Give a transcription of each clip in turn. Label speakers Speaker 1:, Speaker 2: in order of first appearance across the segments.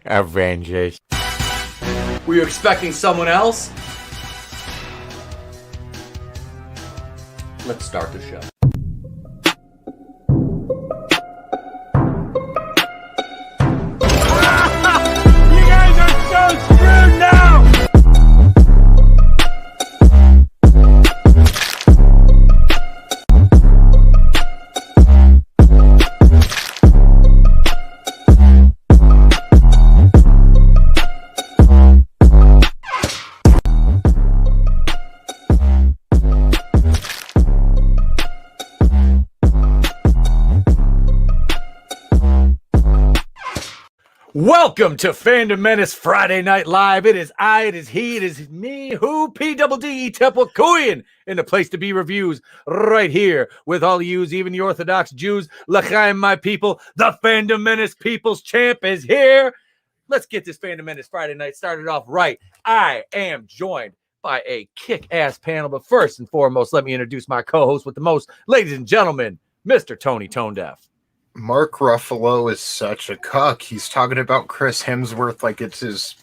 Speaker 1: Avengers.
Speaker 2: Were you expecting someone else? Let's start the show.
Speaker 1: You guys are so screwed now!
Speaker 2: Welcome to Fandom Menace Friday Night Live. It is I, it is he, it is me, who, P-double-D, Temple Koyan, in the place to be reviews right here with all of yous, even the Orthodox Jews. L'chaim, my people, the Fandom Menace People's Champ is here. Let's get this Fandom Menace Friday night started off right. I am joined by a kick-ass panel, but first and foremost, let me introduce my co-host with the most, ladies and gentlemen, Mr. Tony Tone Deaf.
Speaker 3: Mark Ruffalo is such a cuck. He's talking about Chris Hemsworth like it's his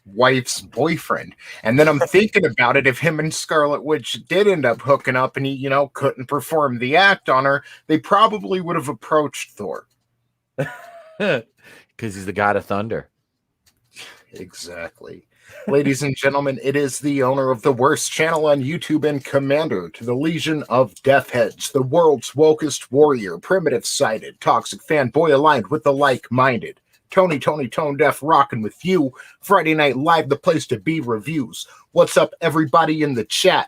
Speaker 3: wife's boyfriend. And then I'm thinking about it. If him and Scarlet Witch did end up hooking up and he, couldn't perform the act on her, they probably would have approached Thor.
Speaker 2: Because he's the god of thunder.
Speaker 3: Exactly. Ladies and gentlemen, it is the owner of the worst channel on YouTube and commander to the Legion of Deathheads, the world's wokest warrior, primitive-sided, toxic fanboy aligned with the like-minded. Tony Tone Deaf rocking with you. Friday Night Live, the place to be reviews. What's up, everybody in the chat?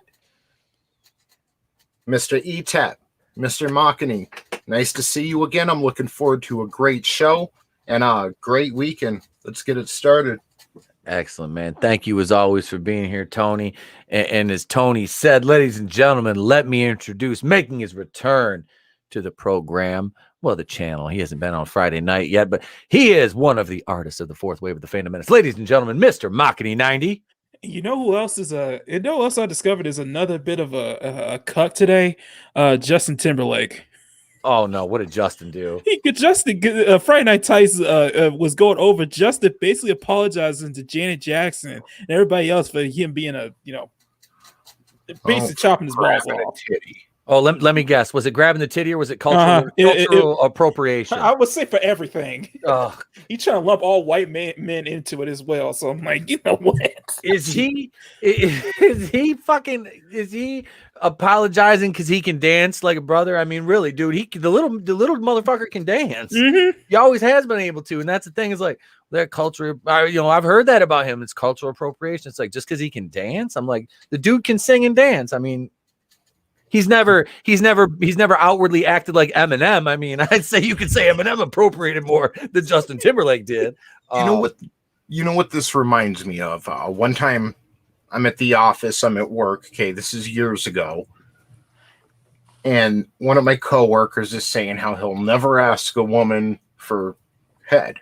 Speaker 3: Mr. E-Tap, Mr. Machini, nice to see you again. I'm looking forward to a great show and a great weekend. Let's get it started.
Speaker 2: Excellent, man. Thank you as always for being here, Tony. And as Tony said, ladies and gentlemen, let me introduce, making his return to the program, well, the channel. He hasn't been on Friday night yet, but he is one of the artists of the fourth wave of the Fandom Menace. Ladies and gentlemen, Mr. Machini 90.
Speaker 4: You know who else is you know who else I discovered is another bit of a cuck today? Justin Timberlake.
Speaker 2: Oh no, what did Justin do?
Speaker 4: Friday Night Tights was going over Justin basically apologizing to Janet Jackson and everybody else for him being basically chopping his balls off.
Speaker 2: Oh, let me guess. Was it grabbing the titty or was it cultural appropriation?
Speaker 4: I would say for everything. He's trying to lump all white men into it as well. So I'm like, you know what?
Speaker 2: Is he apologizing because he can dance like a brother? I mean, really, dude, the little motherfucker can dance.
Speaker 4: Mm-hmm.
Speaker 2: He always has been able to, and that's the thing. Is like that culture. I've heard that about him. It's cultural appropriation. It's like just because he can dance. I'm like, the dude can sing and dance. I mean. He's never outwardly acted like Eminem. I mean, I'd say you could say Eminem appropriated more than Justin Timberlake did.
Speaker 3: You know what this reminds me of? One time I'm at the office, I'm at work. Okay, this is years ago. And one of my coworkers is saying how he'll never ask a woman for head.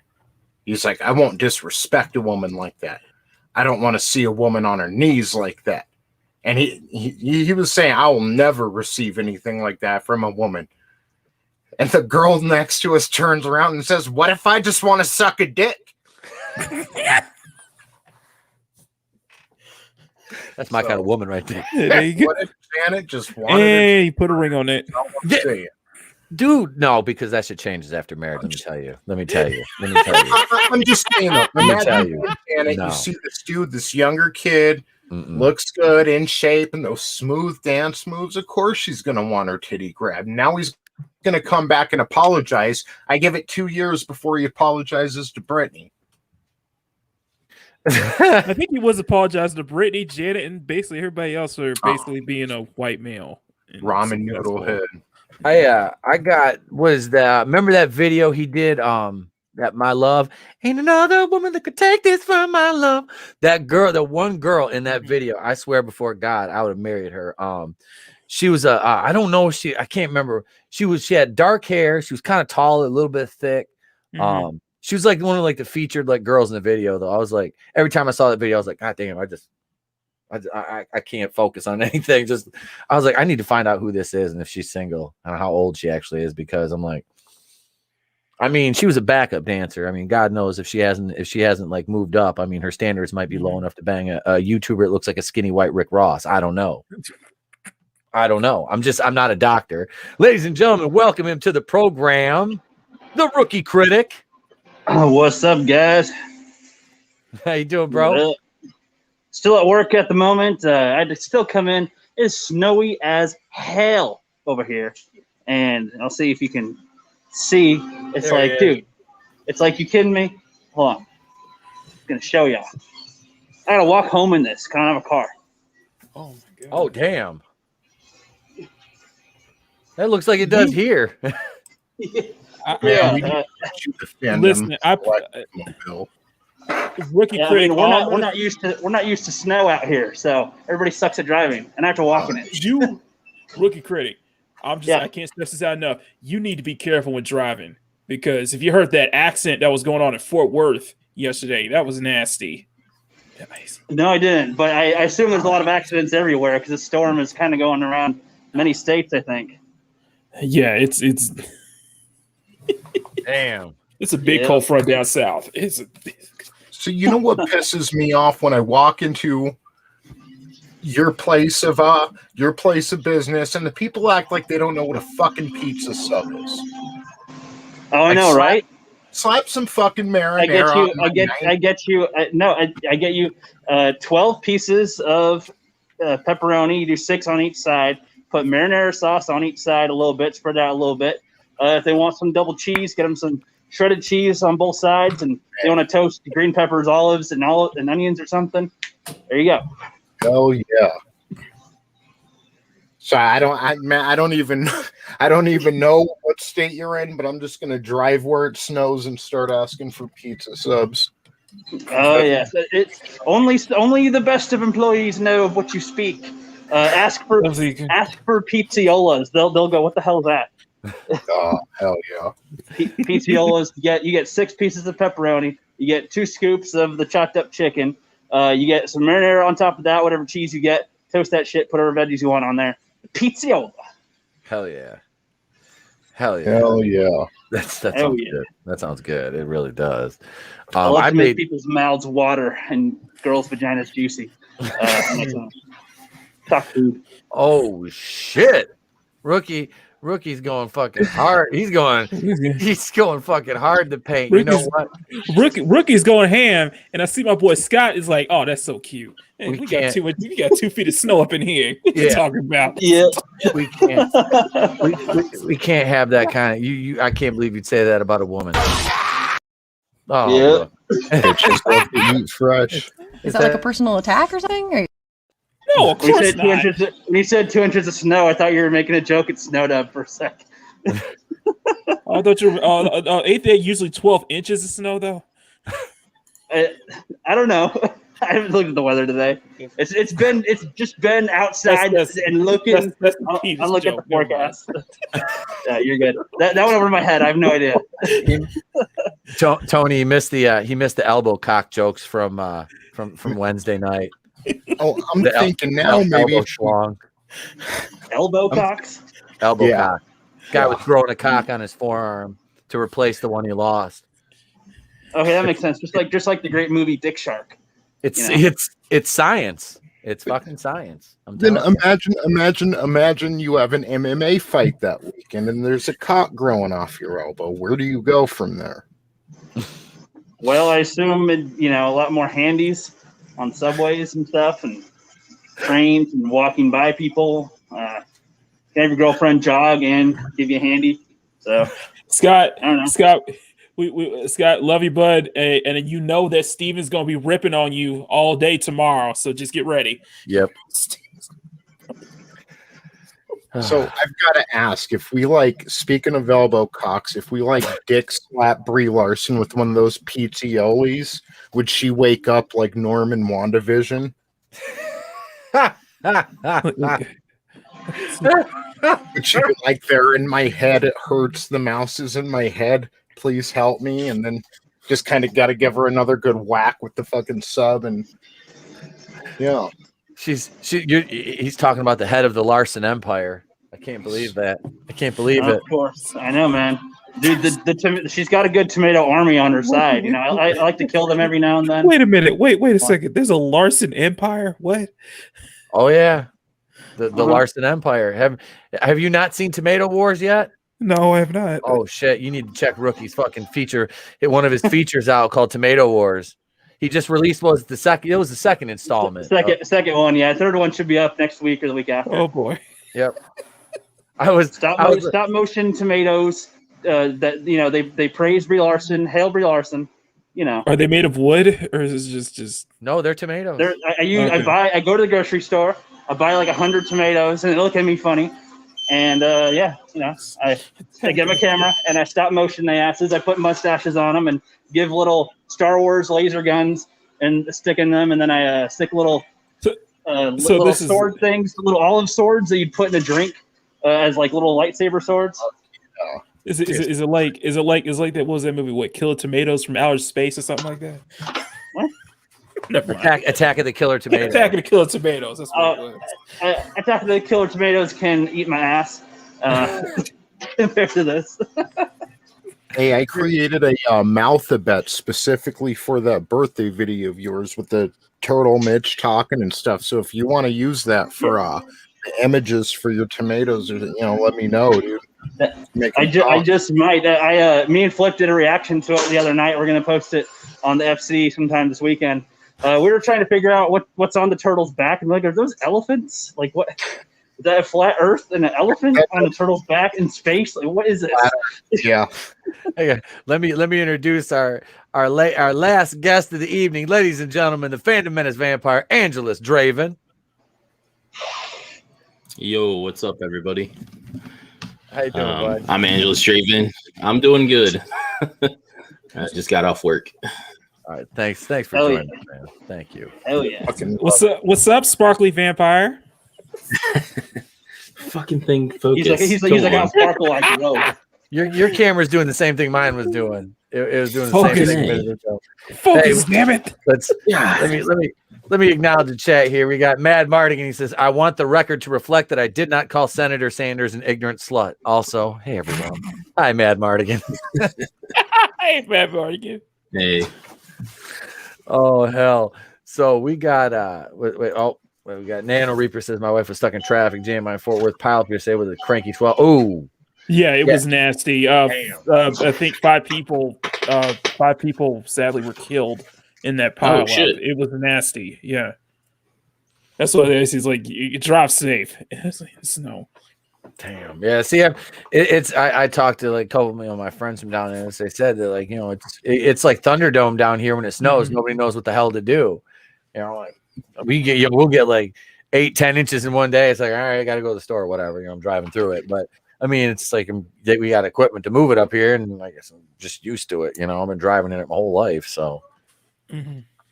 Speaker 3: He's like, I won't disrespect a woman like that. I don't want to see a woman on her knees like that. And he was saying, I will never receive anything like that from a woman. And the girl next to us turns around and says, what if I just want to suck a dick?
Speaker 2: That's my kind of woman right there.
Speaker 4: There you go.
Speaker 3: What if Janet just wanted
Speaker 4: Hey, put a ring on it.
Speaker 2: Dude, no, because that shit changes after marriage. Let me tell you.
Speaker 3: I'm just saying, though. Imagine Janet,
Speaker 2: No.
Speaker 3: you see this dude, this younger kid, looks good, in shape, and those smooth dance moves. Of course she's going to want her titty grabbed. Now he's going to come back and apologize. I give it 2 years before he apologizes to Brittany.
Speaker 4: I think he was apologizing to Brittany, Janet, and basically everybody else for basically being a white male.
Speaker 3: Ramen noodle head.
Speaker 2: I got, remember that video he did, that My Love, ain't another woman that could take this from my love. That girl, the one girl in that video, I swear before God, I would have married her. She was I don't know. I can't remember. She had dark hair. She was kind of tall, a little bit thick.
Speaker 4: Mhm.
Speaker 2: She was like one of like the featured like girls in the video though. I was like, every time I saw that video, I was like, God damn, I can't focus on anything. I was like, I need to find out who this is and if she's single and how old she actually is, because I'm like, I mean, she was a backup dancer. I mean, God knows if she hasn't like moved up. I mean, her standards might be low enough to bang a YouTuber. It looks like a skinny white Rick Ross. I don't know. I'm not a doctor. Ladies and gentlemen, welcome him to the program, the Rookie Critic.
Speaker 5: What's up, guys?
Speaker 2: How you doing, bro?
Speaker 5: Still at work at the moment. I had to still come in. It's snowy as hell over here, and I'll see if you can see. It's
Speaker 2: There
Speaker 5: like, dude, it's like, you kidding me? Hold on, I'm gonna show y'all. I gotta walk home in this. 'Cause I don't have a car.
Speaker 4: Oh my god.
Speaker 2: Oh, damn. That looks like it does here.
Speaker 3: Yeah, we need to shoot the Fandom
Speaker 4: Listen,
Speaker 3: mobile.
Speaker 4: Rookie
Speaker 5: Yeah, I
Speaker 4: Critic.
Speaker 5: mean, we're not used to snow out here, so everybody sucks at driving, and I have to walk in it.
Speaker 4: You, Rookie Critic.
Speaker 5: Yeah.
Speaker 4: I can't stress this out enough. You need to be careful when driving, because if you heard that accent that was going on in Fort Worth yesterday, that was nasty. Nice.
Speaker 5: No, I didn't, but I assume there's a lot of accidents everywhere because the storm is kind of going around many states, I think.
Speaker 4: Yeah, it's
Speaker 2: Damn.
Speaker 4: a big cold front down south.
Speaker 3: So you know what pisses me off when I walk into your place of business and the people act like they don't know what a fuking pizza sub is.
Speaker 5: Oh, I know, right?
Speaker 3: Slap some fucking marinara.
Speaker 5: I get you 12 pieces of pepperoni. You do 6 on each side. Put marinara sauce on each side a little bit. Spread it out a little bit. If they want some double cheese, get them some shredded cheese on both sides. And they want to toast green peppers, olives, and onions or something. There you go.
Speaker 3: Oh yeah. So I don't even know what state you're in, but I'm just gonna drive where it snows and start asking for pizza subs.
Speaker 5: Oh yeah, it's only the best of employees know of what you speak. Ask for pizzolas. They'll go, what the hell is that?
Speaker 3: Oh hell yeah!
Speaker 5: Pizzolas. You get 6 pieces of pepperoni. You get 2 scoops of the chopped up chicken. You get some marinara on top of that. Whatever cheese you get, toast that shit. Put whatever veggies you want on there. Pizzola.
Speaker 2: Hell yeah. Hell yeah.
Speaker 3: Hell yeah!
Speaker 2: That sounds good. That sounds good. It really does.
Speaker 5: I love to make people's mouths water and girls' vaginas juicy. Talk food.
Speaker 2: Oh shit. Rookie's going fucking hard. He's going fucking hard to paint. You know what?
Speaker 4: Rookie's going ham, and I see my boy Scott is like, "Oh, that's so cute." Hey, we got 2 feet of snow up in here. What you talking about?
Speaker 5: Yeah,
Speaker 2: we can't. We can't have that kind of. You. I can't believe you'd say that about a woman. Oh,
Speaker 3: yeah. Just love to eat fresh.
Speaker 6: Is that like a personal attack or something? Or?
Speaker 4: No, of course not.
Speaker 5: When you said 2 inches of snow, I thought you were making a joke. It snowed up for a sec.
Speaker 4: I thought you were. Ain't there usually 12 inches of snow though?
Speaker 5: I don't know. I haven't looked at the weather today. It's just been outside and looking. I'm looking at the forecast. Yeah, you're good. That went over my head. I have no idea.
Speaker 2: Tony, he missed the elbow cock jokes from Wednesday night.
Speaker 3: Oh, I'm thinking now maybe
Speaker 5: elbow cocks.
Speaker 2: Elbow cock. Guy was throwing a cock on his forearm to replace the one he lost.
Speaker 5: Okay, that makes sense. Just like the great movie Dick Shark.
Speaker 2: It's science. It's fucking science.
Speaker 3: Then imagine you have an MMA fight that weekend and there's a cock growing off your elbow. Where do you go from there?
Speaker 5: Well, I assume a lot more handies on subways and stuff, and trains, and walking by people. Have your girlfriend jog and give you a handy. So
Speaker 4: Scott,
Speaker 5: I don't know.
Speaker 4: Scott, love you, bud, and you know that Steven's gonna be ripping on you all day tomorrow. So just get ready.
Speaker 2: Yep.
Speaker 3: So I've got to ask, if we speaking of elbow cocks, if we dick slap Brie Larson with one of those pizziolis, would she wake up like Norm in WandaVision? But you like they're in my head. It hurts. The mouse is in my head. Please help me. And then just kind of got to give her another good whack with the fucking sub. And yeah,
Speaker 2: he's talking about the head of the Larson Empire. I can't believe that. I can't believe it.
Speaker 5: Of course, I know, man. Dude, she's got a good tomato army on her side. You know, I like to kill them every now and then.
Speaker 4: Wait a minute. Wait a second. There's a Larson Empire. What?
Speaker 2: Oh yeah, the Larson Empire. Have you not seen Tomato Wars yet?
Speaker 4: No, I have not.
Speaker 2: Oh shit! You need to check Rookie's fucking feature. Hit one of his features out called Tomato Wars. He just released It was the second installment.
Speaker 5: Second one, yeah. Third one should be up next week or the week after.
Speaker 4: Oh boy.
Speaker 2: Yep.
Speaker 5: Stop motion tomatoes. That they praise Brie Larson, hail Brie Larson. You know,
Speaker 4: are they made of wood or is it just?
Speaker 2: No, they're tomatoes.
Speaker 5: I go to the grocery store. I buy like 100 tomatoes, and they look at me funny. And I get my camera and I stop motion the asses. I put mustaches on them and give little Star Wars laser guns and stick in them, and then I stick little sword things, little olive swords that you'd put in a drink as like little lightsaber swords.
Speaker 4: Is it like that? What was that movie? What, Killer Tomatoes from Outer Space or something like that?
Speaker 5: What?
Speaker 2: Attack of the Killer Tomatoes.
Speaker 4: Attack of the Killer Tomatoes. That's what it was.
Speaker 5: Attack of the Killer Tomatoes can eat my ass compared to this.
Speaker 3: Hey, I created a mouth-a-bet specifically for that birthday video of yours with the turtle Mitch talking and stuff. So if you want to use that for the images for your tomatoes, let me know, dude.
Speaker 5: I just might. Me and Flip did a reaction to it the other night. We're gonna post it on the FC sometime this weekend. We were trying to figure out what's on the turtle's back, and like, are those elephants? Like, what? Is that a flat Earth and an elephant on the turtle's back in space? Like, what is this?
Speaker 3: Yeah.
Speaker 2: Hey, let me introduce our last guest of the evening, ladies and gentlemen, the Fandom Menace vampire, AngelousDraven.
Speaker 7: Yo, what's up, everybody?
Speaker 2: How you doing, bud?
Speaker 7: I'm AngelousDraven. I'm doing good. I just got off work.
Speaker 2: All right, thanks for joining us, man. Thank you.
Speaker 5: Hell yeah.
Speaker 4: What's up, Sparkly Vampire?
Speaker 7: Fucking thing, focus.
Speaker 5: He's like how sparkle like a rope.
Speaker 2: Your camera's doing the same thing mine was doing. It was doing the same thing.
Speaker 4: Focus, damn it!
Speaker 2: Let me acknowledge the chat here. We got Mad Mardigan. He says, "I want the record to reflect that I did not call Senator Sanders an ignorant slut." Also, hey everyone, hi Mad Mardigan.
Speaker 4: Hey Mad Mardigan.
Speaker 7: Hey.
Speaker 2: Oh hell! So we got we got Nano Reaper says my wife was stuck in traffic jam by Fort Worth Pilot here. Say with a cranky 12. Oh.
Speaker 4: Yeah, it was nasty. I think 5 people sadly were killed in that pile.
Speaker 7: Oh, shit.
Speaker 4: It was nasty. Yeah, that's what it is. He's like, you drive safe. It's like, no.
Speaker 2: Damn. Yeah. See, I talked to like a couple of my friends from down there. And they said that it's like Thunderdome down here when it snows. Mm-hmm. Nobody knows what the hell to do. Like we'll get like 8-10 inches in one day. It's like, all right, I got to go to the store or whatever. I'm driving through it, but. I mean, it's like we got equipment to move it up here, and I guess I'm just used to it. I've been driving in it my whole life. So,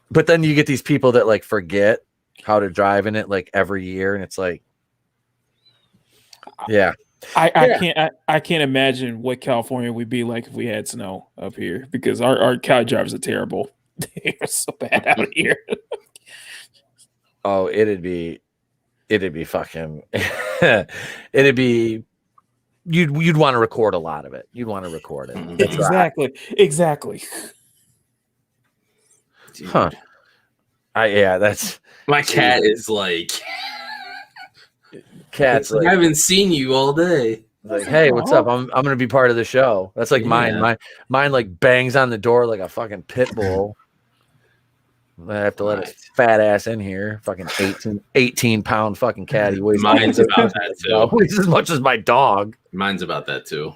Speaker 2: But then you get these people that like forget how to drive in it like every year, and it's like, yeah.
Speaker 4: I can't imagine what California would be like if we had snow up here, because our Cali drivers are terrible. They are so bad out here.
Speaker 2: Oh, it'd be fucking, it'd be. You'd want to record a lot of it. You'd want to record it.
Speaker 4: That's exactly.
Speaker 7: Dude.
Speaker 2: Huh. That's
Speaker 7: my cat is like.
Speaker 2: Cat's like,
Speaker 7: I haven't seen you all day.
Speaker 2: Like, hey, what's up? I'm gonna be part of the show. That's like mine. Mine like bangs on the door like a fucking pit bull. I have to let his fat ass in here. Fucking 18-pound fucking cat. He weighs.
Speaker 7: Mine's about that too.
Speaker 2: Weighs as much as my dog.
Speaker 7: Mine's about that too.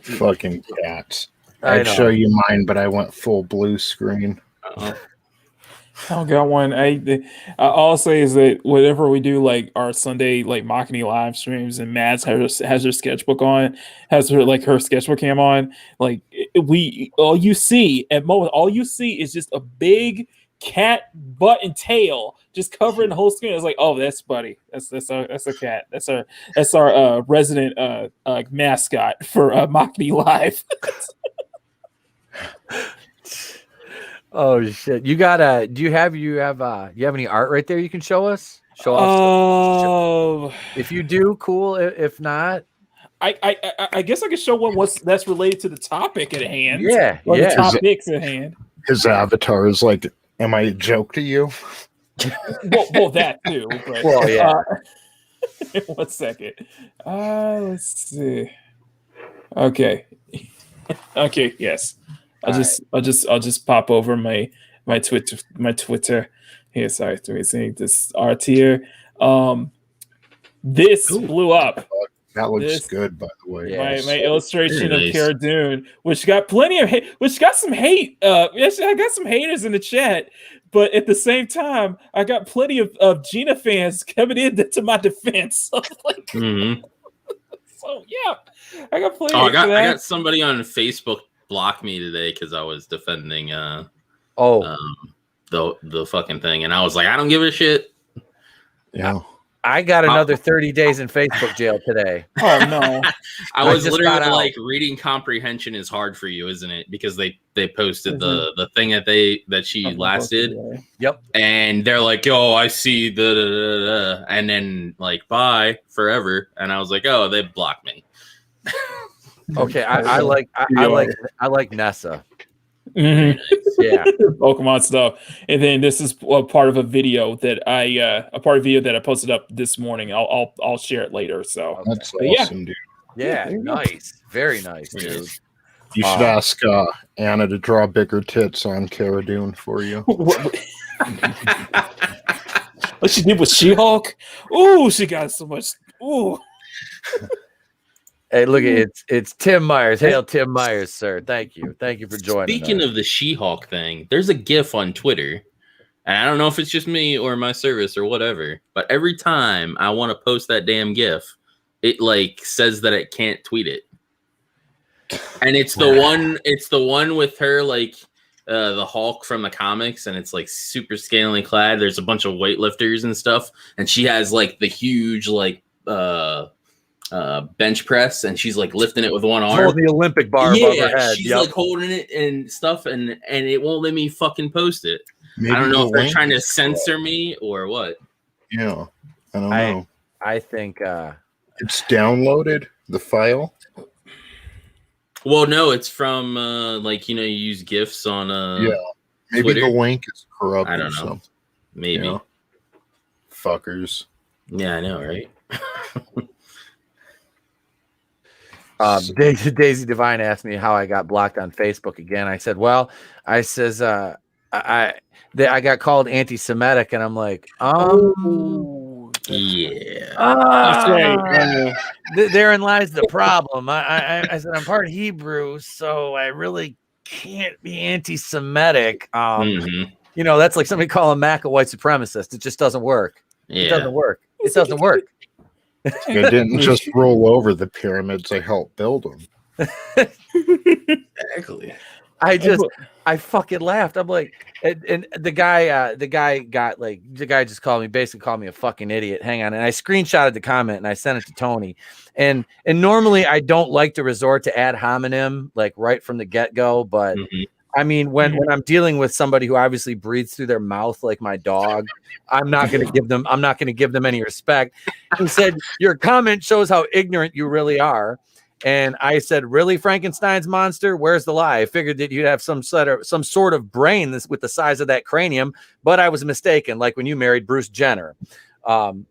Speaker 3: Fucking cats. I'd show you mine, but I went full blue screen.
Speaker 7: Uh-oh.
Speaker 4: I don't got one. All say is that whenever we do like our Sunday like Machiny live streams and Mads has her sketchbook on, has her sketchbook cam on, like all you see is just a big cat butt and tail just covering the whole screen. I was like, oh, that's Buddy. That's a cat. That's our resident mascot for Machni Live.
Speaker 2: Oh shit! Do you have any art right there you can show us? Show off.
Speaker 4: Oh,
Speaker 2: if you do, cool. If not,
Speaker 4: I guess I can show one that's related to the topic at hand.
Speaker 2: Yeah,
Speaker 4: or
Speaker 2: yeah.
Speaker 4: the topics at hand.
Speaker 3: His avatar is like, "Am I a joke to you?"
Speaker 4: well, that too. But,
Speaker 2: well, yeah.
Speaker 4: 1 second. Let's see. Okay. Okay. Yes. I'll just pop over my Twitter here. Sorry, to see this art here. This blew up.
Speaker 3: That looks good, by the way.
Speaker 4: My illustration of Cara Dune, which got plenty of hate, which got some hate. Yes, I got some haters in the chat, but at the same time, I got plenty of Gina fans coming in to my defense. So, like, so yeah, I got plenty.
Speaker 7: I got somebody on Facebook block me today because I was defending the fucking thing, and I was like, I don't give a shit.
Speaker 3: Yeah.
Speaker 2: I got another 30 days in Facebook jail today.
Speaker 4: Oh no!
Speaker 7: I was literally like, reading comprehension is hard for you, isn't it? Because they posted the thing that she last did.
Speaker 2: Yep.
Speaker 7: And they're like, "Yo, I see the," and then like, "Bye forever." And I was like, "Oh, they blocked me."
Speaker 2: Okay, I like Nessa.
Speaker 4: Mm-hmm.
Speaker 2: Yeah,
Speaker 4: Pokemon stuff. And then this is a part of a video that I posted up this morning. I'll share it later. So
Speaker 3: that's awesome, dude.
Speaker 2: Yeah, nice, very nice, dude.
Speaker 3: You should ask Anna to draw bigger tits on Cara Dune for you.
Speaker 4: What she did with She-Hulk? Ooh, she got so much. Ooh.
Speaker 2: Hey, look at it's Tim Myers. Hail Tim Myers, sir. Thank you for joining.
Speaker 7: Speaking of the She-Hulk thing, there's a GIF on Twitter, and I don't know if it's just me or my service or whatever, but every time I want to post that damn GIF, it like says that it can't tweet it. And it's the one with her like the Hulk from the comics, and it's like super scantily clad. There's a bunch of weightlifters and stuff, and she has like the huge like bench press, and she's like lifting it with one arm.
Speaker 2: Oh, the Olympic bar above her head.
Speaker 7: She's like holding it and stuff, and it won't let me fucking post it. Maybe I don't know if they're trying to censor me or what.
Speaker 3: Yeah, I don't know.
Speaker 2: I think
Speaker 3: it's downloaded the file.
Speaker 7: Well, no, it's from like you use GIFs on
Speaker 3: maybe
Speaker 7: Twitter.
Speaker 3: The link is corrupt.
Speaker 7: I don't know.
Speaker 3: Something.
Speaker 7: Maybe.
Speaker 3: Yeah. Fuckers.
Speaker 7: Yeah, I know, right?
Speaker 2: Daisy Divine asked me how I got blocked on Facebook again. I said, well, I got called anti-Semitic, and I'm like,
Speaker 7: yeah.
Speaker 2: Therein lies the problem. I said I'm part Hebrew, so I really can't be anti-Semitic. That's like somebody calling Mac a white supremacist. It just doesn't work.
Speaker 7: Yeah.
Speaker 2: It doesn't work. It doesn't work.
Speaker 3: I didn't just roll over the pyramids. I helped build them.
Speaker 7: Exactly.
Speaker 2: I fucking laughed. I'm like, and the guy just basically called me a fucking idiot. Hang on. And I screenshotted the comment and I sent it to Tony. And normally I don't like to resort to ad hominem, like right from the get-go. But I mean, when I'm dealing with somebody who obviously breathes through their mouth like my dog, I'm not going to give them any respect. He said, your comment shows how ignorant you really are. And I said, really, Frankenstein's monster? Where's the lie? I figured that you'd have some sort of brain with the size of that cranium, but I was mistaken, like when you married Bruce Jenner. And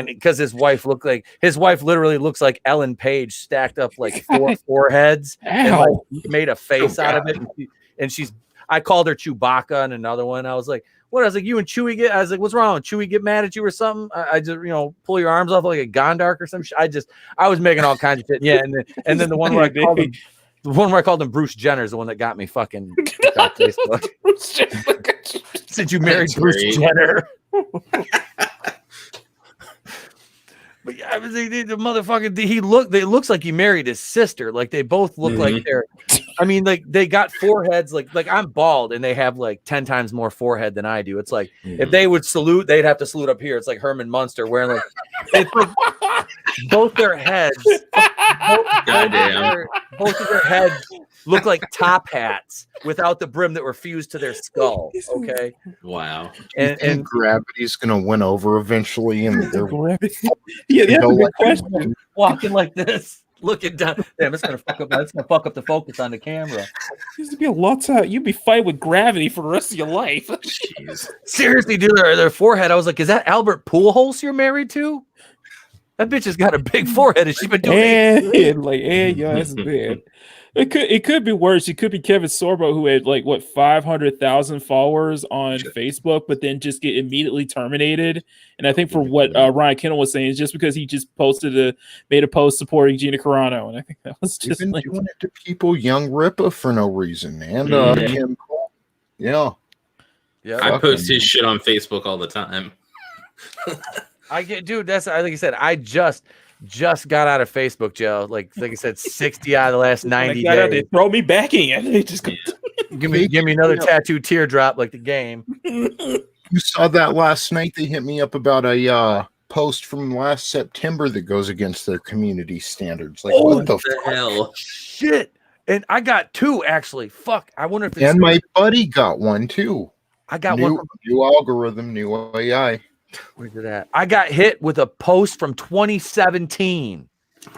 Speaker 2: because his wife literally looks like Ellen Page stacked up like four foreheads and like made a face out of it. And I called her Chewbacca in another one. I was like, what? I was like, you and Chewie I was like, what's wrong? Chewie get mad at you or something? I just, pull your arms off like a Gondark or some shit. I was making all kinds of shit. Yeah. And then the one where I called him Bruce Jenner is the one that got me fucking off Facebook. Since you married Bruce Jenner. But yeah, I was the motherfucker. It looks like he married his sister. Like they both look like they're I mean, like they got foreheads, like I'm bald and they have like 10 times more forehead than I do. It's like if they would salute, they'd have to salute up here. It's like Herman Munster wearing like it's like both their heads, both of their heads look like top hats without the brim that were fused to their skull. Okay.
Speaker 7: Wow.
Speaker 3: And gravity's gonna win over eventually, and they're
Speaker 4: yeah, that's a good question.
Speaker 2: Walking like this, looking down. Damn, it's gonna fuck up. That's gonna fuck up the focus on the camera.
Speaker 4: Used to be a lot of you'd be fighting with gravity for the rest of your life.
Speaker 7: Jeez.
Speaker 2: Seriously, dude, their forehead. I was like, is that Albert Pujols you're married to? That bitch has got a big forehead, and she's been doing
Speaker 4: it. Yeah, that's bad. It could be worse. It could be Kevin Sorbo, who had like 500,000 followers on Facebook, but then just get immediately terminated. And I think for what Ryan Kendall was saying is just because he just made a post supporting Gina Carano, and I think that was just
Speaker 3: doing it to people. Young Ripa for no reason, and Kim Cole. Yeah.
Speaker 7: I post his shit on Facebook all the time.
Speaker 2: I get, dude. That's like I said. I just got out of Facebook jail. Like I said, 60 out of the last 90 days.
Speaker 4: They throw me back in. They just
Speaker 2: give me another tattoo teardrop like the game.
Speaker 3: You saw that last night. They hit me up about a post from last September that goes against their community standards. Like, what the
Speaker 7: hell?
Speaker 2: Shit. And I got two actually. Fuck. I wonder if it's
Speaker 3: my buddy got one too.
Speaker 2: I got one from
Speaker 3: new algorithm, new AI.
Speaker 2: Where's it at? I got hit with a post from 2017.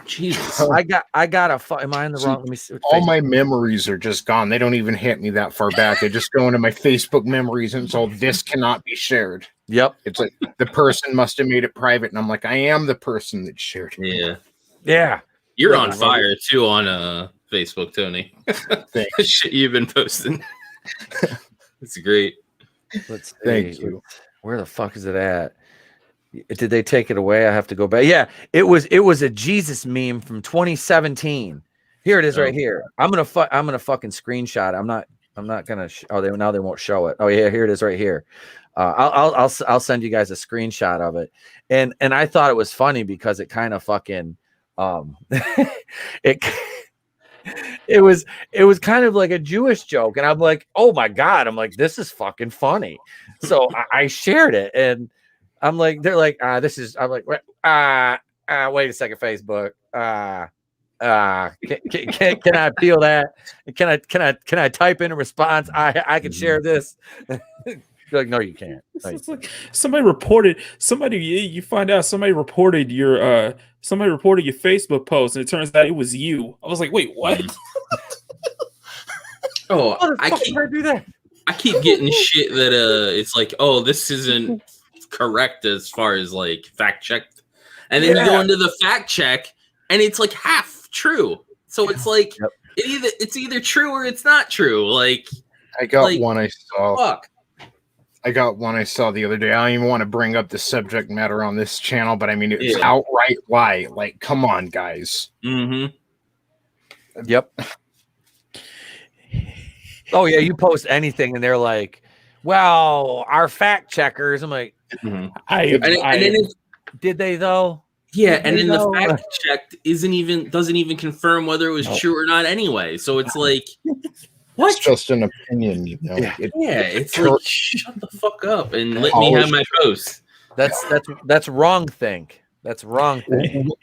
Speaker 7: Jesus.
Speaker 2: I got am I in the wrong? Let me see.
Speaker 3: All my memories are just gone. They don't even hit me that far back. They just go into my Facebook memories, and so this cannot be shared.
Speaker 2: Yep.
Speaker 3: It's like the person must have made it private, and I'm like, I am the person that shared it.
Speaker 7: Yeah.
Speaker 2: Yeah.
Speaker 7: You're on fire too on Facebook, Tony. Shit you've been posting. It's great.
Speaker 2: Let's see.
Speaker 3: Thank you.
Speaker 2: Where the fuck is it at? Did they take it away? I have to go back. Yeah, it was a Jesus meme from 2017. Here it is, right here. I'm gonna fucking screenshot. I'm not gonna. Now they won't show it. Oh yeah, here it is, right here. I'll send you guys a screenshot of it. And I thought it was funny because it kind of fucking it was kind of like a Jewish joke, and I'm like, oh my god, I'm like, this is fucking funny. So I shared it, and I'm like, they're like, this is. I'm like, wait a second, Facebook. Can I appeal that? Can I type in a response? I can share this. You're like, no, you can't.
Speaker 4: It's like somebody reported. You find out somebody reported your Facebook post, and it turns out it was you. I was like, wait, what?
Speaker 7: I do that. I keep getting shit that it's like, oh, this isn't correct as far as like fact checked, and then you go into the fact check, and it's like half true. So it's like it's either true or it's not true. Like
Speaker 3: I got one I saw.
Speaker 7: Fuck.
Speaker 3: I got one I saw the other day. I don't even want to bring up the subject matter on this channel, but I mean, it's outright lie. Like, come on, guys.
Speaker 7: Mm-hmm.
Speaker 2: Yep. Oh, yeah, you post anything, and they're like, well, our fact checkers. I'm like, did they, though?
Speaker 7: Yeah, and then the fact check doesn't even confirm whether it was true or not anyway. So it's like...
Speaker 3: What? It's just an opinion, you know.
Speaker 7: It's like shut the fuck up and let me have my post.
Speaker 2: That's wrong. That's wrong.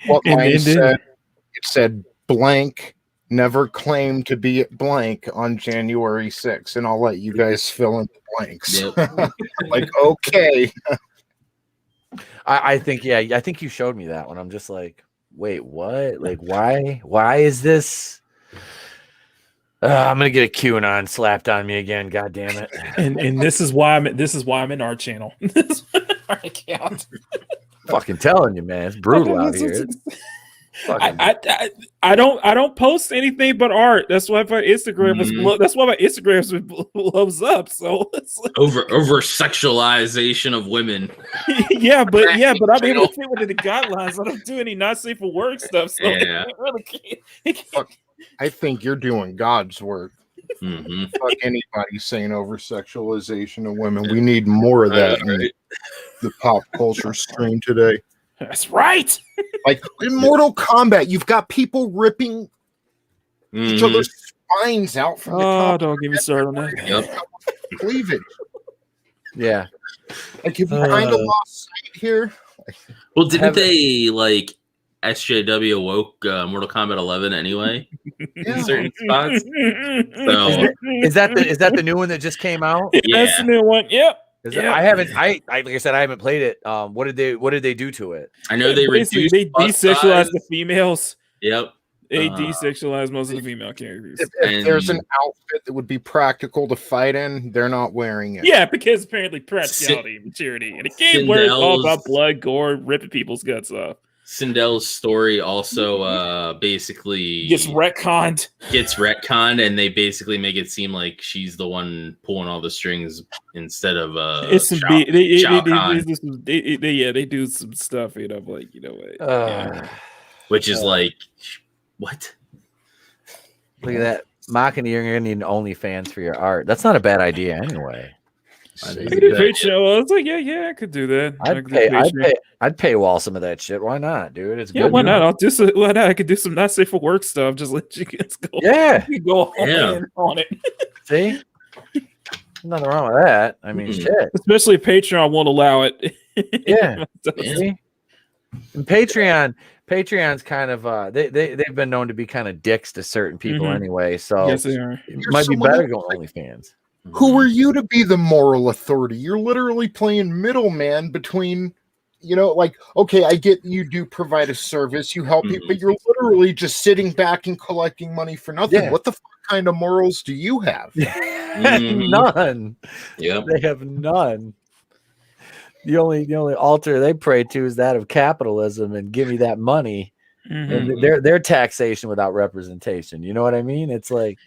Speaker 3: What mine said? It said blank never claimed to be at blank on January 6th, and I'll let you guys fill in the blanks. Yep. Like, okay.
Speaker 2: I think you showed me that one. I'm just like, wait, what? Like, why is this? I'm gonna get a QAnon slapped on me again. God damn it!
Speaker 4: And this is why I'm in our channel. Our account.
Speaker 2: Fucking telling you, man, it's brutal out here.
Speaker 4: I don't post anything but art. That's why my Instagram blows up. So it's like,
Speaker 7: over sexualization of women.
Speaker 4: but I'm able to fit within the guidelines. I don't do any not safe for work stuff. So I really can't.
Speaker 3: I think you're doing God's work.
Speaker 7: Mm-hmm.
Speaker 3: Fuck anybody saying over sexualization of women. We need more of that in the pop culture stream today.
Speaker 4: That's right.
Speaker 3: Like in Mortal Kombat, you've got people ripping each other's spines out from the top.
Speaker 4: don't get me started on that.
Speaker 7: Yep.
Speaker 3: Cleavage.
Speaker 2: Yeah.
Speaker 3: Like, have you kind of lost sight here?
Speaker 7: Well, didn't they like SJW woke Mortal Kombat 11 anyway? In certain spots. So
Speaker 2: Is that the new one that just came out?
Speaker 7: yeah.
Speaker 4: That's the new one. Yep.
Speaker 2: I haven't. I like I said, I haven't played it. What did they do to it?
Speaker 7: I know they
Speaker 4: Basically,
Speaker 7: reduced
Speaker 4: they
Speaker 7: butt
Speaker 4: desexualize
Speaker 7: size.
Speaker 4: the females.
Speaker 7: Yep.
Speaker 4: They desexualize most of the female characters.
Speaker 3: If there's an outfit that would be practical to fight in, they're not wearing it.
Speaker 4: Yeah, because apparently practicality, maturity, and a game where it's all about blood, gore, ripping people's guts off.
Speaker 7: Sindel's story also basically
Speaker 4: Gets retconned,
Speaker 7: and they basically make it seem like she's the one pulling all the strings instead of
Speaker 4: it's some
Speaker 7: Shao Kahn.
Speaker 4: they do some stuff, like
Speaker 7: Which is like, what?
Speaker 2: Look at that. Mocking you're gonna need OnlyFans for your art. That's not a bad idea anyway.
Speaker 4: I was like, yeah, I could do that.
Speaker 2: I'd paywall some of that shit. Why not, dude? It's
Speaker 4: yeah,
Speaker 2: good.
Speaker 4: Why not? Why not? I could do some not safe for work stuff. Just let you guys go.
Speaker 2: Yeah,
Speaker 4: you go on it.
Speaker 2: See, nothing wrong with that. I mean, shit.
Speaker 4: Especially if Patreon won't allow it.
Speaker 2: Yeah. See? And Patreon's kind of they've been known to be kind of dicks to certain people anyway. So
Speaker 4: yes, they are.
Speaker 2: It might be better going OnlyFans.
Speaker 3: Who are you to be the moral authority? You're literally playing middleman between, like, okay, I get you do provide a service, you help people, but you're literally just sitting back and collecting money for nothing.
Speaker 2: Yeah.
Speaker 3: What the kind of morals do you have?
Speaker 2: None.
Speaker 7: Yep.
Speaker 2: They have none. The only altar they pray to is that of capitalism and give me that money. And their taxation without representation. You know what I mean? It's like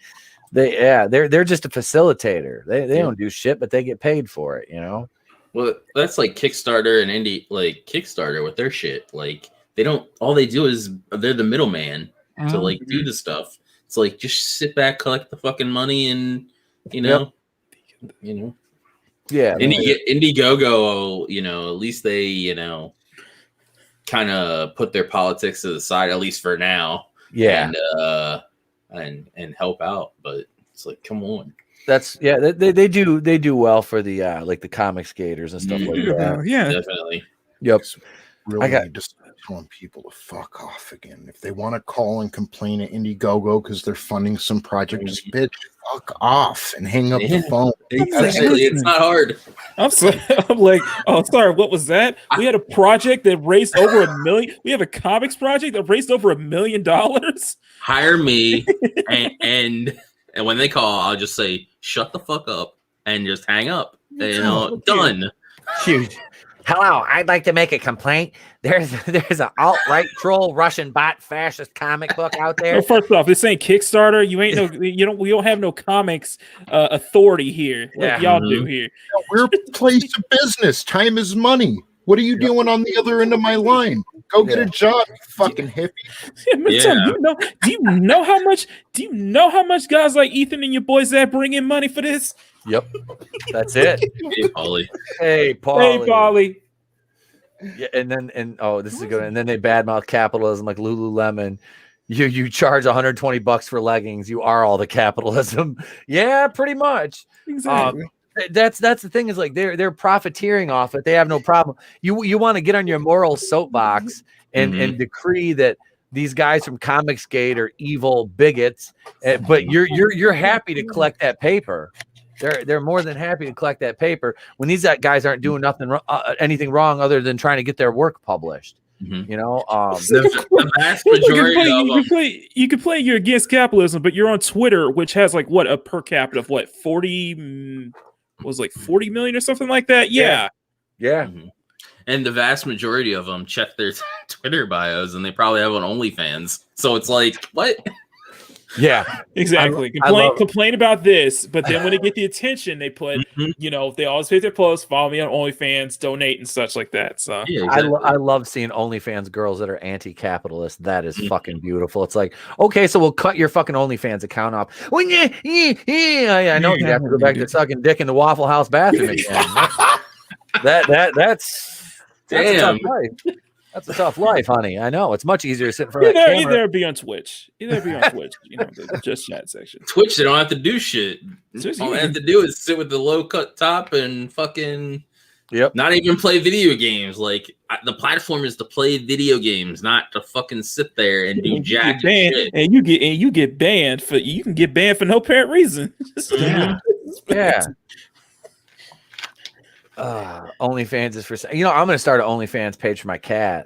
Speaker 2: they're just a facilitator. They don't do shit, but they get paid for it,
Speaker 7: Well, that's like Kickstarter and indie, like Kickstarter with their shit. Like all they do is they're the middleman to like do the stuff. It's like just sit back, collect the fucking money, and
Speaker 2: Yeah.
Speaker 7: Indiegogo, at least they, kind of put their politics to the side, at least for now.
Speaker 2: Yeah.
Speaker 7: And help out, but it's like, come on.
Speaker 2: They do well for the like the comic skaters and stuff like that.
Speaker 4: Yeah,
Speaker 7: definitely.
Speaker 2: Yep.
Speaker 3: Really need to start telling people to fuck off again. If they want to call and complain at Indiegogo because they're funding some project, just bitch, fuck off and hang up the phone.
Speaker 7: Exactly. It's not hard.
Speaker 4: I'm like, oh, sorry, what was that? We had a project that raised over $1 million. We have a comics project that raised over $1 million.
Speaker 7: Hire me, and when they call, I'll just say, shut the fuck up and just hang up. Done.
Speaker 2: Huge. Hello, I'd like to make a complaint. There's an alt-right troll Russian bot fascist comic book out there.
Speaker 4: Well, first off, this ain't Kickstarter. We don't have no comics authority here like y'all do here.
Speaker 3: We're a place of business. Time is money. What are you doing on the other end of my line? Go get a job, you fucking hippie.
Speaker 4: Do you know how much guys like Ethan and your boys that bring in money for this?
Speaker 2: Yep, that's it.
Speaker 7: Hey, Paulie.
Speaker 2: Hey, Paulie. Yeah, this is good. And then they badmouth capitalism like Lululemon. You charge $120 for leggings. You are all the capitalism. Yeah, pretty much.
Speaker 4: Exactly.
Speaker 2: That's the thing is like they're profiteering off it. They have no problem. You want to get on your moral soapbox and decree that these guys from Comicsgate are evil bigots, but you're happy to collect that paper. They're more than happy to collect that paper when these guys aren't doing anything wrong other than trying to get their work published.
Speaker 7: The vast majority of them.
Speaker 4: You can play you're against capitalism, but you're on Twitter, which has like what a per capita of what 40 million or something like that. Yeah.
Speaker 7: And the vast majority of them check their Twitter bios, and they probably have on OnlyFans. So it's like, what?
Speaker 2: Yeah,
Speaker 4: exactly. Complain about this, but then when they get the attention, they put, they always pay their posts, follow me on OnlyFans, donate, and such like that. So
Speaker 7: yeah, exactly.
Speaker 2: I love seeing OnlyFans girls that are anti-capitalist. That is fucking beautiful. It's like, okay, so we'll cut your fucking OnlyFans account off. Well, I know you have to go back to sucking dick in the Waffle House bathroom again. That's
Speaker 7: damn.
Speaker 2: That's a tough life, honey. I know. It's much easier to sit in front of that camera.
Speaker 4: Either be on Twitch. The just chat section.
Speaker 7: Twitch, they don't have to do shit. All they have to do is sit with the low cut top and fucking not even play video games. Like the platform is to play video games, not to fucking sit there and do jack shit.
Speaker 4: And you get banned for no apparent reason.
Speaker 2: Yeah. OnlyFans is for I'm gonna start an OnlyFans page for my cat.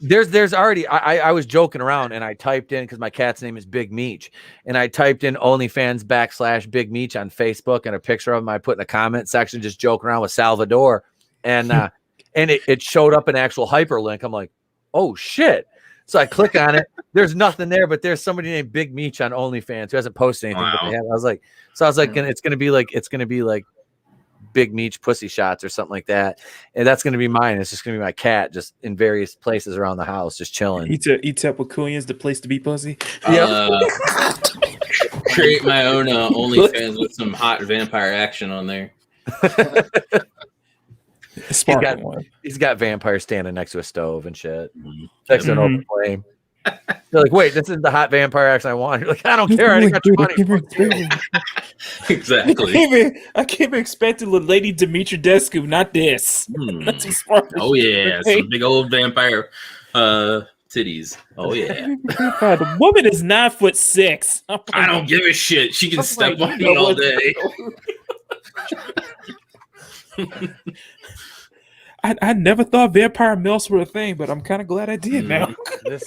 Speaker 2: There's already I was joking around and I typed in because my cat's name is Big Meech, and I typed in OnlyFans / Big Meech on Facebook, and a picture of him I put in the comment section just joking around with Salvador, and it showed up an actual hyperlink. I'm like, oh shit. So I click on it. There's nothing there, but there's somebody named Big Meech on OnlyFans who hasn't posted anything.
Speaker 7: Wow.
Speaker 2: But they have. I was like, it's gonna be like Big Meech pussy shots or something like that, and that's going to be mine. It's just going to be my cat just in various places around the house just chilling.
Speaker 4: Eat up with Queen's the place to be pussy.
Speaker 7: Create my own OnlyFans with some hot vampire action on there.
Speaker 2: He's got vampires standing next to a stove and shit, next to an open flame. You're like, wait, this is the hot vampire action I want. You're like, I don't care. I got your money.
Speaker 7: Exactly.
Speaker 4: I came expecting Lady Dimitrescu, not this. That's
Speaker 7: oh yeah, some big old vampire titties. Oh yeah.
Speaker 4: The woman is 9'6".
Speaker 7: I don't give a shit. She can step on me all day.
Speaker 4: I never thought vampire milfs were a thing, but I'm kind of glad I did now.
Speaker 2: This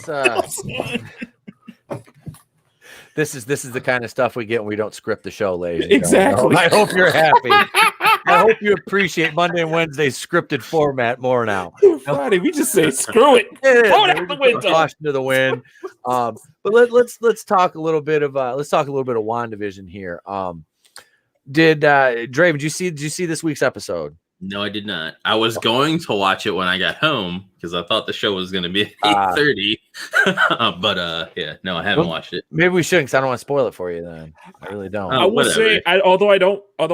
Speaker 2: is the kind of stuff we get when we don't script the show, ladies.
Speaker 4: Exactly.
Speaker 2: I hope you're happy. I hope you appreciate Monday and Wednesday's scripted format more now.
Speaker 4: Friday, we just say screw it. Throw it out the window.
Speaker 2: Caution to the wind. But let's talk a little bit of WandaVision here. Did Draven, did you see this week's episode?
Speaker 7: No, I did not. I was going to watch it when I got home because I thought the show was going to be at 8:30. But no, I haven't watched it.
Speaker 2: Maybe we shouldn't, because I don't want to spoil it for you. Then I really don't.
Speaker 4: I will say, although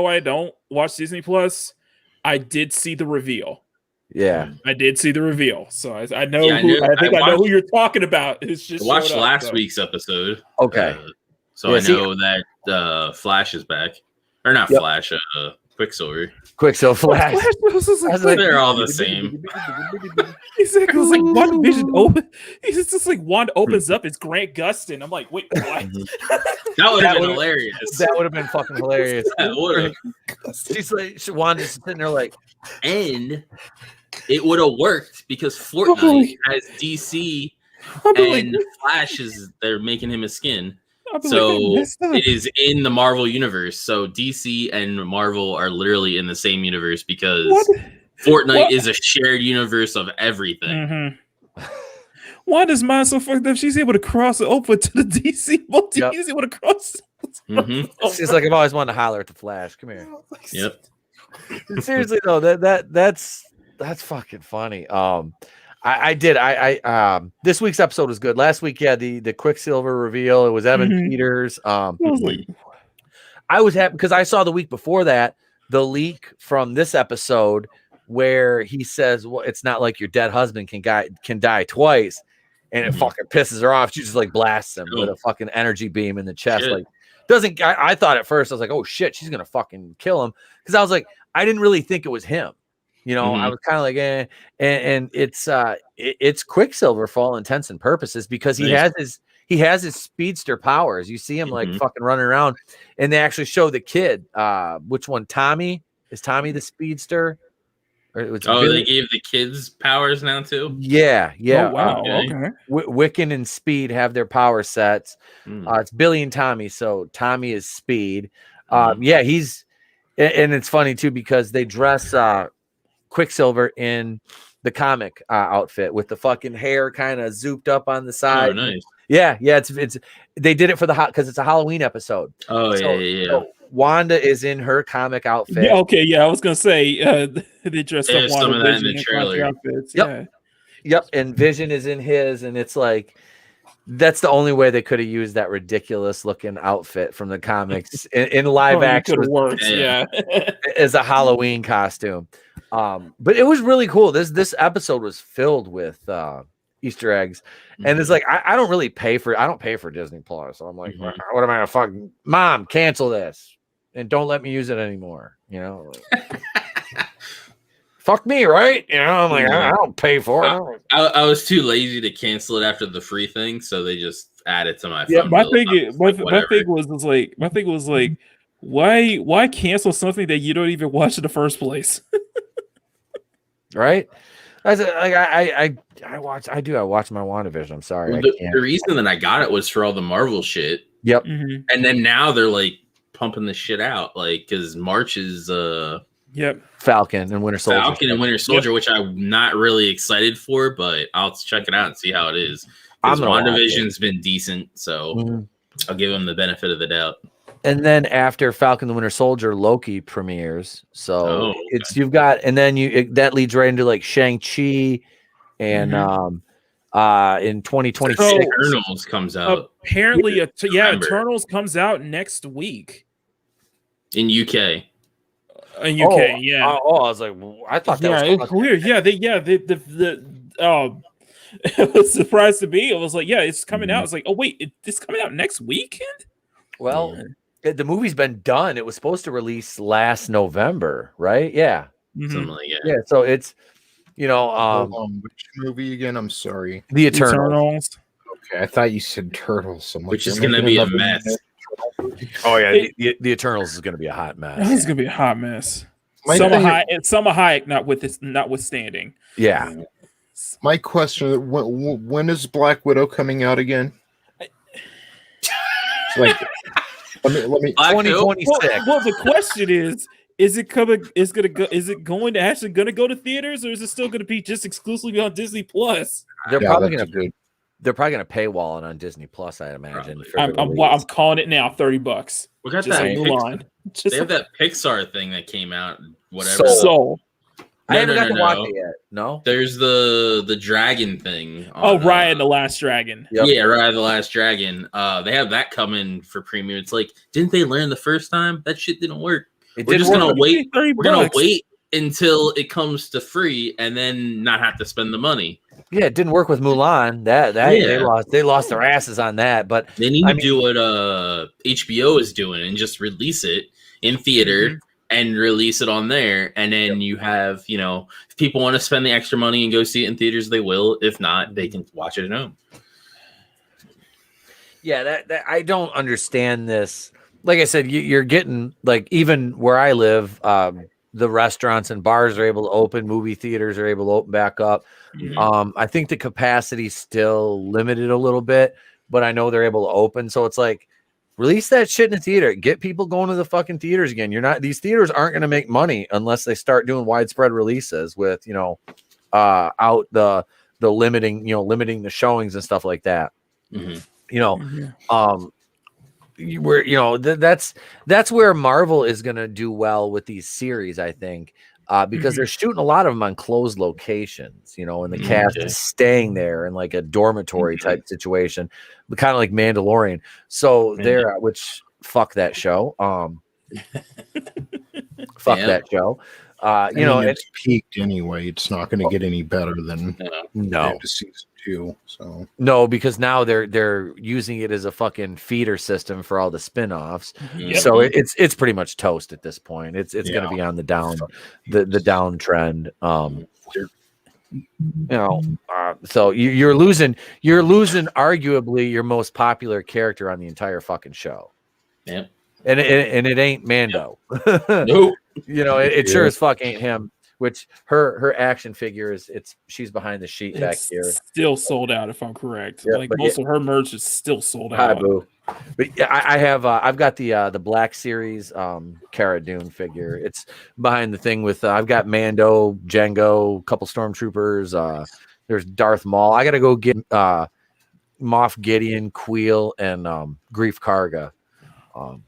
Speaker 4: I don't watch Disney Plus, I did see the reveal.
Speaker 2: Yeah,
Speaker 4: I did see the reveal, so I know. I know who you're talking about. It's just
Speaker 7: I watched last week's episode.
Speaker 2: Okay,
Speaker 7: so I know that Flash is back, or not Flash. Quicksilver,
Speaker 2: Flash.
Speaker 7: They're all the same.
Speaker 4: He's like, it was like WandaVision open. He's just like Wanda opens up. It's Grant Gustin. I'm like, wait, what?
Speaker 7: That would have been hilarious.
Speaker 2: That would have been fucking hilarious. She's like, Wanda's sitting there like,
Speaker 7: and it would have worked because Fortnite has DC and Flash they're making him a skin. So it is in the Marvel universe. So DC and Marvel are literally in the same universe because Fortnite is a shared universe of everything.
Speaker 4: Wanda's mind so fucked up. She's able to cross it over to the DC multi. She's able to cross.
Speaker 2: She's like, I've always wanted to holler at the Flash. Come here.
Speaker 7: Yep.
Speaker 2: Seriously though, that's fucking funny. I did. This week's episode was good. Last week, the Quicksilver reveal. It was Evan Peters. I was happy because I saw the week before that the leak from this episode where he says, "Well, it's not like your dead husband can die twice," and it fucking pisses her off. She just like blasts him with a fucking energy beam in the chest. Like, doesn't. I thought at first I was like, "Oh shit, she's gonna fucking kill him," because I was like, I didn't really think it was him. I was kind of like, and it's Quicksilver for all intents and purposes because he has his speedster powers. You see him like fucking running around, and they actually show the kid. Which one? Tommy? Is Tommy the speedster?
Speaker 7: They gave the kids powers now too.
Speaker 2: Yeah.
Speaker 4: Oh, wow. Okay.
Speaker 2: Wiccan and Speed have their power sets. It's Billy and Tommy, so Tommy is Speed. He's, and it's funny too because they dress Quicksilver in the comic outfit with the fucking hair kind of zooped up on the side.
Speaker 7: Oh, nice.
Speaker 2: Yeah. It's they did it for because it's a Halloween episode.
Speaker 7: Oh, yeah.
Speaker 2: So Wanda is in her comic outfit.
Speaker 4: Yeah, okay, yeah, I was gonna say they dressed up Wanda
Speaker 7: some of that in the trailer.
Speaker 4: Outfits.
Speaker 2: Yep, and Vision is in his, and it's like that's the only way they could have used that ridiculous looking outfit from the comics in live action.
Speaker 4: Works,
Speaker 2: as a Halloween costume. But it was really cool. This episode was filled with Easter eggs, and it's like I don't really pay for Disney Plus, so I'm like, what am I gonna fucking Mom, cancel this and don't let me use it anymore, you know? Fuck me, right? You know, I'm like, I don't pay for it.
Speaker 7: I was too lazy to cancel it after the free thing, so they just added to my phone.
Speaker 4: Yeah, my thing was like, why cancel something that you don't even watch in the first place?
Speaker 2: Right? I watch my WandaVision. I'm sorry.
Speaker 7: The reason that I got it was for all the Marvel shit.
Speaker 2: Yep.
Speaker 7: And then now they're like pumping the shit out, like because March is
Speaker 2: Falcon and Winter Soldier.
Speaker 7: Which I'm not really excited for, but I'll check it out and see how it is. Because WandaVision's been decent, so I'll give them the benefit of the doubt.
Speaker 2: And then after Falcon the Winter Soldier, Loki premieres. So you've got, and then that leads right into like Shang-Chi and in 2026
Speaker 7: Eternals comes out.
Speaker 4: Apparently, Eternals comes out next week
Speaker 7: in UK.
Speaker 4: In UK, yeah.
Speaker 2: I was like, I thought that was
Speaker 4: weird. It was a surprise to me. It was like, it's coming out. It's like, oh wait, it's coming out next weekend.
Speaker 2: Well, the movie's been done. It was supposed to release last November, right? Yeah,
Speaker 7: something like that.
Speaker 2: Yeah, so it's
Speaker 3: which movie again? I'm sorry,
Speaker 2: The Eternals.
Speaker 3: Okay, I thought you said Turtles.
Speaker 7: Which is going to be a mess.
Speaker 2: Oh yeah, the Eternals is going to be a hot mess.
Speaker 4: It's going to be a hot mess. Selma Hayek notwithstanding.
Speaker 2: Yeah.
Speaker 3: My question: when is Black Widow coming out again? Let me
Speaker 2: 2026.
Speaker 4: Well, the question is it coming? Is it going to actually going to go to theaters, or is it still going to be just exclusively on Disney Plus?
Speaker 2: They're probably going to paywall it on Disney Plus, I imagine.
Speaker 4: I'm calling it now. $30.
Speaker 7: We got
Speaker 4: just
Speaker 7: that. They have that Pixar thing that came out. Whatever.
Speaker 4: Soul.
Speaker 2: I haven't got to watch it yet. No.
Speaker 7: There's the dragon thing.
Speaker 4: Raya the Last Dragon.
Speaker 2: Yep.
Speaker 7: Yeah, Raya the Last Dragon. They have that coming for premiere. It's like, didn't they learn the first time? That shit didn't work. We're just gonna wait. We're gonna wait until it comes to free and then not have to spend the money.
Speaker 2: Yeah, it didn't work with Mulan. They lost their asses on that. But
Speaker 7: they need to do what HBO is doing and just release it in theater. And release it on there, and then you have, if people want to spend the extra money and go see it in theaters, they will. If not, they can watch it at home.
Speaker 2: Yeah, that I don't understand this. Like I said, you're getting, like, even where I live, the restaurants and bars are able to open, movie theaters are able to open back up. I think the capacity's still limited a little bit, but I know they're able to open. So it's like, release that shit in the theater. Get people going to the fucking theaters again. These theaters aren't going to make money unless they start doing widespread releases with, out the limiting the showings and stuff like that. That's where Marvel is going to do well with these series, I think. Because they're shooting a lot of them on closed locations, and the cast is staying there in like a dormitory type situation, but kind of like Mandalorian. So which fuck that show. That show.
Speaker 3: It's peaked anyway. It's not going to get any better than season 2. So
Speaker 2: no, because now they're using it as a fucking feeder system for all the spin-offs. So it's pretty much toast at this point. It's going to be on the down, the downtrend. So you're losing arguably your most popular character on the entire fucking show.
Speaker 7: Yeah.
Speaker 2: And it ain't Mando.
Speaker 7: Nope.
Speaker 2: It sure as fuck ain't him. Which her action figure she's behind the sheet back here.
Speaker 4: Still sold out, if I'm correct. Most of her merch is still sold out.
Speaker 2: Boo. But I've got the Black Series Cara Dune figure. It's behind the thing with I've got Mando, Jango, a couple stormtroopers. There's Darth Maul. I gotta go get Moff Gideon, Queel, and Grief Karga.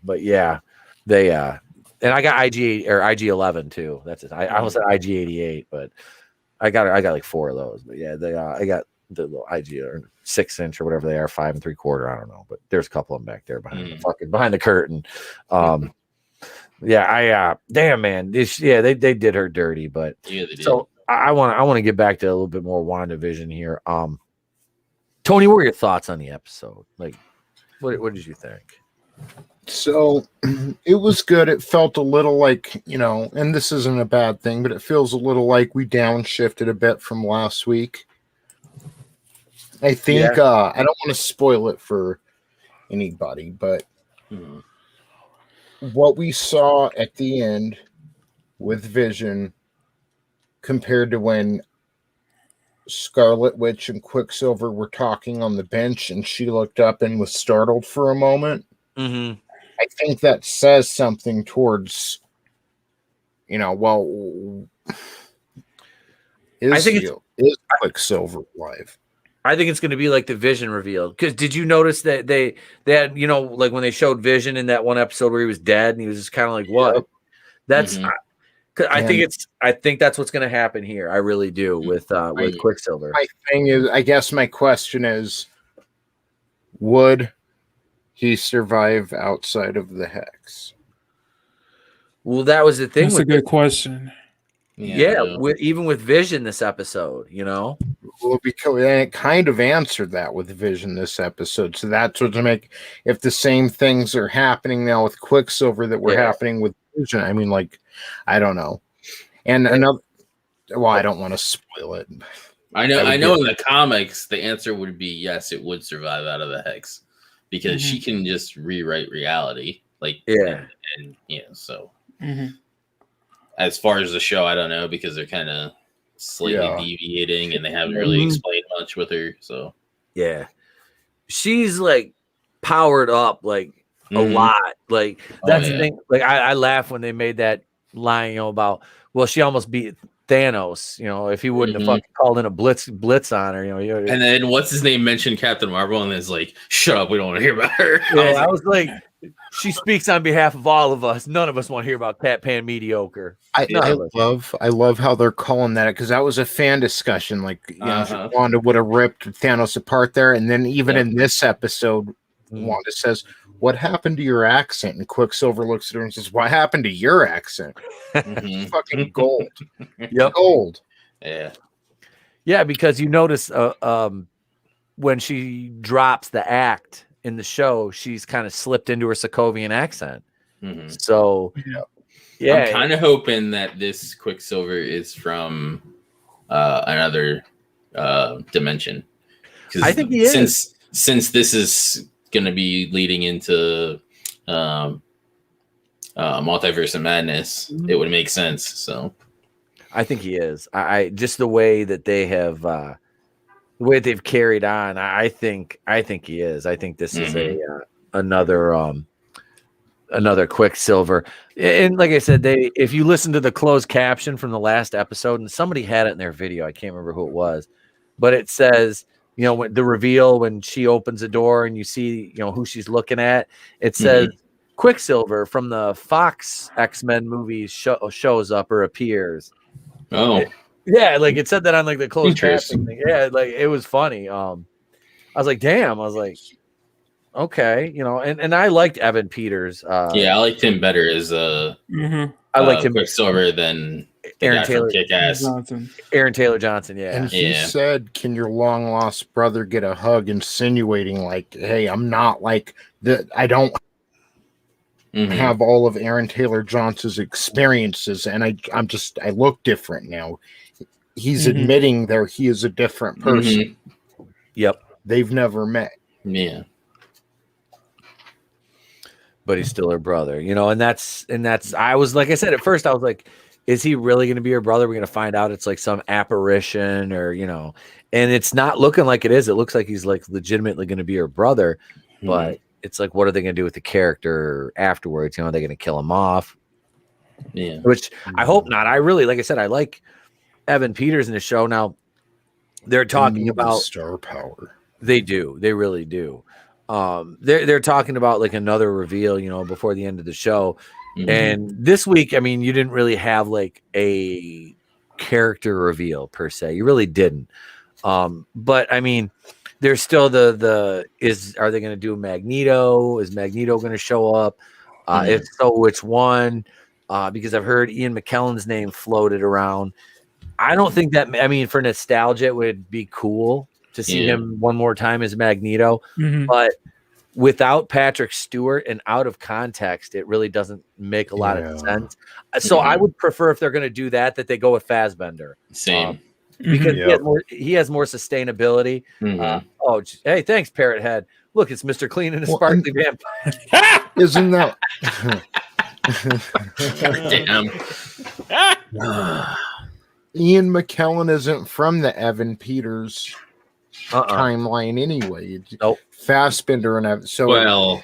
Speaker 2: But yeah, they and I got IG-11 too. That's it. I almost said IG-88, but I got like 4 of those. But yeah, I got the little IG or 6-inch or whatever they are, 5 3/4. I don't know, but there's a couple of them back there behind the curtain. Yeah, damn man, they did her dirty, but
Speaker 7: Yeah, they did.
Speaker 2: so I want to get back to a little bit more WandaVision here. Tony, what were your thoughts on the episode? Like, what did you think?
Speaker 3: So it was good. It felt a little like, and this isn't a bad thing, but it feels a little like we downshifted a bit from last week. I think I don't want to spoil it for anybody, but what we saw at the end with Vision compared to when Scarlet Witch and Quicksilver were talking on the bench and she looked up and was startled for a moment.
Speaker 2: Mm-hmm.
Speaker 3: I think that says something towards, is Quicksilver alive?
Speaker 2: I think it's going to be like the Vision reveal. Because did you notice that they had, like when they showed Vision in that one episode where he was dead and he was just kind of like, what? Yep. That's, I think that's what's going to happen here. I really do with Quicksilver.
Speaker 3: My thing is, I guess my question is, would he survive outside of the hex?
Speaker 2: Well, that was the thing.
Speaker 4: That's a good question.
Speaker 2: Yeah, even with Vision this episode,
Speaker 3: Well, because it kind of answered that with Vision this episode. So that's what to make, if the same things are happening now with Quicksilver that were happening with Vision, I mean, like, I don't know. And another, I don't want to spoil it.
Speaker 7: I know in the comics, the answer would be yes, it would survive out of the hex because she can just rewrite reality. So as far as the show, I don't know because they're kind of slightly deviating and they haven't really explained much with her. So
Speaker 2: she's like powered up like a lot. Like that's the thing. Like I laugh when they made that line, about she almost beat Thanos, if he wouldn't have fucking called in a blitz on her,
Speaker 7: And then what's his name mentioned Captain Marvel and is like, shut up, we don't want to hear about her.
Speaker 2: I was like, she speaks on behalf of all of us. None of us want to hear about Cat Pan mediocre.
Speaker 3: I love how they're calling that, because that was a fan discussion. Like, Wanda would have ripped Thanos apart there, and then even in this episode, Wanda says, "What happened to your accent?" And Quicksilver looks at her and says, "What happened to your accent?" Fucking gold. Gold.
Speaker 2: Yeah, because you notice when she drops the act in the show, she's kind of slipped into her Sokovian accent. So
Speaker 7: I'm kind of hoping that this Quicksilver is from another dimension.
Speaker 2: I think he is.
Speaker 7: Since this is going to be leading into Multiverse of Madness, it would make sense. So
Speaker 2: I think he is. I just the way that they have the way they've carried on, I think he is. I think this is another Quicksilver. And like I said, if you listen to the closed caption from the last episode, and somebody had it in their video, I can't remember who it was, but it says, when the reveal when she opens the door and you see, who she's looking at, it says Quicksilver from the Fox X-Men movies shows up or appears.
Speaker 7: Oh.
Speaker 2: Yeah, like it said that on like the closed caption thing. Yeah, like it was funny. I was like, damn. I was like, okay, and I liked Evan Peters.
Speaker 7: I liked him better as I liked him Quicksilver than Aaron Taylor
Speaker 2: Johnson. Aaron Taylor Johnson,
Speaker 3: And he said, "Can your long lost brother get a hug?" Insinuating like, "Hey, I'm not like that. I don't have all of Aaron Taylor Johnson's experiences, and I look different now." He's admitting that he is a different person.
Speaker 2: Yep,
Speaker 3: they've never met.
Speaker 7: Yeah,
Speaker 2: but he's still her brother, and that's. I was like I said at first, I was like, is he really going to be her brother? We're going to find out it's like some apparition, or and it's not looking like it is. It looks like he's like legitimately going to be her brother, but it's like, what are they going to do with the character afterwards? Are they going to kill him off?
Speaker 7: Yeah,
Speaker 2: which I hope not. I really, like I said, I like Evan Peters in the show. Now they're talking about
Speaker 3: star power.
Speaker 2: They do. They really do. They're talking about like another reveal, before the end of the show. And this week, I mean, you didn't really have like a character reveal per se. You really didn't. But I mean, there's still are they going to do Magneto? Is Magneto going to show up? If so, which one? Because I've heard Ian McKellen's name floated around. I don't think that. I mean, for nostalgia, it would be cool to see him one more time as Magneto, but without Patrick Stewart and out of context, it really doesn't make a lot of sense. So I would prefer, if they're going to do that, that they go with Fassbender.
Speaker 7: Same.
Speaker 2: Because he has more sustainability. Hey, thanks, Parrot Head. Look, it's Mr. Clean and a sparkly vampire.
Speaker 3: Isn't that?
Speaker 7: Damn.
Speaker 3: Ian McKellen isn't from the Evan Peters timeline anyway.
Speaker 2: Nope.
Speaker 3: Fassbender and Evan. So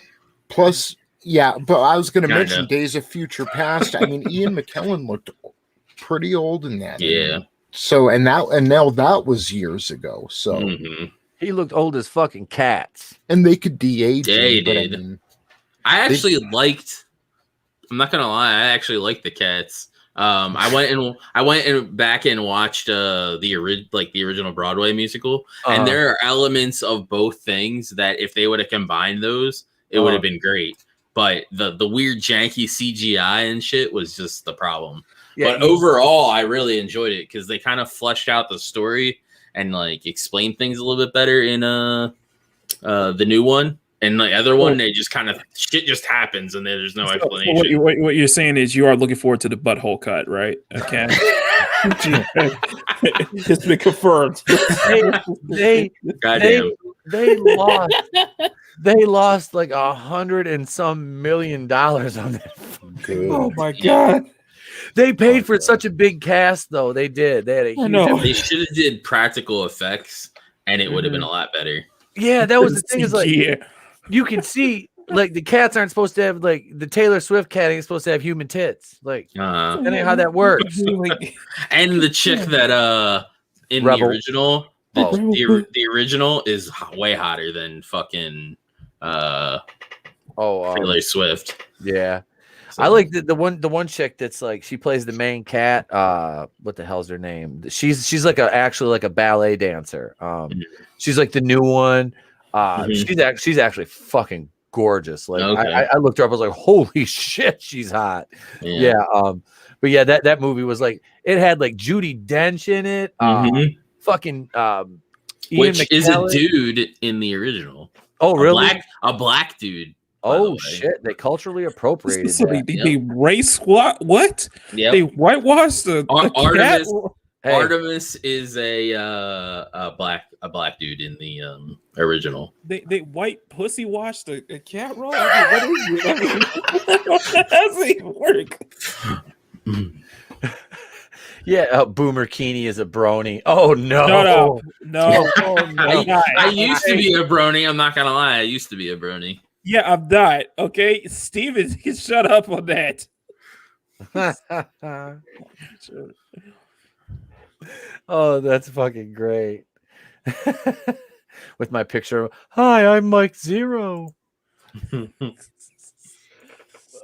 Speaker 3: plus, but I was going to mention Days of Future Past. I mean, Ian McKellen looked pretty old in that.
Speaker 7: Yeah.
Speaker 3: So and now that was years ago. So
Speaker 2: he looked old as fucking cats.
Speaker 3: And they could de-age.
Speaker 7: Yeah, he did. I actually liked. I'm not gonna lie. I actually liked the cats. I went back and watched the original Broadway musical, and there are elements of both things that if they would have combined those, it would have been great. But the weird janky CGI and shit was just the problem. Yeah, but overall, I really enjoyed it because they kind of fleshed out the story and like explained things a little bit better in the new one. And the other one, they just kind of shit just happens, and there's no explanation.
Speaker 4: So what you're saying is you are looking forward to the butthole cut, right? Okay, it's been confirmed.
Speaker 2: They lost like $100 and some million on that.
Speaker 4: Oh my god!
Speaker 2: They paid for such a big cast, though. They did. They had a huge.
Speaker 7: They should have did practical effects, and it would have been a lot better.
Speaker 2: Yeah, that was the thing. Is like. You can see, like, the cats aren't supposed to have, like, the Taylor Swift cat ain't supposed to have human tits. Like, that ain't how that works.
Speaker 7: And the chick that, in
Speaker 2: Rebel.
Speaker 7: the original, the original is way hotter than fucking, Taylor Swift.
Speaker 2: Yeah. So. I like the one chick that's like, she plays the main cat. What the hell's her name? She's like actually a ballet dancer. She's like the new one. She's actually fucking gorgeous. Like I looked her up, I was like, holy shit, she's hot. Yeah. But yeah, that movie was like, it had like Judi Dench in it. Fucking Ian
Speaker 7: which
Speaker 2: McKellen.
Speaker 7: is a dude in the original.
Speaker 2: Oh, really?
Speaker 7: A black dude.
Speaker 2: Oh shit! They culturally appropriated.
Speaker 4: They race what?
Speaker 7: Yeah.
Speaker 4: They whitewashed the cat.
Speaker 7: Artemis is a black dude in the original.
Speaker 4: They white pussy washed a cat roll. I mean, what is it? How does it work?
Speaker 2: Yeah, Boomer Keeney is a brony. Oh no,
Speaker 4: no.
Speaker 2: Oh, no.
Speaker 7: I used to be a brony. I'm not gonna lie. I used to be a brony.
Speaker 4: Yeah, I'm not. Okay, Steven, shut up on that.
Speaker 2: Oh, that's fucking great. With my picture of, hi, I'm Mike Zero.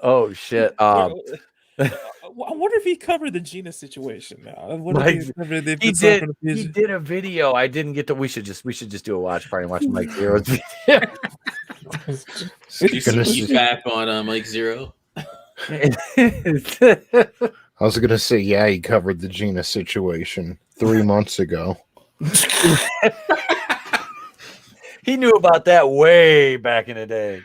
Speaker 2: Oh shit.
Speaker 4: I wonder if he covered the Gina situation now.
Speaker 2: He did a video. I didn't get to. We should just do a watch party and watch Mike Zero's video.
Speaker 7: You see back on Mike Zero.
Speaker 3: I was gonna say, yeah, he covered the Gina situation 3 months ago.
Speaker 2: He knew about that way back in the day.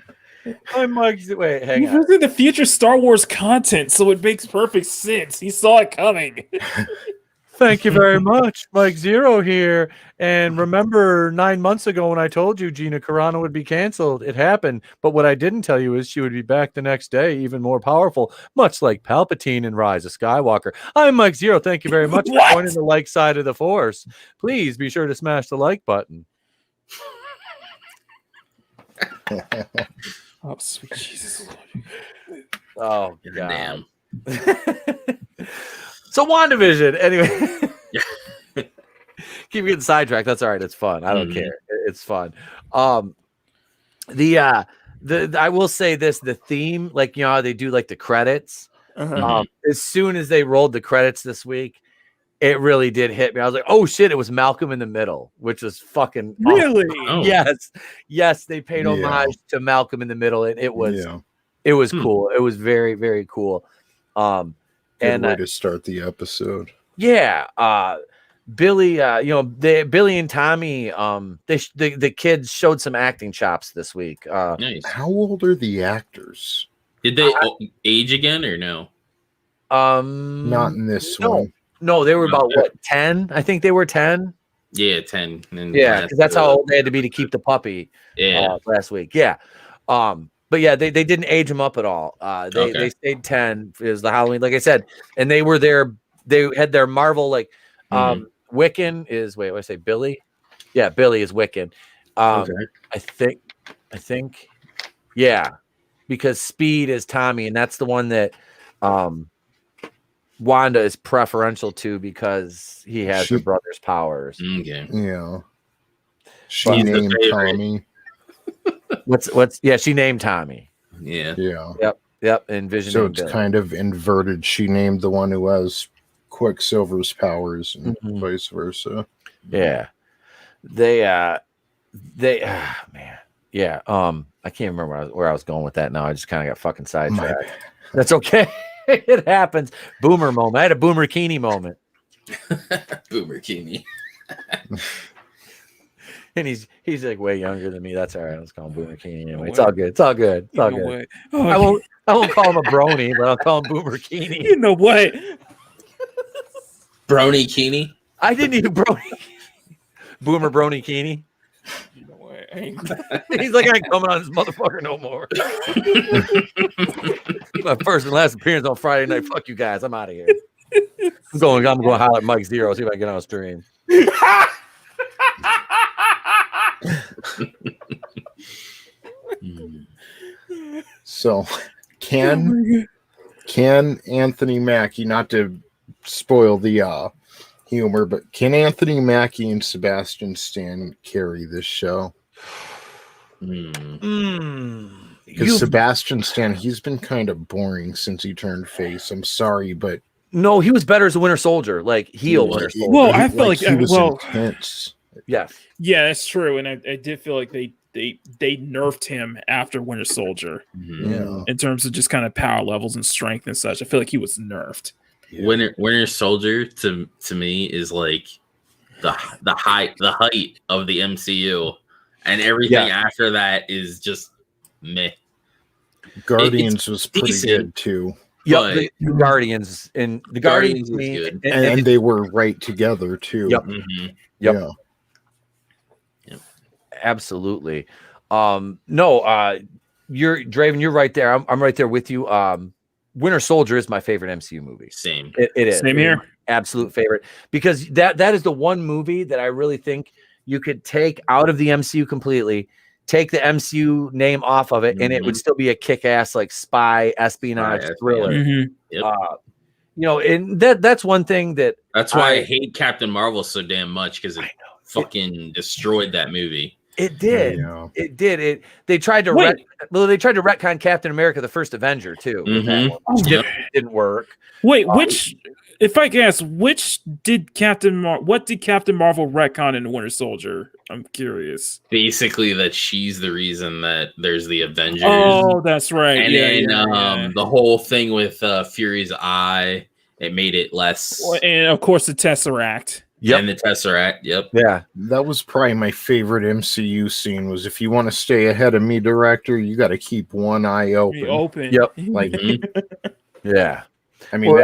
Speaker 2: I'm Mike. Wait, hang on.
Speaker 4: He was in the future Star Wars content, so it makes perfect sense. He saw it coming.
Speaker 2: Thank you very much, Mike Zero here. And remember 9 months ago when I told you Gina Carano would be canceled? It happened. But what I didn't tell you is she would be back the next day, even more powerful, much like Palpatine in Rise of Skywalker. I'm Mike Zero. Thank you very much for joining the like side of the Force. Please be sure to smash the like button.
Speaker 4: Oh, sweet Jesus.
Speaker 2: Oh, God. Damn. So WandaVision, anyway. Keep getting sidetracked. That's all right. It's fun. I don't care. It's fun. I will say this: the theme, like, you know how they do like the credits. As soon as they rolled the credits this week, it really did hit me. I was like, "Oh shit!" It was Malcolm in the Middle, which was fucking
Speaker 4: really.
Speaker 2: Awesome. Yes. They paid homage to Malcolm in the Middle, and it was It was cool. It was very, very cool.
Speaker 8: Good
Speaker 2: And
Speaker 8: way to start the episode.
Speaker 2: yeah, Billy, Billy and Tommy, the kids showed some acting chops this week.
Speaker 7: Nice.
Speaker 8: How old are the actors?
Speaker 7: Did they age again or no?
Speaker 8: Not in this one.
Speaker 2: No, they were about 10? I think they were 10.
Speaker 7: Yeah, 10. And
Speaker 2: Yeah, because that's how old they had to be to keep the puppy.
Speaker 7: Yeah.
Speaker 2: Last week. Yeah. But yeah, they didn't age them up at all. They stayed 10. It was the Halloween, like I said, and they were there. They had their Marvel like Wiccan is what I say, Billy. Yeah, Billy is Wiccan.
Speaker 7: Okay.
Speaker 2: I think, yeah, because Speed is Tommy, and that's the one that Wanda is preferential to because he has her brother's powers.
Speaker 7: Okay.
Speaker 8: Yeah. She named Tommy.
Speaker 2: She named Tommy.
Speaker 7: Yeah.
Speaker 8: Yeah.
Speaker 2: Yep. And Vision.
Speaker 8: So it's kind of inverted. She named the one who has Quicksilver's powers and vice versa.
Speaker 2: Yeah. They man. Yeah. I can't remember where I was going with that now. I just kind of got fucking sidetracked. That's okay. It happens. Boomer moment. I had a Boomer Keeney moment.
Speaker 7: Boomer Keeney.
Speaker 2: And he's like way younger than me. That's all right. Let's call him Boomer Keeney anyway. It's all good. It's all good. It's all good. I won't call him a brony, but I'll call him Boomer Keeney.
Speaker 4: You know what?
Speaker 7: Brony Keeney.
Speaker 2: I didn't even brony. Boomer Brony Keeney.
Speaker 4: You know what?
Speaker 2: He's like, I ain't coming on this motherfucker no more. My first and last appearance on Friday night. Fuck you guys. I'm out of here. I'm going to highlight Mike Zero, see if I can get on a stream.
Speaker 8: So can Anthony Mackie, not to spoil the humor, but can Anthony Mackie and Sebastian Stan carry this show? Because Sebastian Stan, he's been kind of boring since he turned face. I'm sorry, but
Speaker 2: no, he was better as a Winter Soldier, like heel Winter Soldier.
Speaker 4: Well, I feel like
Speaker 8: he was intense.
Speaker 2: Yeah,
Speaker 4: that's true, and I did feel like they nerfed him after Winter Soldier.
Speaker 8: Yeah,
Speaker 4: in terms of just kind of power levels and strength and such. I feel like he was nerfed.
Speaker 7: Yeah. Winter Soldier to me is like the height of the MCU, and everything after that is just meh.
Speaker 8: Guardians was pretty decent. Good too.
Speaker 2: Yep, the Guardians and the Guardians
Speaker 7: is good,
Speaker 8: and they were right together too.
Speaker 2: Yep. Yep.
Speaker 8: Yeah.
Speaker 2: Absolutely. You're Draven, you're right there. I'm right there with you. Winter Soldier is my favorite MCU movie.
Speaker 7: Same.
Speaker 2: It is.
Speaker 4: Same here.
Speaker 2: Absolute favorite. Because that is the one movie that I really think you could take out of the MCU completely, take the MCU name off of it, and it would still be a kick-ass like spy espionage thriller.
Speaker 7: Yep.
Speaker 2: And that's one thing
Speaker 7: that's why I hate Captain Marvel so damn much, because it fucking destroyed that movie.
Speaker 2: It did. It did. They tried to retcon Captain America: The First Avenger too. Didn't work.
Speaker 4: Wait, if I can ask, what did Captain Marvel retcon in Winter Soldier? I'm curious.
Speaker 7: Basically, that she's the reason that there's the Avengers.
Speaker 4: Oh, that's right.
Speaker 7: And the whole thing with Fury's eye, it made it less.
Speaker 4: And of course, the Tesseract.
Speaker 2: Yep.
Speaker 7: And the Tesseract. Yep.
Speaker 2: Yeah.
Speaker 8: That was probably my favorite MCU scene. Was if you want to stay ahead of me, director, you got to keep one eye open.
Speaker 2: Yep.
Speaker 8: Like,
Speaker 2: yeah.
Speaker 8: I mean,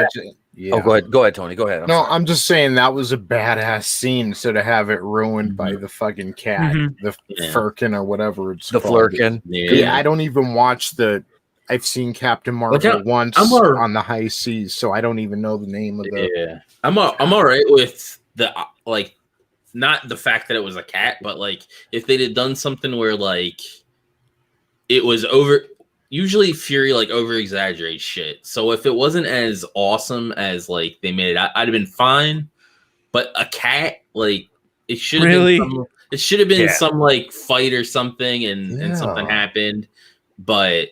Speaker 2: Oh, go ahead, Tony. Go ahead.
Speaker 8: I'm just saying that was a badass scene. So to have it ruined by the fucking cat, the Firkin or whatever it's
Speaker 2: called.
Speaker 8: Flurkin. Yeah, I don't even watch I've seen Captain Marvel once on the high seas, so I don't even know the name of the.
Speaker 7: Yeah, I'm all right with the not the fact that it was a cat, but like if they'd have done something where like it was over. Usually Fury like over exaggerates shit. So if it wasn't as awesome as like they made it, I'd have been fine. But a cat, like it should have been some like fight or something, and something happened. But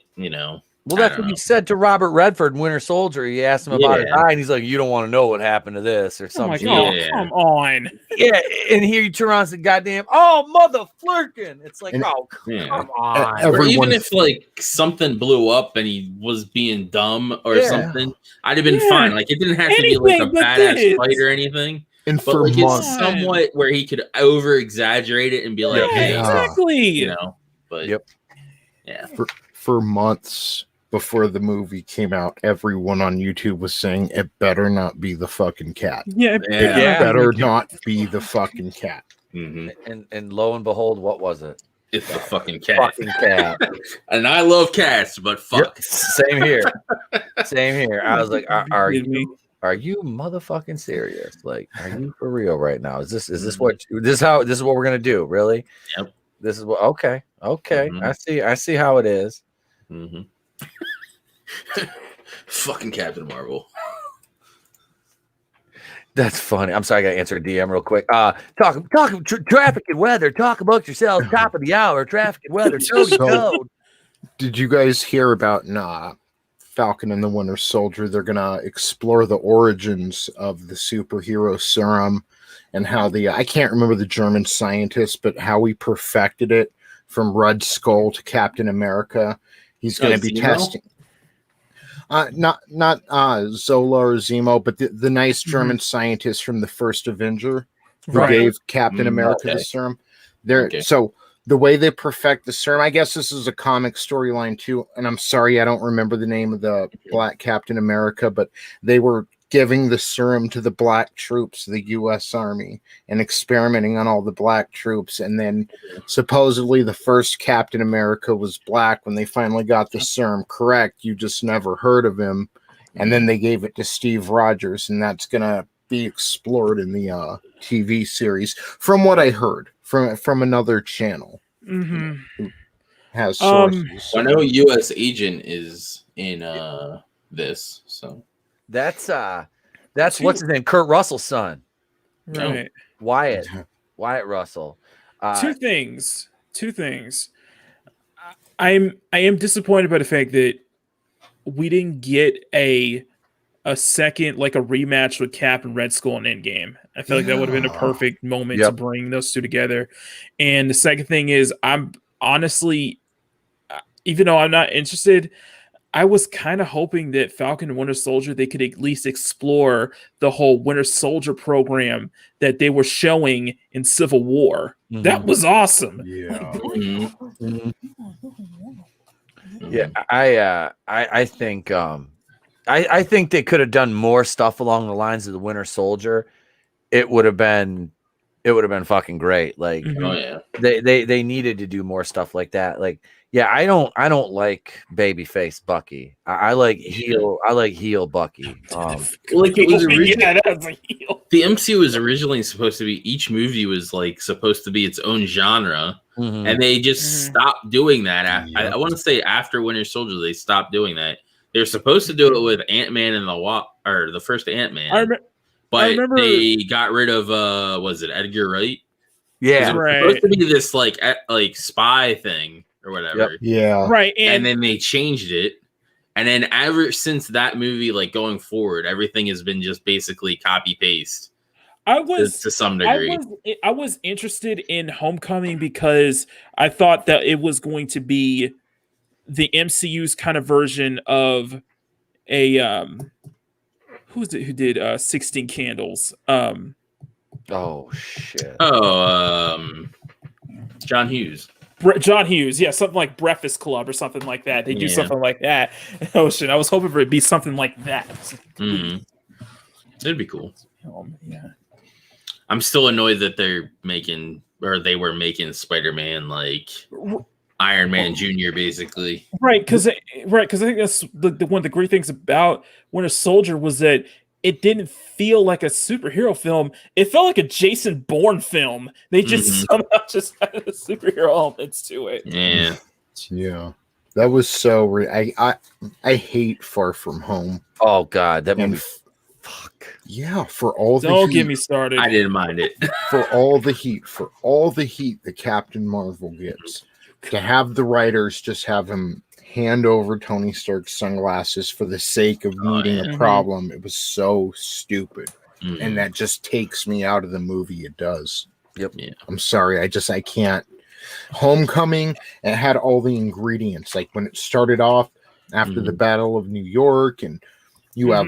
Speaker 2: Well, that's what he said to Robert Redford in Winter Soldier. He asked him about his eye, and he's like, "You don't want to know what happened to this or something."
Speaker 4: Come on.
Speaker 2: Yeah, and here you turn around and say, "Goddamn, oh mother flirkin!" It's like, oh, come on.
Speaker 7: Or even if like something blew up and he was being dumb or something, I'd have been fine. Like it didn't have to be like a badass fight or anything.
Speaker 8: And
Speaker 7: but like it's somewhat where he could over exaggerate it and be like, "Hey,
Speaker 4: exactly,"
Speaker 7: you know. But yeah,
Speaker 8: for months before the movie came out, everyone on YouTube was saying it better not be the fucking cat.
Speaker 4: Yeah,
Speaker 8: it better not be the fucking cat.
Speaker 7: Mm-hmm.
Speaker 2: And lo and behold, what was it?
Speaker 7: It's the fucking cat.
Speaker 2: Fucking cat.
Speaker 7: And I love cats, but fuck.
Speaker 2: Same here. Same here. I was like, are you motherfucking serious? Like, are you for real right now? Is this what this is what we're gonna do? Really?
Speaker 7: Yep.
Speaker 2: This is what okay. I see how it is.
Speaker 7: Mm-hmm. Fucking Captain Marvel.
Speaker 2: That's funny. I'm sorry, I gotta answer a DM real quick. Talk traffic and weather. Talk about yourselves. Top of the hour. Traffic and weather. Code.
Speaker 8: Did you guys hear about Falcon and the Winter Soldier? They're gonna explore the origins of the superhero serum and how I can't remember the German scientist, but how he perfected it from Red Skull to Captain America. He's going to be testing. Not Zola or Zemo, but the nice German scientist from the first Avenger who gave Captain America the serum. So the way they perfect the serum, I guess this is a comic storyline too. And I'm sorry, I don't remember the name of the Black Captain America, but they were giving the serum to the black troops, the U.S. Army, and experimenting on all the black troops. And then supposedly the first Captain America was black when they finally got the serum correct. You just never heard of him. And then they gave it to Steve Rogers, and that's going to be explored in the TV series, from what I heard from another channel. Who has sources.
Speaker 7: I know U.S. Agent is in this, so.
Speaker 2: That's what's his name? Kurt Russell's son.
Speaker 4: Right.
Speaker 2: Wyatt Russell.
Speaker 4: Two things. I am disappointed by the fact that we didn't get a second, like a rematch with Cap and Red Skull in Endgame. I feel like that would have been a perfect moment to bring those two together. And the second thing is, I'm honestly, even though I'm not interested, I was kind of hoping that Falcon and Winter Soldier, they could at least explore the whole Winter Soldier program that they were showing in Civil War. That was awesome.
Speaker 8: Yeah.
Speaker 2: Yeah, I think I think they could have done more stuff along the lines of the Winter Soldier. It would have been fucking great. Like they needed to do more stuff like that. Like, yeah, I don't like babyface Bucky. I like heel Bucky.
Speaker 7: Like it was originally, the MCU was originally supposed to be, each movie was like supposed to be its own genre, and they just stopped doing that. I want to say after Winter Soldier, they stopped doing that. They're supposed to do it with Ant-Man and the first Ant-Man. But they got rid of was it Edgar Wright?
Speaker 2: Yeah,
Speaker 7: it was supposed to be this like spy thing or whatever.
Speaker 8: Yeah,
Speaker 4: right.
Speaker 7: And then they changed it, and then ever since that movie, like going forward, everything has been just basically copy paste.
Speaker 4: I was
Speaker 7: to some degree.
Speaker 4: I was interested in Homecoming because I thought that it was going to be the MCU's kind of version of a who was it who did 16 Candles?
Speaker 2: Oh shit.
Speaker 7: John Hughes.
Speaker 4: John Hughes, yeah, something like Breakfast Club or something like that. They do something like that. Oh shit! I was hoping for it to be something like that.
Speaker 7: It'd be cool.
Speaker 4: Yeah.
Speaker 7: I'm still annoyed that they were making Spider-Man like Iron Man Jr. basically.
Speaker 4: Right, because I think that's one of the great things about Winter Soldier was that it didn't feel like a superhero film. It felt like a Jason Bourne film. They just somehow just added the superhero elements to it.
Speaker 8: Yeah. That was so. I hate Far From Home.
Speaker 2: Oh god, that movie. Fuck.
Speaker 8: Yeah, for all the
Speaker 4: don't
Speaker 8: heat,
Speaker 4: get me started.
Speaker 7: I didn't mind it.
Speaker 8: for all the heat that Captain Marvel gets, to have the writers just have him hand over Tony Stark's sunglasses for the sake of meeting a problem. It was so stupid. And that just takes me out of the movie. It does.
Speaker 2: Yep.
Speaker 7: Yeah.
Speaker 8: I'm sorry. I can't. Homecoming, it had all the ingredients. Like when it started off after the Battle of New York, and you have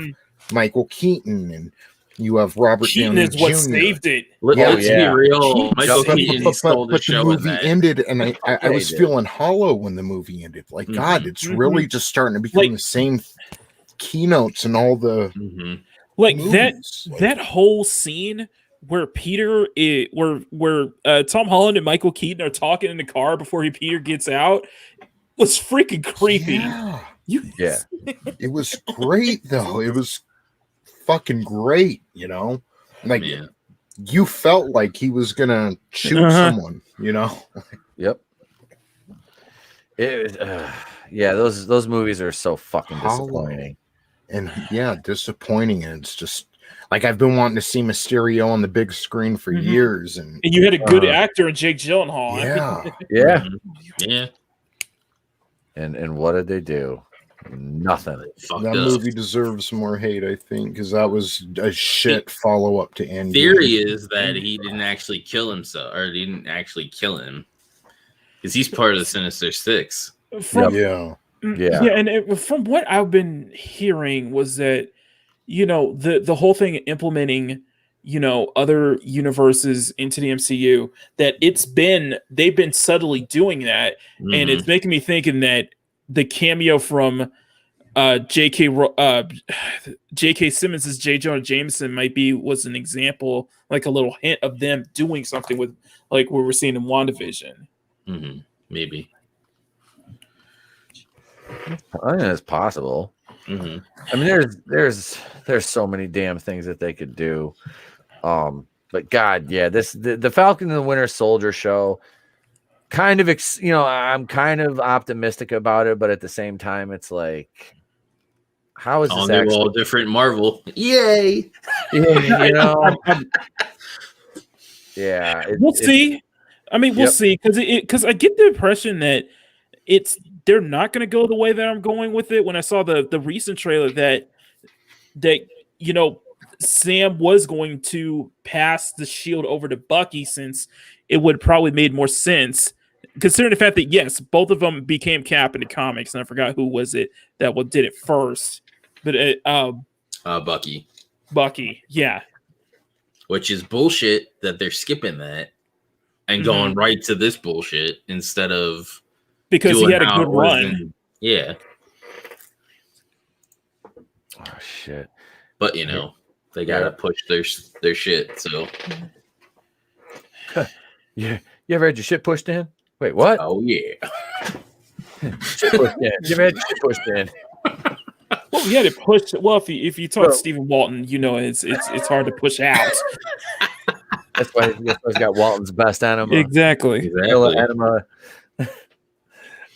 Speaker 8: Michael Keaton, and you have Robert
Speaker 4: Keaton
Speaker 8: Downey
Speaker 4: is what
Speaker 8: Jr.
Speaker 4: saved it.
Speaker 7: Let's be real. Michael Keaton stole the
Speaker 8: But
Speaker 7: show
Speaker 8: the
Speaker 7: in
Speaker 8: movie
Speaker 7: that.
Speaker 8: ended, and I was
Speaker 2: did.
Speaker 8: feeling hollow when the movie ended. Like, God, it's really just starting to become the same keynotes and all the movies.
Speaker 4: that whole scene where Tom Holland and Michael Keaton are talking in the car before Peter gets out was freaking creepy.
Speaker 8: Yeah. It was great though. It was fucking great, you know? Like you felt like he was gonna shoot someone, you know?
Speaker 2: Yep. It those movies are so fucking disappointing.
Speaker 8: And disappointing. And it's just like I've been wanting to see Mysterio on the big screen for years, and
Speaker 4: you had a good actor in Jake Gyllenhaal.
Speaker 7: Yeah.
Speaker 2: And what did they do? Nothing.
Speaker 8: That movie deserves more hate, I think, because that was a shit follow up to Endgame.
Speaker 7: Theory is that he didn't actually kill himself, or he didn't actually kill him, because he's part of the Sinister Six.
Speaker 4: And from what I've been hearing was that, you know, the whole thing implementing, you know, other universes into the MCU, that they've been subtly doing that, and it's making me thinking that the cameo from J.K. Simmons' J. Jonah Jameson was an example, like a little hint of them doing something with like what we're seeing in WandaVision.
Speaker 7: Maybe.
Speaker 2: I think it's possible. I mean, there's so many damn things that they could do. But God, the Falcon and the Winter Soldier show, kind of, I'm kind of optimistic about it, but at the same time, it's like, how is this actually
Speaker 7: all different Marvel? Yay!
Speaker 2: You know,
Speaker 4: we'll see. I mean, we'll see, because I get the impression that they're not going to go the way that I'm going with it. When I saw the recent trailer that you know, Sam was going to pass the shield over to Bucky, since it would probably made more sense, considering the fact that yes, both of them became Cap in the comics, and I forgot who was it that did it first, but Bucky, yeah,
Speaker 7: which is bullshit that they're skipping that and going right to this bullshit instead of.
Speaker 4: Because he had a good run.
Speaker 7: Yeah.
Speaker 2: Oh shit!
Speaker 7: But you know, they gotta push their shit. So,
Speaker 2: you ever had your shit pushed in? Wait, what?
Speaker 7: Oh yeah.
Speaker 2: Shit pushed in. You ever had your shit pushed in?
Speaker 4: Well, you had it pushed. Well, if you talk Stephen Walton, you know it's hard to push out.
Speaker 2: That's why he's got Walton's best enema.
Speaker 4: Exactly.
Speaker 2: Enema.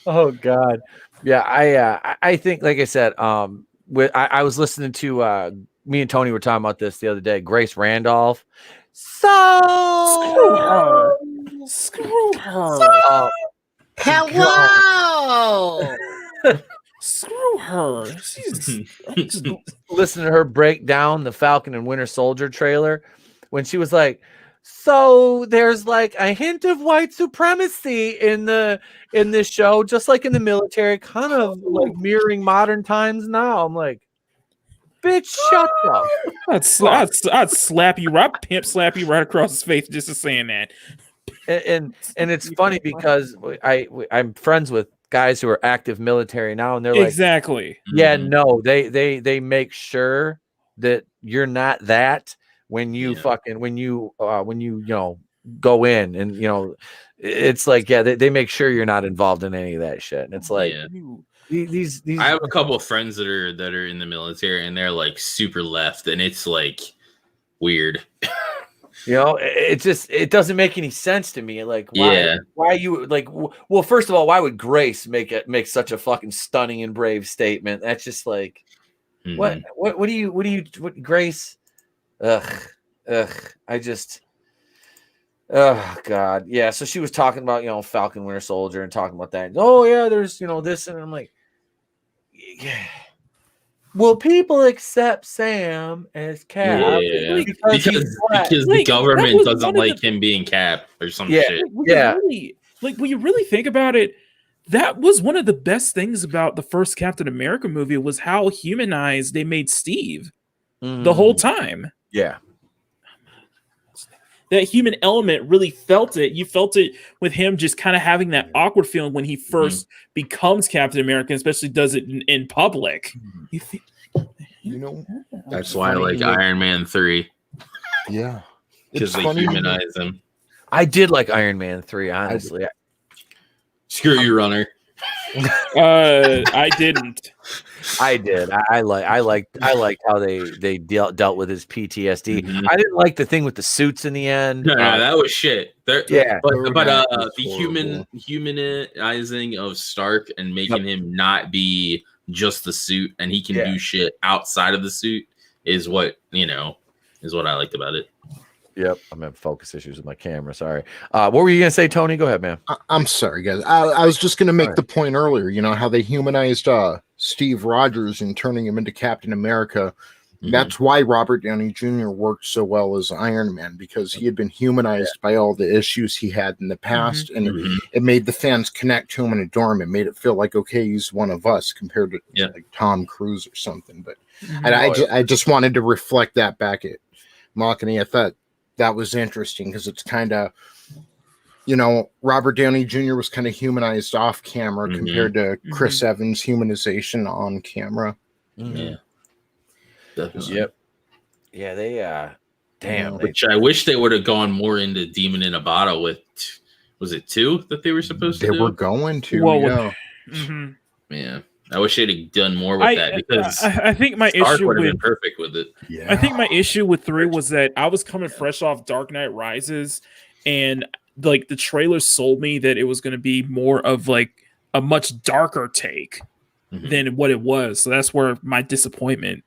Speaker 2: Oh God, yeah. I think, like I said, I was listening to me and Tony were talking about this the other day. Grace Randolph.
Speaker 4: Screw her.
Speaker 2: Hello.
Speaker 4: Screw her.
Speaker 2: Just listen to her break down the Falcon and Winter Soldier trailer when she was like, so there's like a hint of white supremacy in this show, just like in the military, kind of like mirroring modern times now. I'm like, bitch, shut up.
Speaker 4: I'd slap you, pimp slap you right across his face just for saying that.
Speaker 2: And it's funny because I'm friends with guys who are active military now, and they're like,
Speaker 4: exactly.
Speaker 2: Yeah, no, they make sure that you're not that. When you when you go in, and it's like, they make sure you're not involved in any of that shit. And it's like, these
Speaker 7: I have a couple of friends that are in the military, and they're like super left, and it's like weird.
Speaker 2: It doesn't make any sense to me. Like, why you like? Well, first of all, why would Grace make such a fucking stunning and brave statement? That's just like, what do you Grace? Ugh. I just Oh God, yeah. So she was talking about Falcon Winter Soldier and talking about that. Oh yeah, there's this, and I'm like, yeah. Will people accept Sam as Cap?
Speaker 7: Yeah,
Speaker 2: because
Speaker 7: the government doesn't like him being Cap or some shit.
Speaker 4: When you really think about it, that was one of the best things about the first Captain America movie was how humanized they made Steve the whole time.
Speaker 2: Yeah.
Speaker 4: That human element really felt it. You felt it with him just kind of having that awkward feeling when he first becomes Captain America, especially does it in public.
Speaker 7: That's why I like Iron Man 3.
Speaker 8: Yeah.
Speaker 7: Because they humanize him.
Speaker 2: I did like Iron Man 3, honestly.
Speaker 7: Screw you, Runner.
Speaker 4: I didn't.
Speaker 2: I did. I liked how they dealt with his PTSD. I didn't like the thing with the suits in the end.
Speaker 7: No, that was shit. But
Speaker 8: the
Speaker 7: humanizing of Stark and making him not be just the suit and he can do shit outside of the suit is what I liked about it.
Speaker 2: Yep, I'm having focus issues with my camera. Sorry. What were you gonna say, Tony? Go ahead, man.
Speaker 8: I'm sorry, guys. I was just gonna make the point earlier. How they humanized Steve Rogers and turning him into Captain America. That's why Robert Downey Jr. worked so well as Iron Man, because he had been humanized by all the issues he had in the past, and it made the fans connect to him and adore him. It made it feel like, okay, he's one of us compared to like Tom Cruise or something. But I just wanted to reflect that back at Malkany. I thought that was interesting because it's kind of, Robert Downey Jr. was kind of humanized off camera compared to Chris Evans' humanization on camera.
Speaker 7: Yeah. Definitely.
Speaker 2: Yep. Yeah, they damn.
Speaker 7: Which I wish they would have gone more into Demon in a Bottle with. Was it 2 that they were supposed to do?
Speaker 8: They were going to.
Speaker 7: Yeah. I wish they'd have done more with that because
Speaker 4: I think my
Speaker 7: Stark
Speaker 4: issue
Speaker 7: would have
Speaker 4: with
Speaker 7: been perfect with it.
Speaker 4: I think my issue with 3 was that I was coming fresh off Dark Knight Rises, and like the trailer sold me that it was going to be more of like a much darker take than what it was. So that's where my disappointment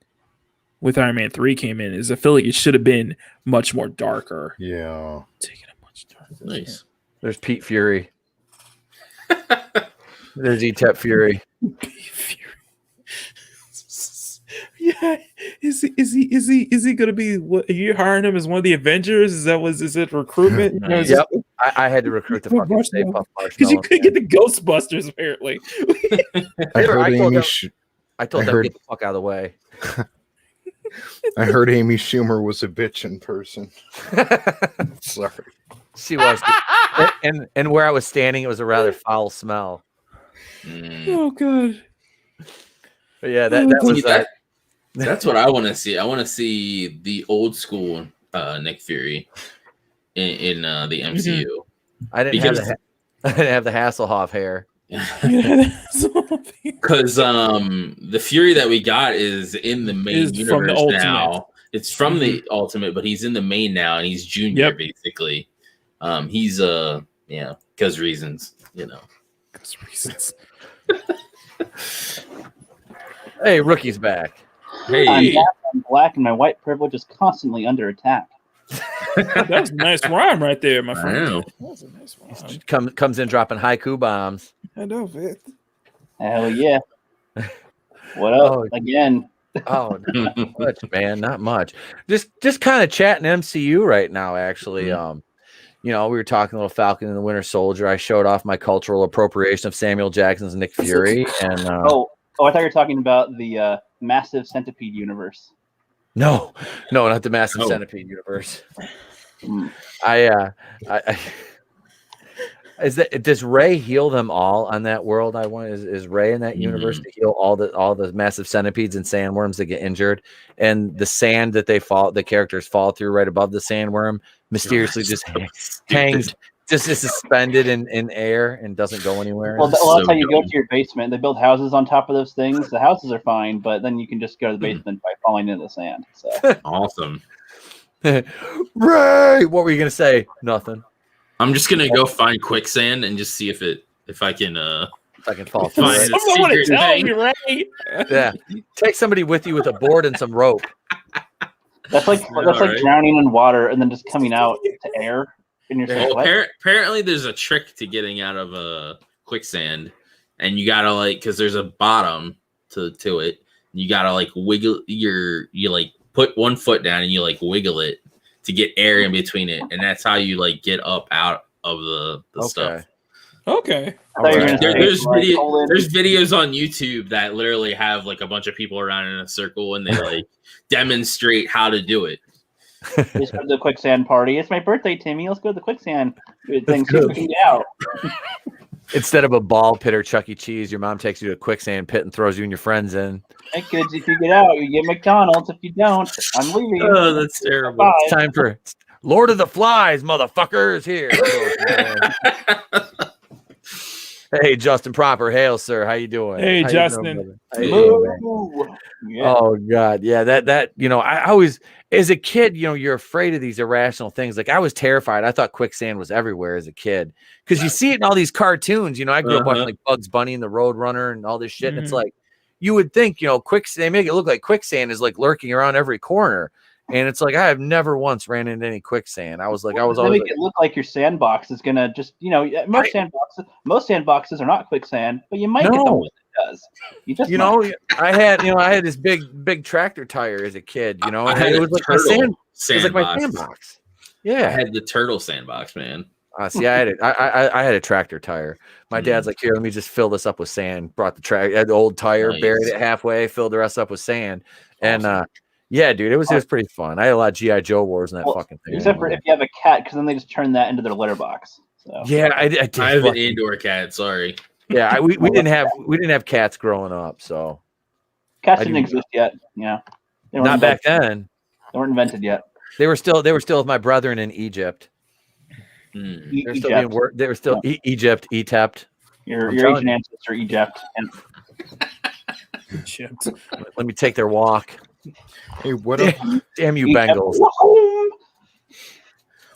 Speaker 4: with Iron Man 3 came in. Is I feel like it should have been much more darker.
Speaker 8: Yeah,
Speaker 4: taking it much darker.
Speaker 7: Nice.
Speaker 2: There's Pete Fury. There's E-Tep Fury.
Speaker 4: Yeah, is he gonna be? What, are you hiring him as one of the Avengers? Is it recruitment?
Speaker 2: Yep, I had to recruit the fucking Stay Puft Marshmallow
Speaker 4: because you couldn't get the Ghostbusters apparently.
Speaker 2: I told them get the fuck out of the way.
Speaker 8: I heard Amy Schumer was a bitch in person. Sorry,
Speaker 2: she was, and where I was standing, it was a rather foul smell.
Speaker 4: Oh god.
Speaker 2: But yeah, that was that.
Speaker 7: That's what I want to see. I want to see the old school Nick Fury in the MCU.
Speaker 2: I didn't have the Hasselhoff hair.
Speaker 7: Because the Fury that we got is in the main universe now. It's from the Ultimate, but he's in the main now, and he's Junior basically. He's because reasons,
Speaker 4: Because reasons.
Speaker 2: Hey, Rookie's back.
Speaker 7: Hey,
Speaker 5: I'm black, and my white privilege is constantly under attack.
Speaker 4: That was a nice rhyme right there, my friend.
Speaker 7: I know.
Speaker 4: That was a nice rhyme.
Speaker 2: Comes in dropping haiku bombs.
Speaker 4: I know, man.
Speaker 5: Hell yeah! What up again?
Speaker 2: Oh, not much, man, not much. Just kind of chatting MCU right now. Actually, we were talking a little Falcon and the Winter Soldier. I showed off my cultural appropriation of Samuel Jackson's Nick Fury, and
Speaker 5: I thought you were talking about the massive centipede universe.
Speaker 2: No, not the massive centipede universe. Does Ray heal them all on that world? Is Ray in that universe to heal all the massive centipedes and sandworms that get injured, and the sand that the characters fall through right above the sandworm mysteriously just hangs. Just is suspended in air and doesn't go anywhere.
Speaker 5: Well, that's how you go to your basement. They build houses on top of those things. The houses are fine, but then you can just go to the basement by falling into the sand. So
Speaker 7: awesome.
Speaker 2: Ray, what were you gonna say? Nothing.
Speaker 7: I'm just gonna go find quicksand and just see if I can
Speaker 2: fall.
Speaker 7: Find
Speaker 4: Someone want to tell me, Ray.
Speaker 2: Yeah, take somebody with you with a board and some rope.
Speaker 5: that's like drowning in water and then just coming out to air.
Speaker 7: Well, apparently there's a trick to getting out of a quicksand, and you gotta like, because there's a bottom to it. You gotta like wiggle you like put one foot down and you like wiggle it to get air in between it, and that's how you like get up out of the stuff.
Speaker 4: Okay.
Speaker 7: There's videos on YouTube that literally have like a bunch of people around in a circle and they like demonstrate how to do it.
Speaker 5: Let's go to the quicksand party. It's my birthday, Timmy. Let's go to the quicksand thing so we can get out.
Speaker 2: Instead of a ball pit or Chuck E. Cheese, your mom takes you to a quicksand pit and throws you and your friends in.
Speaker 5: Hey kids, if you get out, you get McDonald's. If you don't, I'm leaving.
Speaker 7: Oh, that's terrible.
Speaker 5: Bye.
Speaker 2: It's time for Lord of the Flies, motherfuckers, here. Hey, Justin Proper. Hail, sir. How you doing?
Speaker 4: Hey,
Speaker 2: How
Speaker 4: Justin.
Speaker 2: Oh God, yeah. That I always, as a kid, you're afraid of these irrational things. Like I was terrified. I thought quicksand was everywhere as a kid because you see it in all these cartoons. I grew up watching like Bugs Bunny and the Roadrunner and all this shit. And it's like you would think, quicksand. They make it look like quicksand is like lurking around every corner. And it's like I have never once ran into any quicksand. I was always
Speaker 5: make it look like your sandbox is gonna just most sandboxes are not quicksand, but you might get the one that does. You just
Speaker 2: I had this big tractor tire as a kid.
Speaker 7: It was like
Speaker 2: my sandbox. Yeah,
Speaker 7: I had the turtle sandbox, man.
Speaker 2: See, I had it. I had a tractor tire. My dad's like, here, let me just fill this up with sand. Brought the old tire, buried it halfway, filled the rest up with sand, and yeah, dude, it was pretty fun. I had a lot of G.I. Joe wars in that fucking thing.
Speaker 5: Except for if you have a cat, because then they just turn that into their litter box. So.
Speaker 2: Yeah, I did.
Speaker 7: I have an indoor cat. Sorry.
Speaker 2: Yeah, we didn't have cats growing up, so
Speaker 5: cats didn't exist yet. Yeah,
Speaker 2: not back then.
Speaker 5: They weren't invented yet.
Speaker 2: They were still with my brethren in Egypt. They're still being worked. They were still Egypt.
Speaker 5: Your Asian ancestor, Egypt.
Speaker 2: Let me take their walk.
Speaker 8: Hey, what
Speaker 2: damn you, Bengals.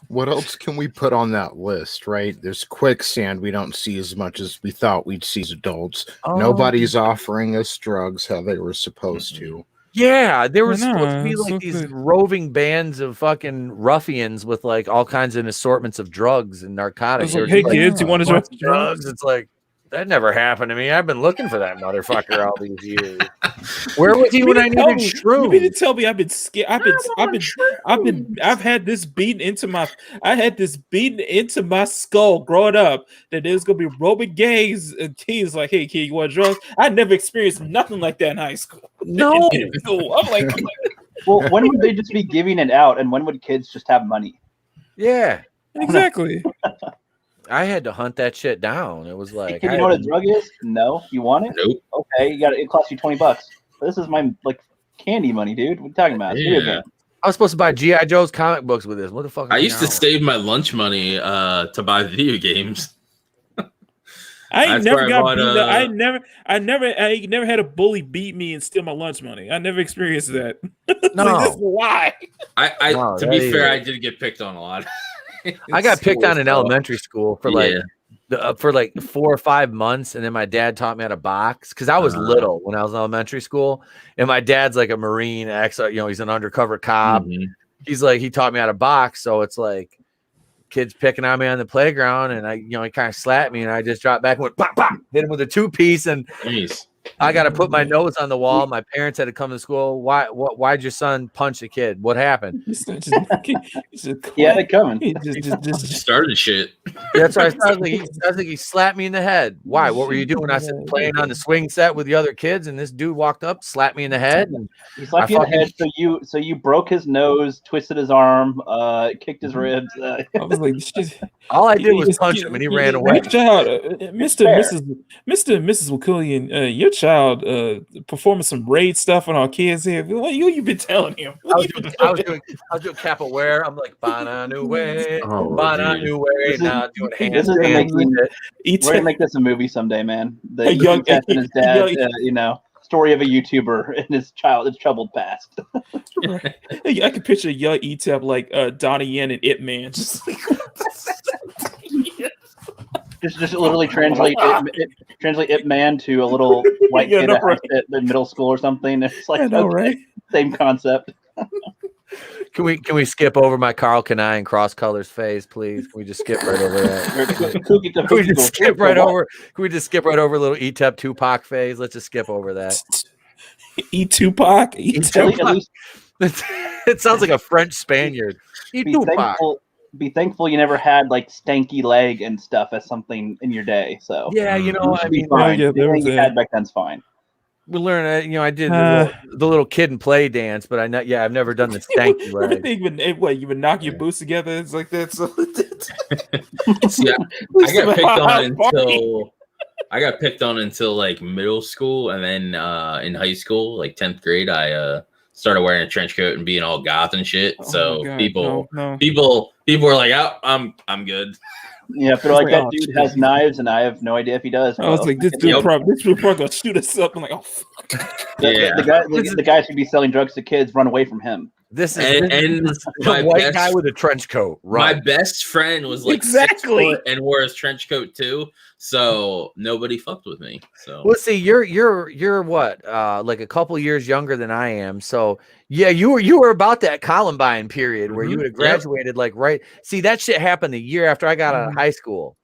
Speaker 8: What else can we put on that list, right? There's quicksand we don't see as much as we thought we'd see as adults. Nobody's offering us drugs how they were supposed to.
Speaker 2: Yeah, there were supposed to be like these roving bands of fucking ruffians with like all kinds of assortments of drugs and narcotics.
Speaker 4: Like, hey kids, you want to
Speaker 2: try drugs? It's like that never happened to me. I've been looking for that motherfucker all these years. Where was he when I needed shrooms?
Speaker 4: You mean to tell me I've been scared? I've had this beaten into my skull growing up that there's gonna be roving gangs and teens like, hey kid, you want drugs? I never experienced nothing like that in high school.
Speaker 2: No,
Speaker 4: I'm like,
Speaker 5: well, when would they just be giving it out, and when would kids just have money?
Speaker 2: Yeah,
Speaker 4: exactly.
Speaker 2: I had to hunt that shit down. It was like,
Speaker 5: you know what a drug is? No, you want it?
Speaker 7: Nope.
Speaker 5: Okay, it costs you $20. This is my candy money, dude. What are you talking about?
Speaker 7: Yeah.
Speaker 2: I was supposed to buy G.I. Joe's comic books with this. What the fuck?
Speaker 7: I used to save my lunch money to buy video games.
Speaker 4: I never had a bully beat me and steal my lunch money. I never experienced that.
Speaker 2: No,
Speaker 4: like, this is why.
Speaker 7: To be fair, I did get picked on a lot.
Speaker 2: I got picked on in elementary school for like 4 or 5 months, and then my dad taught me how to box because I was little when I was in elementary school, and my dad's like a Marine, he's an undercover cop. He's like, he taught me how to box, so it's like kids picking on me on the playground, and he kind of slapped me, and I just dropped back and went pop pop, hit him with a 2-piece, and I got to put my nose on the wall. My parents had to come to school. Why'd your son punch a kid? What happened?
Speaker 5: Yeah, they're coming.
Speaker 7: He just started shit.
Speaker 2: That's right. I was like, he slapped me in the head. Why? What were you doing? I said, playing on the swing set with the other kids, and this dude walked up, slapped me in the head. And
Speaker 5: he slapped you in the head, so you broke his nose, twisted his arm, kicked his ribs.
Speaker 4: I was like,
Speaker 2: all I did was punch him, and he ran away.
Speaker 4: Your child, Mr. and Mrs. Wilkillian, your child performing some raid stuff on our kids here. What you been telling him?
Speaker 2: I was doing capoeira. I'm like, Bananue, now doing handstands.
Speaker 5: We're gonna make this a movie someday, man. The young and his dad, story of a YouTuber and his troubled past.
Speaker 4: I can picture young E-Tap like Donnie Yen and Ip Man. Just
Speaker 5: literally translate Ip Man to a little white kid at middle school or something. It's like, right? Same concept.
Speaker 2: Can we skip over my Carl Kanai and cross colors phase, please? Can we just skip right over that? Can we just skip right over? Can we just skip right over a little ETEP Tupac phase? Let's just skip over that.
Speaker 4: Tupac.
Speaker 2: It sounds like a French Spaniard.
Speaker 5: Be thankful you never had like stanky leg and stuff as something in your day. So
Speaker 2: yeah, I mean,
Speaker 5: fine.
Speaker 4: Yeah,
Speaker 5: Everything you had back then's fine.
Speaker 2: We learned, I did the little kid and play dance, but I've never done the stanky leg.
Speaker 4: What, you would knock your boots together? It's like that. So
Speaker 7: See, I got picked on until like middle school, and then in high school, like 10th grade, I started wearing a trench coat and being all goth and shit. So people were like, "Oh, I'm good."
Speaker 5: Yeah, but like that dude has knives, and I have no idea if he does.
Speaker 4: I was like, this dude probably gonna shoot us up. I'm like, oh fuck.
Speaker 5: The guy should be selling drugs to kids. Run away from him.
Speaker 2: This is the white guy with a trench coat. Right.
Speaker 7: My best friend was like 6 foot and wore his trench coat too, so nobody fucked with me. So
Speaker 2: well, see, you're what, like a couple years younger than I am. So yeah, you were about that Columbine period where you would have graduated like right. See, that shit happened the year after I got out of high school.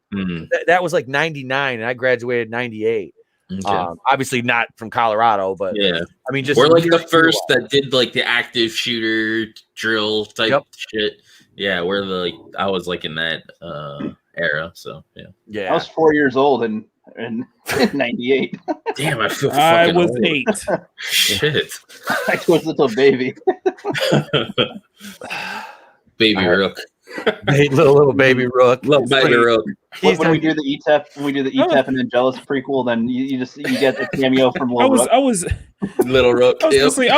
Speaker 2: That was like 99, and I graduated 98. Okay. Obviously not from Colorado, but
Speaker 7: yeah,
Speaker 2: I mean, just
Speaker 7: we're like the first that did like the active shooter drill type shit. Yeah, I was like in that era. So yeah.
Speaker 5: I was 4 years old in 98.
Speaker 7: Damn, I feel
Speaker 4: I was
Speaker 7: old.
Speaker 4: 8.
Speaker 7: Shit,
Speaker 5: I was a little baby.
Speaker 7: Baby Rook.
Speaker 2: little baby Rook.
Speaker 7: Little baby Rook.
Speaker 5: When we do the ETEP and Angelus prequel, then you get the cameo from Little Rook.
Speaker 4: I was
Speaker 7: Little Rook.
Speaker 4: I was 8.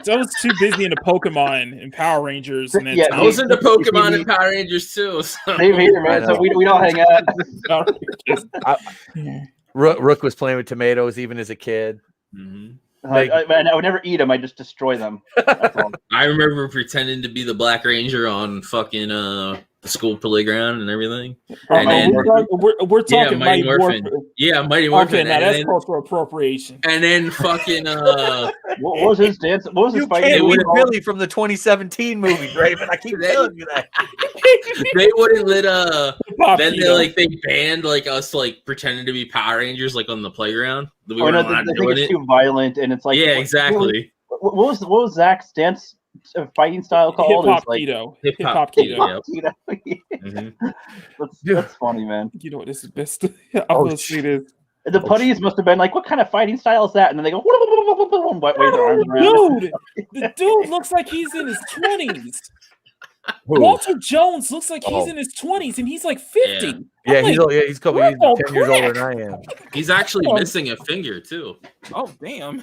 Speaker 4: I was too busy into Pokemon and Power Rangers. And
Speaker 7: I was into Pokemon and Power Rangers too. So.
Speaker 5: Same here, man. So we don't hang out.
Speaker 2: Rook was playing with tomatoes even as a kid.
Speaker 7: Mm-hmm.
Speaker 5: I would never eat them. I just destroy them. That's all.
Speaker 7: I remember pretending to be the Black Ranger on fucking the school playground and everything. And then,
Speaker 4: we're talking
Speaker 7: Mighty Morphin. Yeah, Mighty Morphin.
Speaker 4: Okay, now that's cultural appropriation.
Speaker 7: And then fucking
Speaker 5: what was his dance? What was his fighting?
Speaker 2: It was Billy from the 2017 movie, Raven. I keep telling you that.
Speaker 7: They wouldn't let they banned like us like pretending to be Power Rangers like on the playground. We weren't allowed to do it.
Speaker 5: Too violent, and it's like
Speaker 7: exactly.
Speaker 5: What was Zach's dance fighting style called?
Speaker 4: Hip hop keto.
Speaker 5: That's funny, man.
Speaker 4: You know what? This is best. The
Speaker 5: putties must have been like, what kind of fighting style is that? And then they go, wave their arms around.
Speaker 4: Dude, the dude looks like he's in his 20s. Walter Jones looks like he's in his 20s, and he's like 50.
Speaker 2: Yeah, he's 10 years older than I am.
Speaker 7: He's actually missing a finger too.
Speaker 4: Oh damn!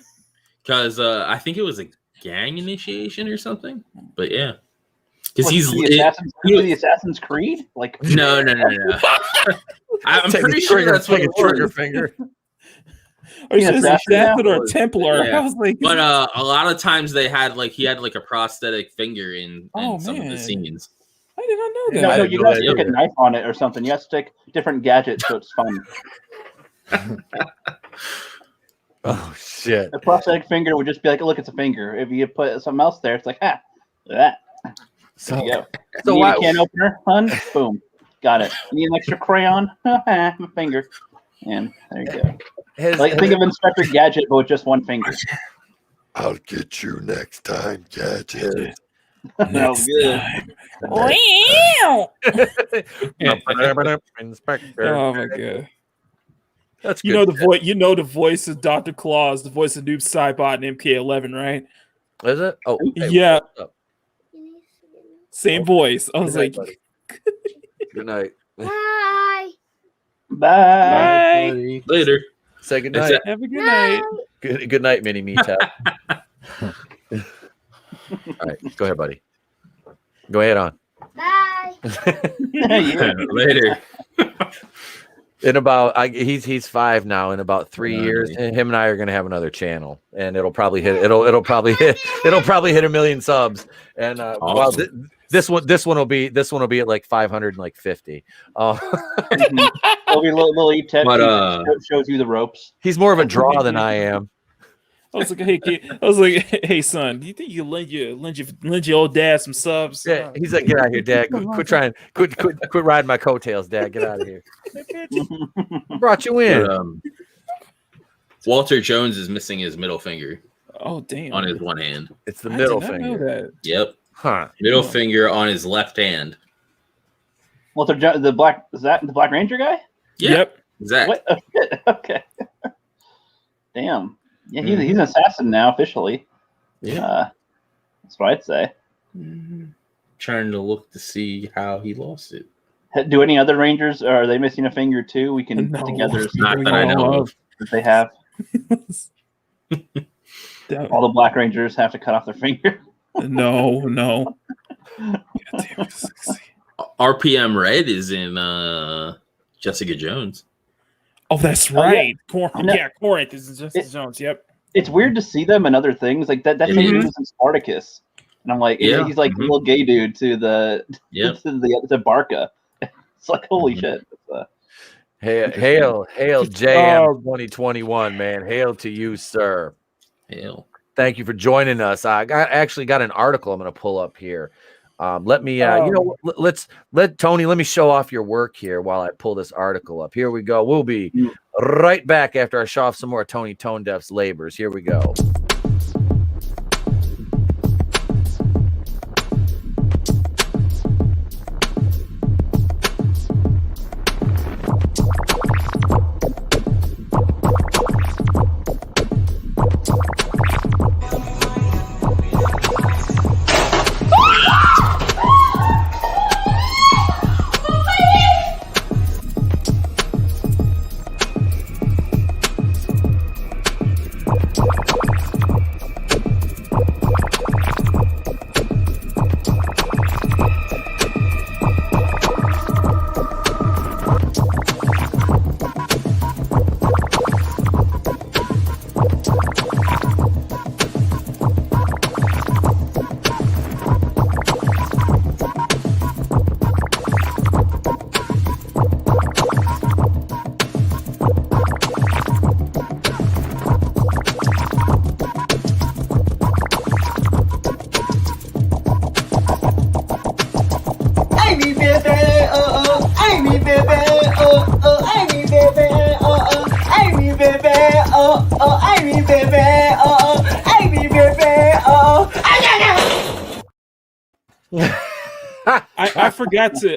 Speaker 7: Because I think it was a gang initiation or something. But yeah, because
Speaker 5: he's the Assassin's Creed. Like
Speaker 7: no. I'm pretty sure that's what it was.
Speaker 2: Trigger finger.
Speaker 4: Or is this assassin or a Templar?
Speaker 7: Yeah.
Speaker 4: I was like,
Speaker 7: but a lot of times he had like a prosthetic finger in some of the scenes.
Speaker 4: I did not know that.
Speaker 5: No, you guys stick a knife on it or something. You have to stick different gadgets so it's fun.
Speaker 2: Oh shit!
Speaker 5: A prosthetic finger would just be like, look, it's a finger. If you put something else there, it's like, that.
Speaker 2: So,
Speaker 5: there you go. So you need a can opener, hun? Boom, got it. You need an extra crayon? My finger. And there you go. Think of Inspector Gadget, but with just one finger.
Speaker 8: I'll get you next time, Gadget.
Speaker 4: Next time.
Speaker 2: Inspector.
Speaker 4: Oh my god.
Speaker 2: That's
Speaker 4: you
Speaker 2: good.
Speaker 4: know the voice. You know the voice of Dr. Claus, the voice of Noob Saibot and MK11, right?
Speaker 2: Is it? Oh, hey,
Speaker 4: yeah. Same voice. I was like,
Speaker 2: good night.
Speaker 6: Bye.
Speaker 5: Bye.
Speaker 7: Later.
Speaker 2: Say good night.
Speaker 4: Have a good night.
Speaker 2: Good night, Mini Meetup. All right, go ahead, buddy. Go ahead on.
Speaker 6: Bye.
Speaker 7: Later.
Speaker 2: In about he's 5 now. In about 3 years, him and I are gonna have another channel, and it'll probably hit 1 million subs. And
Speaker 7: awesome.
Speaker 2: this one will be at like 550.
Speaker 5: It'll be a little E-Tech, shows you the ropes.
Speaker 2: He's more of a draw than I am.
Speaker 4: was like, hey kid, I was like, hey son, do you think you can lend your old dad some subs?
Speaker 2: Yeah, he's like, get out of here, Dad. Quit riding my coattails, Dad. Get out of here. I brought you in.
Speaker 7: But, Walter Jones is missing his middle finger.
Speaker 4: Oh damn!
Speaker 7: On his one hand.
Speaker 2: It's the middle
Speaker 4: I did not
Speaker 2: finger.
Speaker 4: know that.
Speaker 7: Yep.
Speaker 2: Huh.
Speaker 7: Middle finger on his left hand.
Speaker 5: Walter, the Black Ranger guy?
Speaker 7: Yeah,
Speaker 4: Yep.
Speaker 7: Exactly.
Speaker 5: What? Oh, shit. Okay. Damn. Yeah, he's an assassin now officially.
Speaker 7: Yeah.
Speaker 5: That's what I'd say.
Speaker 7: Trying to look to see how he lost it.
Speaker 5: Do any other Rangers, or are they missing a finger too? We can put together
Speaker 7: Not that I know of.
Speaker 5: that they have. All the Black Rangers have to cut off their finger.
Speaker 4: No.
Speaker 7: RPM Red is in Jessica Jones.
Speaker 4: Oh, that's right.
Speaker 5: Yeah.
Speaker 4: Corinth is Jessica Jones. Yep.
Speaker 5: It's weird to see them in other things. Like that same dude was in Spartacus. And I'm like, he's like a little gay dude to the Barca. It's like, holy shit.
Speaker 2: Hail JM 2021, man. Hail to you, sir.
Speaker 7: Hail.
Speaker 2: Thank you for joining us. I actually got an article I'm going to pull up here. Let me, let Tony, let me show off your work here while I pull this article up. Here we go. We'll be right back after I show off some more Tony Tone Deaf's labors. Here we go.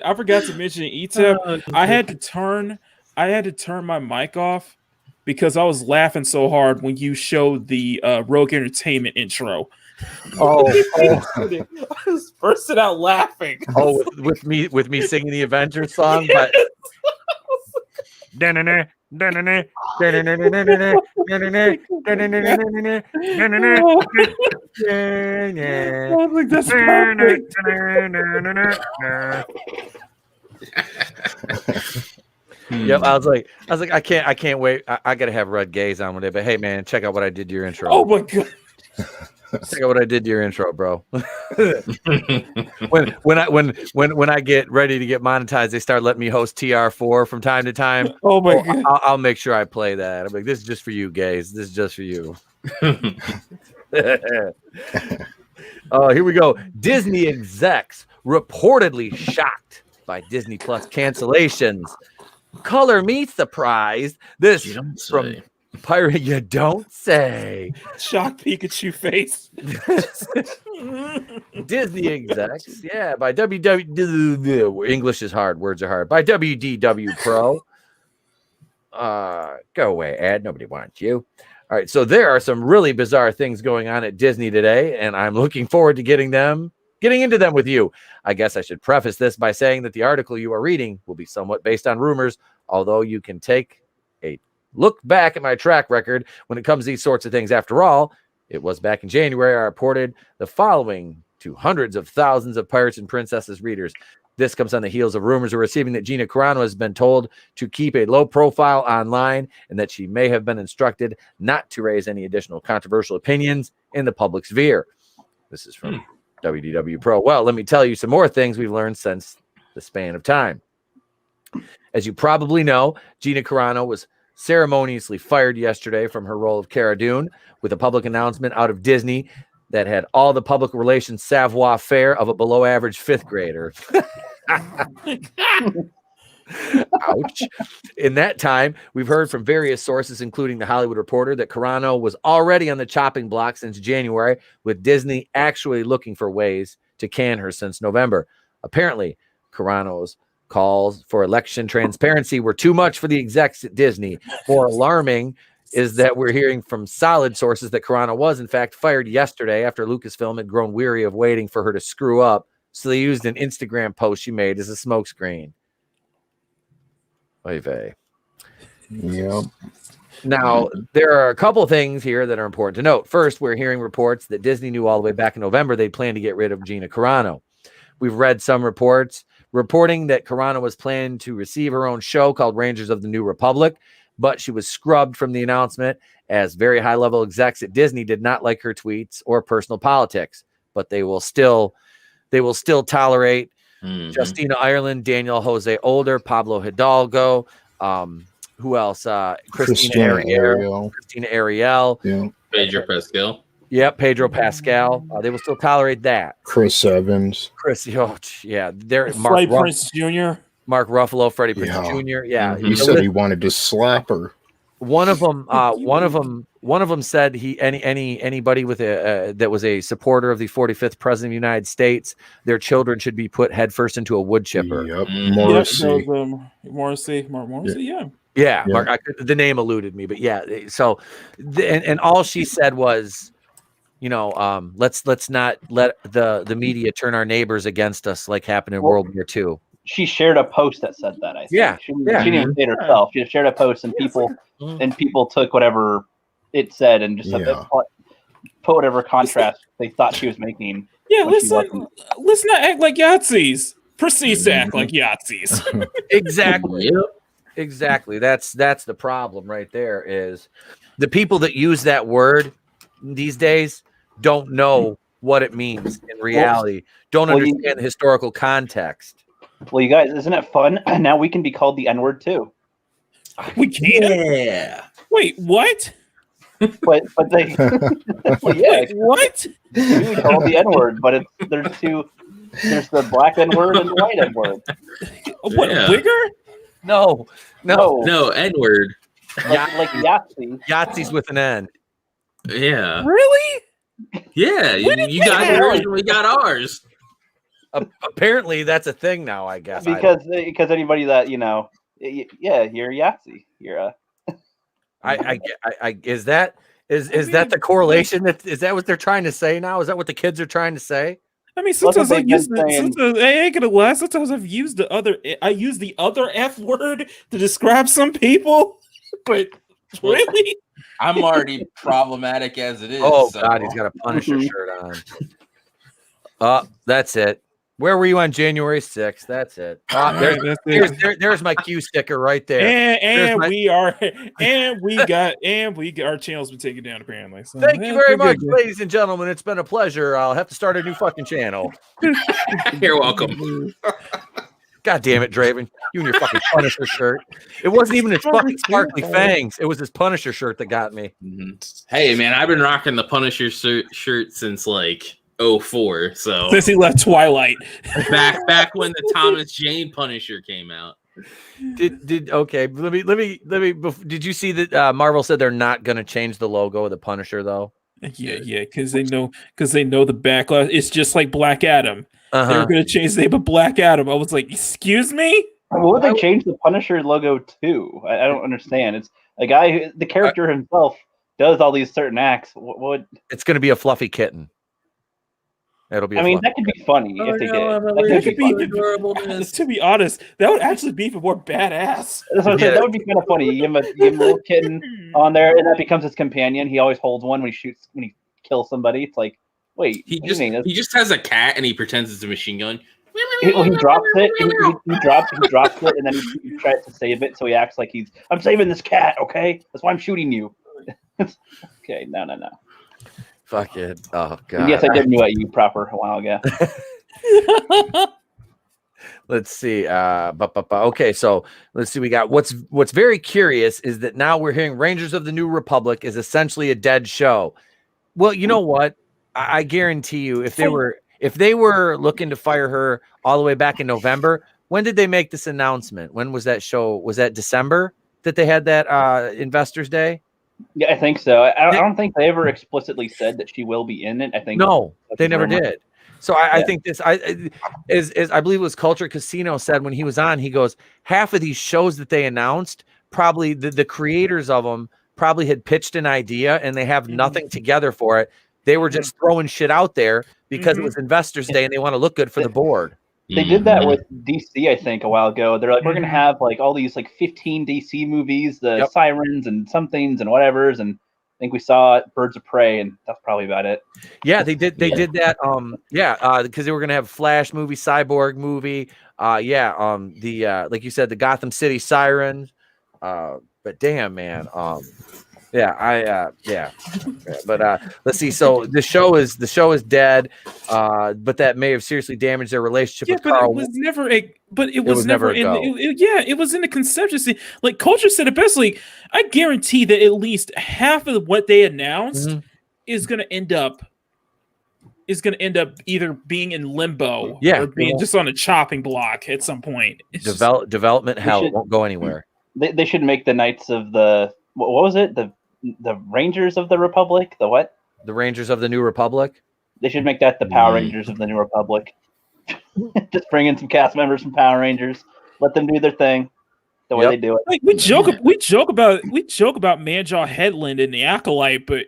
Speaker 4: I forgot to mention ETEP. I had to turn my mic off because I was laughing so hard when you showed the Rogue Entertainment intro. I was bursting out laughing.
Speaker 2: Oh, with me singing the Avengers song, but
Speaker 4: That's perfect.
Speaker 2: Yep, I was like, I can't wait. I gotta have Red Gaze on one day. But hey, man, check out what I did to your intro.
Speaker 4: Oh my god.
Speaker 2: Check out what I did to your intro, bro. when I get ready to get monetized, they start letting me host TR4 from time to time.
Speaker 4: Oh my god!
Speaker 2: I'll make sure I play that. I'm like, this is just for you, Gaze. This is just for you. Oh, here we go. Disney execs reportedly shocked by Disney Plus cancellations. Color me surprised. This from Pirate. You don't say.
Speaker 4: Shocked Pikachu face.
Speaker 2: Disney execs, yeah, by WW. English is hard. Words are hard. By WDW Pro. Go away, ad. Nobody wants you. All right, so there are some really bizarre things going on at Disney today, and I'm looking forward to getting into them with you. I guess I should preface this by saying that the article you are reading will be somewhat based on rumors, although you can take a look back at my track record when it comes to these sorts of things. After all, it was back in January I reported the following to hundreds of thousands of Pirates and Princesses readers. This comes on the heels of rumors we're receiving that Gina Carano has been told to keep a low profile online and that she may have been instructed not to raise any additional controversial opinions in the public sphere. This is from WDW Pro. Well, let me tell you some more things we've learned since the span of time. As you probably know, Gina Carano was ceremoniously fired yesterday from her role of Cara Dune with a public announcement out of Disney that had all the public relations savoir-faire of a below-average fifth grader. Ouch. In that time, we've heard from various sources, including The Hollywood Reporter, that Carano was already on the chopping block since January, with Disney actually looking for ways to can her since November. Apparently, Carano's calls for election transparency were too much for the execs at Disney. More alarming is that we're hearing from solid sources that Carano was, in fact, fired yesterday after Lucasfilm had grown weary of waiting for her to screw up, so they used an Instagram post she made as a smokescreen. Oy vey.
Speaker 8: Yep.
Speaker 2: Now, there are a couple things here that are important to note. First, we're hearing reports that Disney knew all the way back in November they planned to get rid of Gina Carano. We've read some reports reporting that Carano was planning to receive her own show called Rangers of the New Republic, but she was scrubbed from the announcement as very high-level execs at Disney did not like her tweets or personal politics, but they will still tolerate Justina Ireland, Daniel Jose Older, Pablo Hidalgo, who else? Christina Ariel.
Speaker 8: Yeah.
Speaker 7: Pedro Pascal.
Speaker 2: Yep, Pedro Pascal. They will still tolerate that.
Speaker 8: Chris Evans.
Speaker 2: They're
Speaker 4: Prinze Jr.
Speaker 2: Mark Ruffalo, Freddie Prinze Jr. Yeah,
Speaker 8: He said he wanted to slap her.
Speaker 2: One of them said anybody with that was a supporter of the 45th president of the United States, their children should be put headfirst into a wood chipper.
Speaker 8: Yep, Morrissey.
Speaker 4: Morrissey, yeah.
Speaker 2: Yeah, Mark, the name eluded me, but yeah. So, and all she said was, let's not let the media turn our neighbors against us like happened in World War II.
Speaker 9: She shared a post that said that. I think.
Speaker 2: Yeah,
Speaker 9: she didn't even say it herself. She just shared a post, and people took whatever it said and just put whatever contrast they thought she was making.
Speaker 4: Yeah, let's not act like Yahtzees. Proceed to act like Yahtzees.
Speaker 2: Exactly. Exactly. That's the problem right there. Is the people that use that word these days don't know what it means in reality. Don't understand the historical context.
Speaker 9: Well, you guys, isn't it fun? Now we can be called the N-word too.
Speaker 4: We can. Yeah. Wait, what?
Speaker 9: But they. Well, yeah.
Speaker 4: Wait, what?
Speaker 9: We call the N-word, but there's two. There's the black N-word and the white N-word.
Speaker 4: What? Wigger?
Speaker 2: No,
Speaker 7: N-word.
Speaker 9: Like Yahtzee.
Speaker 2: Yahtzees with an N.
Speaker 7: Yeah.
Speaker 4: Really?
Speaker 7: Yeah. You got yours and we got ours.
Speaker 2: Apparently, that's a thing now. I guess
Speaker 9: because anybody that you're Yahtzee. You're
Speaker 2: is that the correlation? Is that what they're trying to say now? Is that what the kids are trying to say?
Speaker 4: I mean, sometimes I ain't gonna lie. Sometimes I've used the other F word to describe some people, but really,
Speaker 10: I'm already problematic as it is.
Speaker 2: Oh God, he's got a Punisher shirt on. That's it. Where were you on January 6th? That's it. There's my Q sticker right there.
Speaker 4: And we got our channel's been taken down apparently. So,
Speaker 2: thank you very much, ladies and gentlemen. It's been a pleasure. I'll have to start a new fucking channel.
Speaker 7: You're welcome.
Speaker 2: God damn it, Draven. You and your fucking Punisher shirt. It wasn't even his fucking sparkly fangs. It was his Punisher shirt that got me.
Speaker 7: Hey man, I've been rocking the Punisher shirt since like 2004, so
Speaker 4: since he left Twilight,
Speaker 7: back when the Thomas Jane Punisher came out.
Speaker 2: Okay? Let me. Did you see that Marvel said they're not going to change the logo of the Punisher though?
Speaker 4: Yeah, because they know the backlash. It's just like Black Adam. They're going to change the name of Black Adam. I was like, excuse me.
Speaker 9: What would they change the Punisher logo to? I don't understand. It's a guy the character himself does all these certain acts. What? It's
Speaker 2: going to be a fluffy kitten. It'll be.
Speaker 9: That could be funny if they did. That could be
Speaker 4: adorable. To be honest, that would actually be even more badass.
Speaker 9: That would be kind of funny. You give him a little kitten on there, and that becomes his companion. He always holds one when he kills somebody. It's like, wait,
Speaker 7: he just has a cat and he pretends it's a machine gun.
Speaker 9: He drops it. He drops it, and then he tries to save it. So he acts like I'm saving this cat. Okay, that's why I'm shooting you. Okay, no.
Speaker 2: Fuck it. Oh God.
Speaker 9: Yes, I did knew at you proper a while ago.
Speaker 2: Let's see. Okay, so let's see. We got what's very curious is that now we're hearing Rangers of the New Republic is essentially a dead show. Well, you know what? I guarantee you, if they were looking to fire her all the way back in November, when did they make this announcement? When was that show? Was that December that they had that Investors Day?
Speaker 9: Yeah, I think so. I don't think they ever explicitly said that she will be in it. I think
Speaker 2: no, they never did. So I think this, I believe it was Culture Casino said when he was on, he goes, half of these shows that they announced, probably the creators of them probably had pitched an idea and they have nothing together for it. They were just throwing shit out there because it was Investors Day and they want to look good for the board.
Speaker 9: They did that with DC, I think, a while ago. They're like, we're going to have like all these like 15 DC movies, the Sirens and somethings and whatevers. And I think we saw Birds of Prey, and that's probably about it.
Speaker 2: Yeah, they did that. Because they were going to have Flash movie, Cyborg movie. Like you said, the Gotham City Sirens. But damn, man. But let's see. So the show is dead. But that may have seriously damaged their relationship with Carl.
Speaker 4: It was never it was in the conception scene. Like Culture said it best. Like, I guarantee that at least half of what they announced is going to end up either being in limbo or being just on a chopping block at some point.
Speaker 2: Development hell. It won't go anywhere.
Speaker 9: They should make the Knights of the what was it? The Rangers of the Republic? The what?
Speaker 2: The Rangers of the New Republic?
Speaker 9: They should make that the Power Rangers of the New Republic. Just bring in some cast members from Power Rangers. Let them do their thing the way they do it.
Speaker 4: Like we joke about Manjaw Headland and the Acolyte, but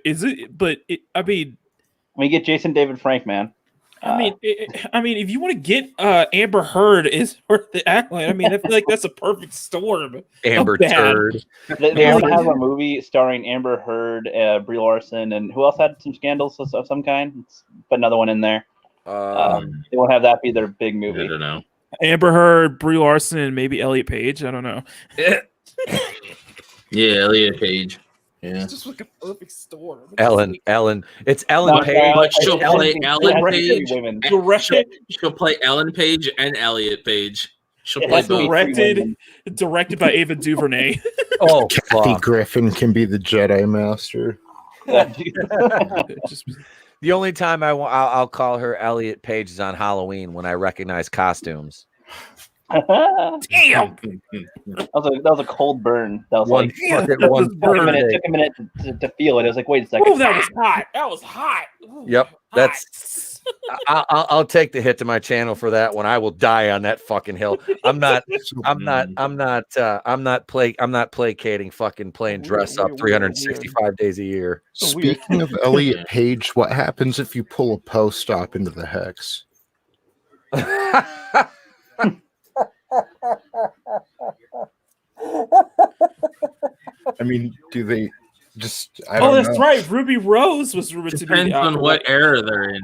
Speaker 9: we get Jason David Frank, man.
Speaker 4: I mean, if you want to get Amber Heard is for the Acolyte, I mean, I feel like that's a perfect storm.
Speaker 2: Amber Heard.
Speaker 9: They want to have a movie starring Amber Heard, Brie Larson, and who else had some scandals of some kind? Put another one in there. They won't have that be their big movie.
Speaker 7: I don't know.
Speaker 4: Amber Heard, Brie Larson, and maybe Elliot Page. I don't know.
Speaker 7: Yeah, Elliot Page. Yeah.
Speaker 4: It's just like a perfect storm.
Speaker 2: Ellen. It's Ellen Page.
Speaker 7: But she'll play Ellen Page. She'll play Ellen Page and Elliot Page. She'll play both.
Speaker 4: Directed by Ava DuVernay.
Speaker 2: Oh,
Speaker 8: Kathy Griffin can be the Jedi Master.
Speaker 2: The only time I'll call her Elliot Page is on Halloween when I recognize costumes.
Speaker 4: Damn.
Speaker 9: That was a cold burn. That was took a minute to feel it. I was like, wait a second.
Speaker 4: Oh, that was hot. Ooh,
Speaker 2: yep.
Speaker 4: hot.
Speaker 2: That's I'll take the hit to my channel for that one. I will die on that fucking hill. I'm not placating fucking playing dress up 365 days a year.
Speaker 8: Speaking of Elliot Page, what happens if you pull a post-op into the hex? I mean, do they just? I don't know.
Speaker 4: Right. Ruby Rose was rumored to be.
Speaker 7: Depends on what era they're in.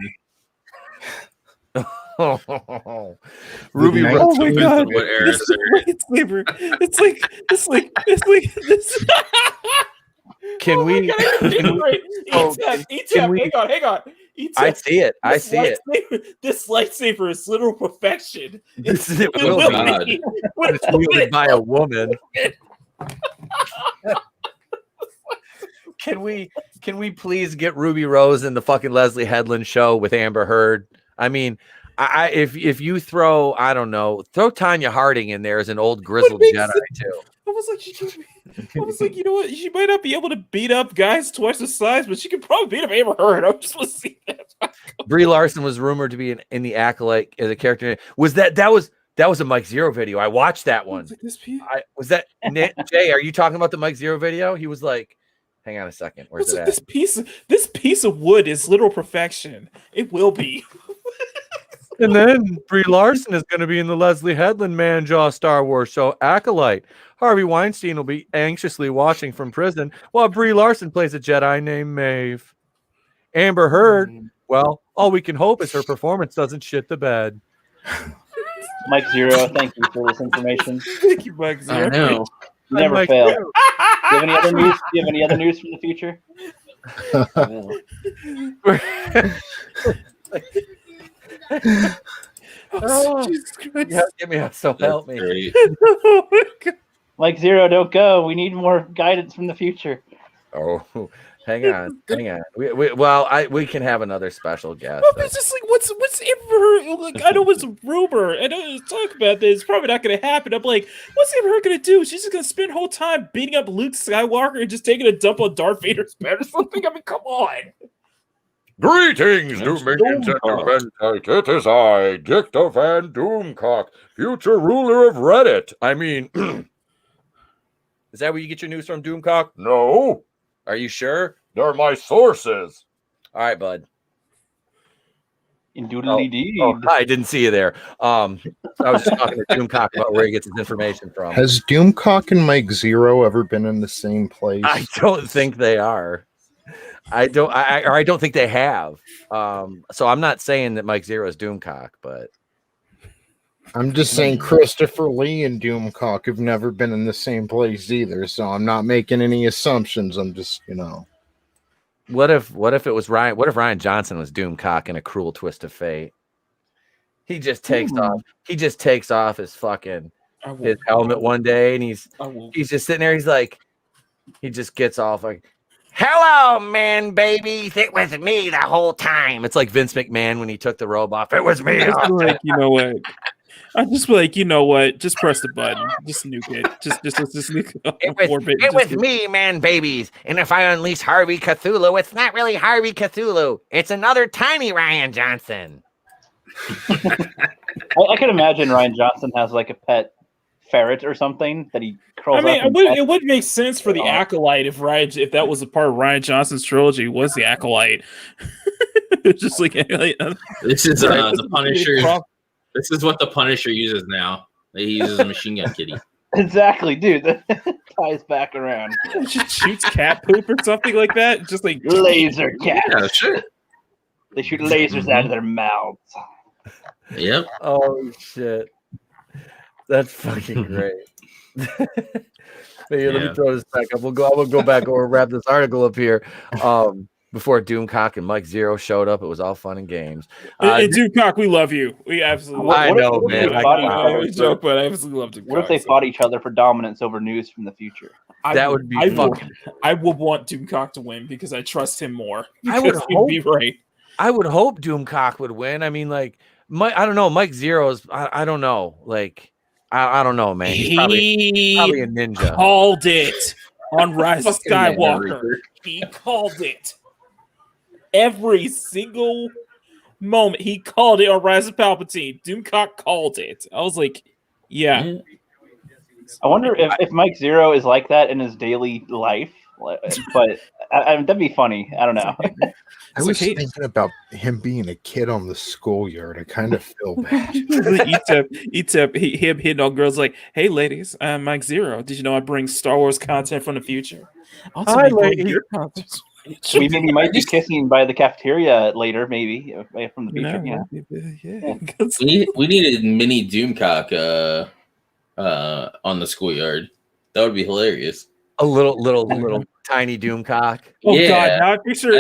Speaker 2: Ruby Rose.
Speaker 4: Oh my god!
Speaker 7: What era
Speaker 4: lightsaber. It's like this.
Speaker 2: Can we?
Speaker 4: Hang on.
Speaker 2: I see it. I see it.
Speaker 4: This lightsaber is literal perfection.
Speaker 2: It's wielded by a woman. Can we please get Ruby Rose in the fucking Leslie Headland show with Amber Heard? I mean, if you throw, I don't know, throw Tanya Harding in there as an old grizzled Jedi too.
Speaker 4: I was like, you know what? She might not be able to beat up guys twice the size, but she could probably beat up Amber Heard. I just want to see that.
Speaker 2: Brie Larson was rumored to be in the Acolyte as a character. Was that was a Mike Zero video? I watched that one. Was that Jay? Are you talking about the Mike Zero video? He was like, hang on a second. Where's it at?
Speaker 4: This piece of wood is literal perfection. It will be.
Speaker 2: And then Brie Larson is going to be in the Leslie Headland Manjaw Star Wars show Acolyte. Harvey Weinstein will be anxiously watching from prison while Brie Larson plays a Jedi named Maeve. Amber Heard, well, all we can hope is her performance doesn't shit the bed.
Speaker 9: Mike Zero, thank you for this information.
Speaker 4: Thank you, Mike Zero.
Speaker 7: I know.
Speaker 9: You never fail. Do you have any other news? Do you have any other news from the future?
Speaker 4: Jesus Christ.
Speaker 2: Yeah, give me so help me.
Speaker 7: Great.
Speaker 4: Oh my God.
Speaker 9: Mike Zero, don't go. We need more guidance from the future.
Speaker 2: Oh, hang on. We can have another special guest.
Speaker 4: No, but it's just like, what's Amber? Like, I know it's a rumor. I know talk about this. It's probably not going to happen. I'm like, what's Amber going to do? She's just going to spend the whole time beating up Luke Skywalker and just taking a dump on Darth Vader's bed or something. I mean, come on.
Speaker 2: Greetings, Dominions and Doomtake. It is I, Dicta Van Doomcock, future ruler of Reddit. I mean, is that where you get your news from, Doomcock? No. Are you sure? They're my sources. All right, bud.
Speaker 9: Indeed.
Speaker 2: Oh, I didn't see you there. I was just talking to Doomcock about where he gets his information from.
Speaker 8: Has Doomcock and Mike Zero ever been in the same place?
Speaker 2: I don't think they are. I don't think they have. So I'm not saying that Mike Zero is Doomcock, but
Speaker 8: I'm just saying Christopher Lee and Doomcock have never been in the same place either. So I'm not making any assumptions. I'm just,
Speaker 2: what if it was Ryan? What if Ryan Johnson was Doomcock in A Cruel Twist of Fate? He just takes off. He just takes off his fucking his helmet one day, and he's just sitting there. He's like, he just gets off like, "Hello, man, baby. It was me the whole time." It's like Vince McMahon when he took the robe off. It was me.
Speaker 4: Like, you know what? I'm just like, you know what? Just press the button. Just nuke it. Just nuke it.
Speaker 2: It was me, man, babies. And if I unleash Harvey Cthulhu, it's not really Harvey Cthulhu. It's another tiny Ryan Johnson.
Speaker 9: I can imagine Ryan Johnson has like a pet ferret or something that he curls up.
Speaker 4: It would make sense for the Acolyte if that was a part of Ryan Johnson's trilogy. Was the Acolyte? It's just like
Speaker 7: this is the Punisher. This is what the Punisher uses now. He uses a machine gun kitty.
Speaker 9: Exactly, dude. That ties back around.
Speaker 4: Just shoots cat poop or something like that. Just like
Speaker 9: laser cats.
Speaker 7: Yeah, sure.
Speaker 9: They shoot lasers out of their mouths.
Speaker 7: Yep.
Speaker 2: Oh shit. That's fucking great. Let me throw this back up. I'm gonna go back over and wrap this article up here. Before Doomcock and Mike Zero showed up, it was all fun and games.
Speaker 4: And Doomcock, we love you. We absolutely.
Speaker 2: I know, man.
Speaker 4: We joke, but I absolutely love Doomcock.
Speaker 9: What if they fought each other for dominance over news from the future?
Speaker 2: That would be fucking.
Speaker 4: I would want Doomcock to win because I trust him more.
Speaker 2: I would hope.
Speaker 4: Be right.
Speaker 2: I would hope Doomcock would win. I mean, like, I don't know. Mike Zero's. I don't know. Like, I don't know, man. He's probably a ninja.
Speaker 4: Called it on Rise of Skywalker. He called it. Every single moment he called it on Rise of Palpatine. Doomcock called it. I was like, yeah.
Speaker 9: I wonder if Mike Zero is like that in his daily life. But that'd be funny. I don't know.
Speaker 8: I was thinking about him being a kid on the schoolyard. I kind of feel bad.
Speaker 4: Him hitting on girls like, "Hey, ladies, I'm Mike Zero. Did you know I bring Star Wars content from the future?
Speaker 2: Hi, ladies.
Speaker 9: We might be kissing by the cafeteria later, maybe from the future.
Speaker 7: We needed mini Doomcock on the schoolyard. That would be hilarious.
Speaker 2: A little tiny Doomcock.
Speaker 4: Oh God! Now I picture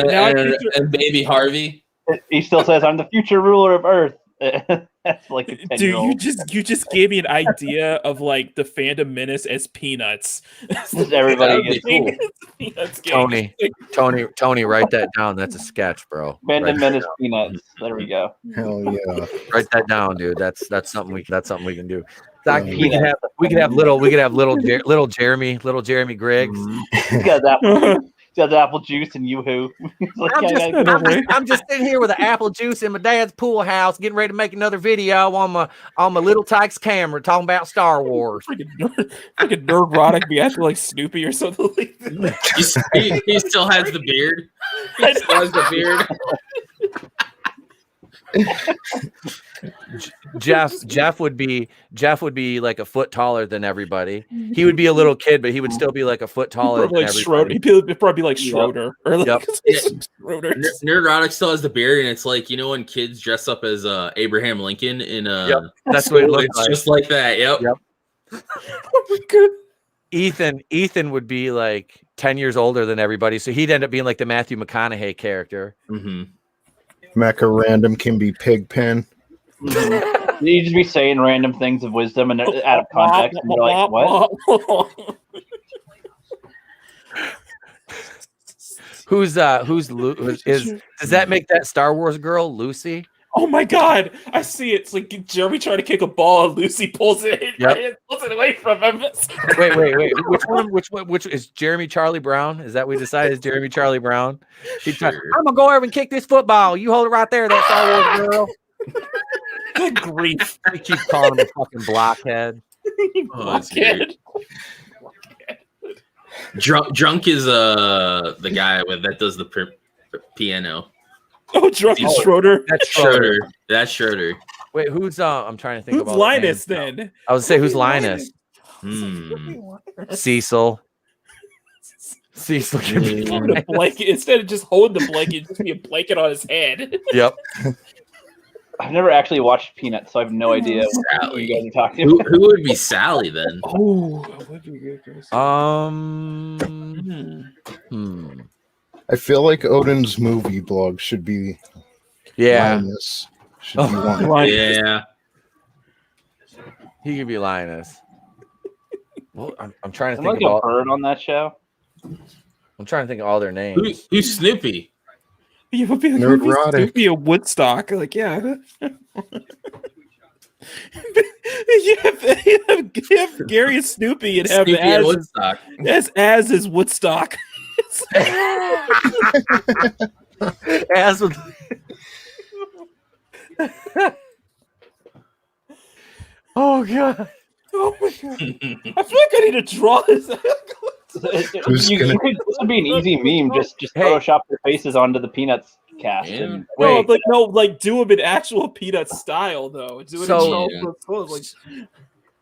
Speaker 7: and baby Harvey.
Speaker 9: He still says, "I'm the future ruler of Earth." That's like a 10-year-old.
Speaker 4: Dude, you just gave me an idea of like the Fandom Menace as Peanuts.
Speaker 9: Everybody gets cool.
Speaker 2: Tony, write that down. That's a sketch, bro.
Speaker 9: Fandom Menace Peanuts. There we go.
Speaker 8: Hell yeah!
Speaker 2: Write that down, dude. That's something we can do. We could have little Jeremy Griggs.
Speaker 9: He's got that. Got the apple juice and yoo-hoo.
Speaker 2: I'm just sitting here with an apple juice in my dad's pool house, getting ready to make another video on my little Tykes camera talking about Star Wars.
Speaker 4: Freaking neurotic, be acting like Snoopy or something like that.
Speaker 7: He still has the beard. He still has the beard.
Speaker 2: Jeff would be like a foot taller than everybody. He would be a little kid, but he would still be like a foot taller than everybody.
Speaker 4: Schroeder. He'd probably be like Schroeder. Or like
Speaker 7: Schroeder. Neurotic still has the beard, and it's like, you know when kids dress up as Abraham Lincoln in
Speaker 2: that's what it looks like.
Speaker 7: Just like that. Yep.
Speaker 4: Oh my God.
Speaker 2: Ethan would be like 10 years older than everybody, so he'd end up being like the Matthew McConaughey character.
Speaker 7: Mm-hmm.
Speaker 8: Mecha Random can be Pigpen.
Speaker 9: You just be saying random things of wisdom and out of context, and you're like, what?
Speaker 2: Does that make that Star Wars girl Lucy?
Speaker 4: Oh my God! I see it. It's like Jeremy trying to kick a ball, and Lucy pulls it away from him.
Speaker 2: Wait. Which is Jeremy Charlie Brown? Is that we decided is Jeremy Charlie Brown?
Speaker 7: Sure.
Speaker 2: I'm gonna go over and kick this football. You hold it right there, that Star Wars girl.
Speaker 4: Good grief!
Speaker 2: We keep calling him a fucking blockhead.
Speaker 4: Blockhead.
Speaker 7: Drunk is the guy that does the piano.
Speaker 4: Oh, Drunk is Schroeder.
Speaker 2: That's Schroeder.
Speaker 7: That's Schroeder.
Speaker 2: Wait, who's I'm trying to think
Speaker 4: Who's
Speaker 2: about
Speaker 4: Linus then?
Speaker 2: I was say who's Linus? Cecil. Cecil can be
Speaker 4: a blanket instead of just holding the blanket, just be a blanket on his head.
Speaker 2: Yep.
Speaker 9: I've never actually watched Peanuts, so I have no idea what you guys are talking about.
Speaker 7: Who would be Sally then?
Speaker 4: Oh, would be good.
Speaker 8: I feel like Odin's movie blog should be Linus. Should be one.
Speaker 7: Yeah.
Speaker 2: He could be Linus. Well, I'm trying to
Speaker 9: Am I
Speaker 2: think
Speaker 9: like
Speaker 2: of
Speaker 9: a
Speaker 2: all,
Speaker 9: bird on that show?
Speaker 2: I'm trying to think of all their names.
Speaker 7: Who's Snoopy?
Speaker 4: Yeah, would be like
Speaker 8: Neurotic.
Speaker 4: be a Woodstock. Like, yeah. you have Gary and Snoopy and have
Speaker 7: Snoopy and
Speaker 4: Az
Speaker 7: Woodstock.
Speaker 4: as is Woodstock.
Speaker 2: As with oh god.
Speaker 4: Oh my god. I feel like I need to draw this.
Speaker 9: This would be an easy meme. Just Photoshop their faces onto the Peanuts cast.
Speaker 7: Yeah.
Speaker 9: And,
Speaker 4: Do them in actual Peanuts style though. Do it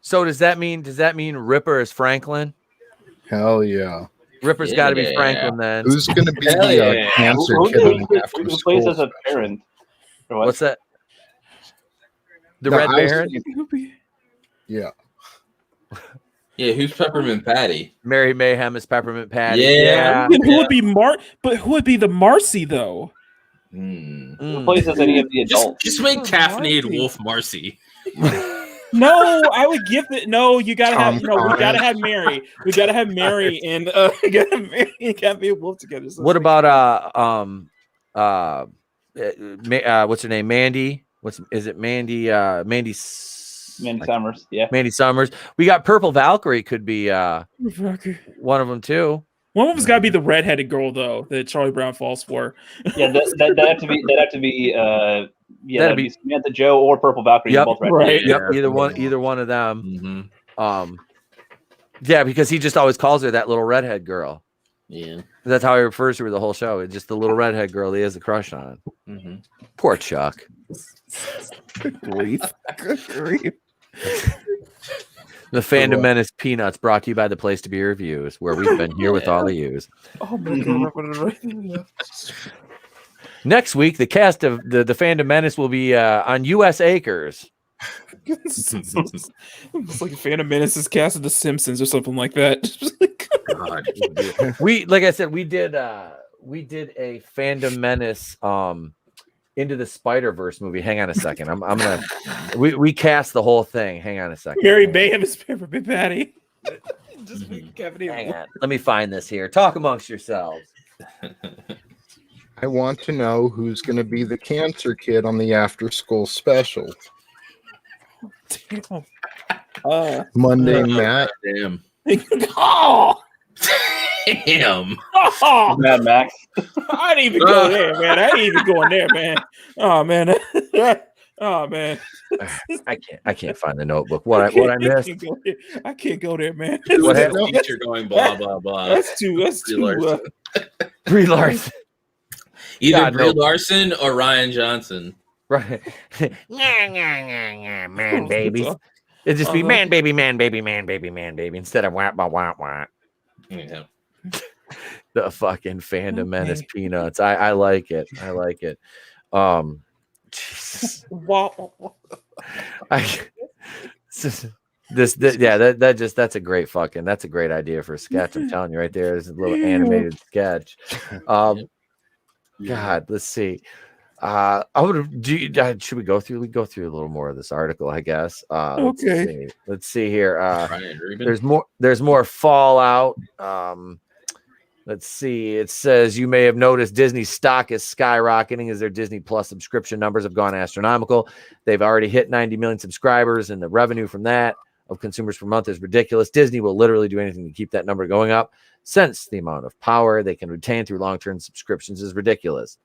Speaker 2: So does that mean Ripper is Franklin?
Speaker 8: Hell yeah.
Speaker 2: Ripper's got to be Franklin then.
Speaker 8: Who's going to be
Speaker 7: Hell
Speaker 8: the
Speaker 7: yeah.
Speaker 8: cancer
Speaker 9: who
Speaker 8: kid on after
Speaker 9: plays
Speaker 8: school?
Speaker 9: as a parent? Or what?
Speaker 2: What's that? The
Speaker 8: No,
Speaker 2: Red
Speaker 8: I was
Speaker 2: Baron?
Speaker 8: thinking- Yeah.
Speaker 7: Yeah, who's Peppermint Patty?
Speaker 2: Mary Mayhem is Peppermint Patty.
Speaker 7: Yeah.
Speaker 4: Who would be who would be the Marcy though?
Speaker 9: Who plays as any of the adults?
Speaker 7: Just make caffeinated Wolf Marcy.
Speaker 4: No, I would give it. No, you gotta have.
Speaker 8: Tom
Speaker 4: No, we
Speaker 8: Cruise.
Speaker 4: gotta have Mary. We gotta have Mary and can't be a wolf together. So
Speaker 2: What about what's her name? Mandy. Is it Mandy? Mandy
Speaker 9: Summers. Yeah.
Speaker 2: Mandy Summers. We got Purple Valkyrie. Could be one of them too.
Speaker 4: One of them's got to be the redheaded girl though that Charlie Brown falls for.
Speaker 9: Yeah, that'd have to be. That'd be Samantha Joe or Purple Valkyrie.
Speaker 2: Yep.
Speaker 9: Both
Speaker 4: Right.
Speaker 2: Yep. Either one of them.
Speaker 7: Mm-hmm.
Speaker 2: Yeah, because he just always calls her that little redhead girl.
Speaker 7: Yeah.
Speaker 2: That's how he refers to her the whole show. It's just the little redhead girl he has a crush on.
Speaker 7: Mm-hmm.
Speaker 2: Poor Chuck.
Speaker 4: Good grief.
Speaker 2: The Fandom Menace Peanuts brought to you by the Place to Be Reviews, where we've been here with all of yous.
Speaker 4: Oh my god.
Speaker 2: Next week, the cast of the Fandom Menace will be on U.S. Acres.
Speaker 4: It's like a Phantom Menace is cast of The Simpsons or something like that.
Speaker 7: God.
Speaker 2: Like I said, we did a Fandom Menace Into the Spider-Verse movie. Hang on a second. I'm gonna we cast the whole thing. Hang on a second.
Speaker 4: Mary Mayhem is Peppermint Patty. Just
Speaker 2: Hang on. Let me find this here. Talk amongst yourselves.
Speaker 8: I want to know who's going to be the cancer kid on the after school special. Monday, Matt.
Speaker 7: Damn.
Speaker 4: Oh,
Speaker 7: Damn.
Speaker 4: oh,
Speaker 9: Mad Max.
Speaker 4: I didn't even go there, man. I didn't even go in there, man. Oh man. Oh man.
Speaker 2: I can't find the notebook. What I missed?
Speaker 4: I can't go there, man.
Speaker 2: What
Speaker 7: That's
Speaker 2: happened?
Speaker 7: teacher going blah blah blah.
Speaker 4: That's too.
Speaker 7: Larson.
Speaker 2: Brie Larson.
Speaker 7: Either
Speaker 2: God,
Speaker 7: Brie
Speaker 2: no.
Speaker 7: Larson or Ryan Johnson.
Speaker 2: Right. Man babies. It'd just be man baby instead of wah wah wah wah.
Speaker 7: Yeah.
Speaker 2: The fucking Fandom Menace Peanuts. I like it. I like it. Jesus.
Speaker 4: Wow.
Speaker 2: That's a great idea for a sketch. I'm telling you right there. There's a little animated sketch. God, let's see. Should we go through? We go through a little more of this article, I guess.
Speaker 4: Okay.
Speaker 2: Let's see here. There's more fallout. Let's see. It says you may have noticed Disney's stock is skyrocketing as their Disney Plus subscription numbers have gone astronomical. They've already hit 90 million subscribers, and the revenue from that of consumers per month is ridiculous. Disney will literally do anything to keep that number going up, since the amount of power they can retain through long-term subscriptions is ridiculous.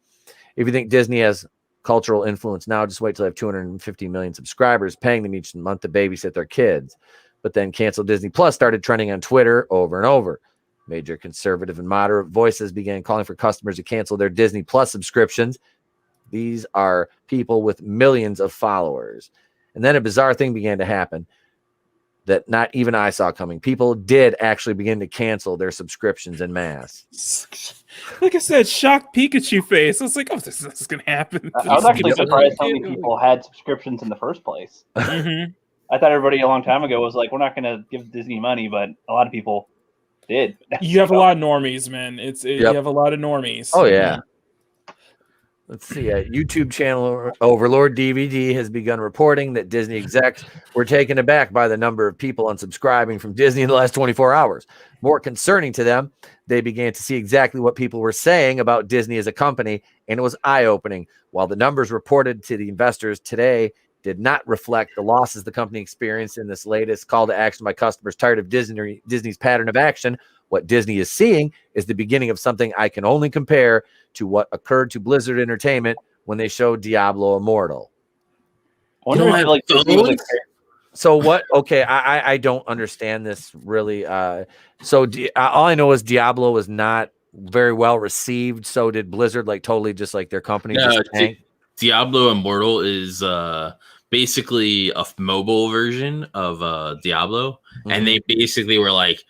Speaker 2: If you think Disney has cultural influence now, just wait till they have 250 million subscribers, paying them each month to babysit their kids. But then cancel Disney Plus started trending on Twitter over and over. Major conservative and moderate voices began calling for customers to cancel their Disney Plus subscriptions. These are people with millions of followers. And then a bizarre thing began to happen that not even I saw coming. People did actually begin to cancel their subscriptions en masse.
Speaker 4: Like I said, shocked Pikachu face. I was like, oh, this is going to happen.
Speaker 9: I was actually surprised how many people had subscriptions in the first place.
Speaker 4: Mm-hmm.
Speaker 9: I thought everybody a long time ago was like, we're not going to give Disney money, but a lot of people did.
Speaker 4: You have a lot of normies, man. You have a lot of normies.
Speaker 2: Oh, yeah. Let's see. YouTube channel Overlord DVD has begun reporting that Disney execs were taken aback by the number of people unsubscribing from Disney in the last 24 hours. More concerning to them, they began to see exactly what people were saying about Disney as a company, and it was eye-opening. While the numbers reported to the investors today did not reflect the losses the company experienced in this latest call to action by customers tired of Disney's pattern of action, what Disney is seeing is the beginning of something I can only compare to what occurred to Blizzard Entertainment when they showed Diablo Immortal. So what? Okay, I don't understand this really. All I know is Diablo was not very well received. So did Blizzard totally just like their company?
Speaker 7: Diablo Immortal is basically a mobile version of Diablo, and they basically were like,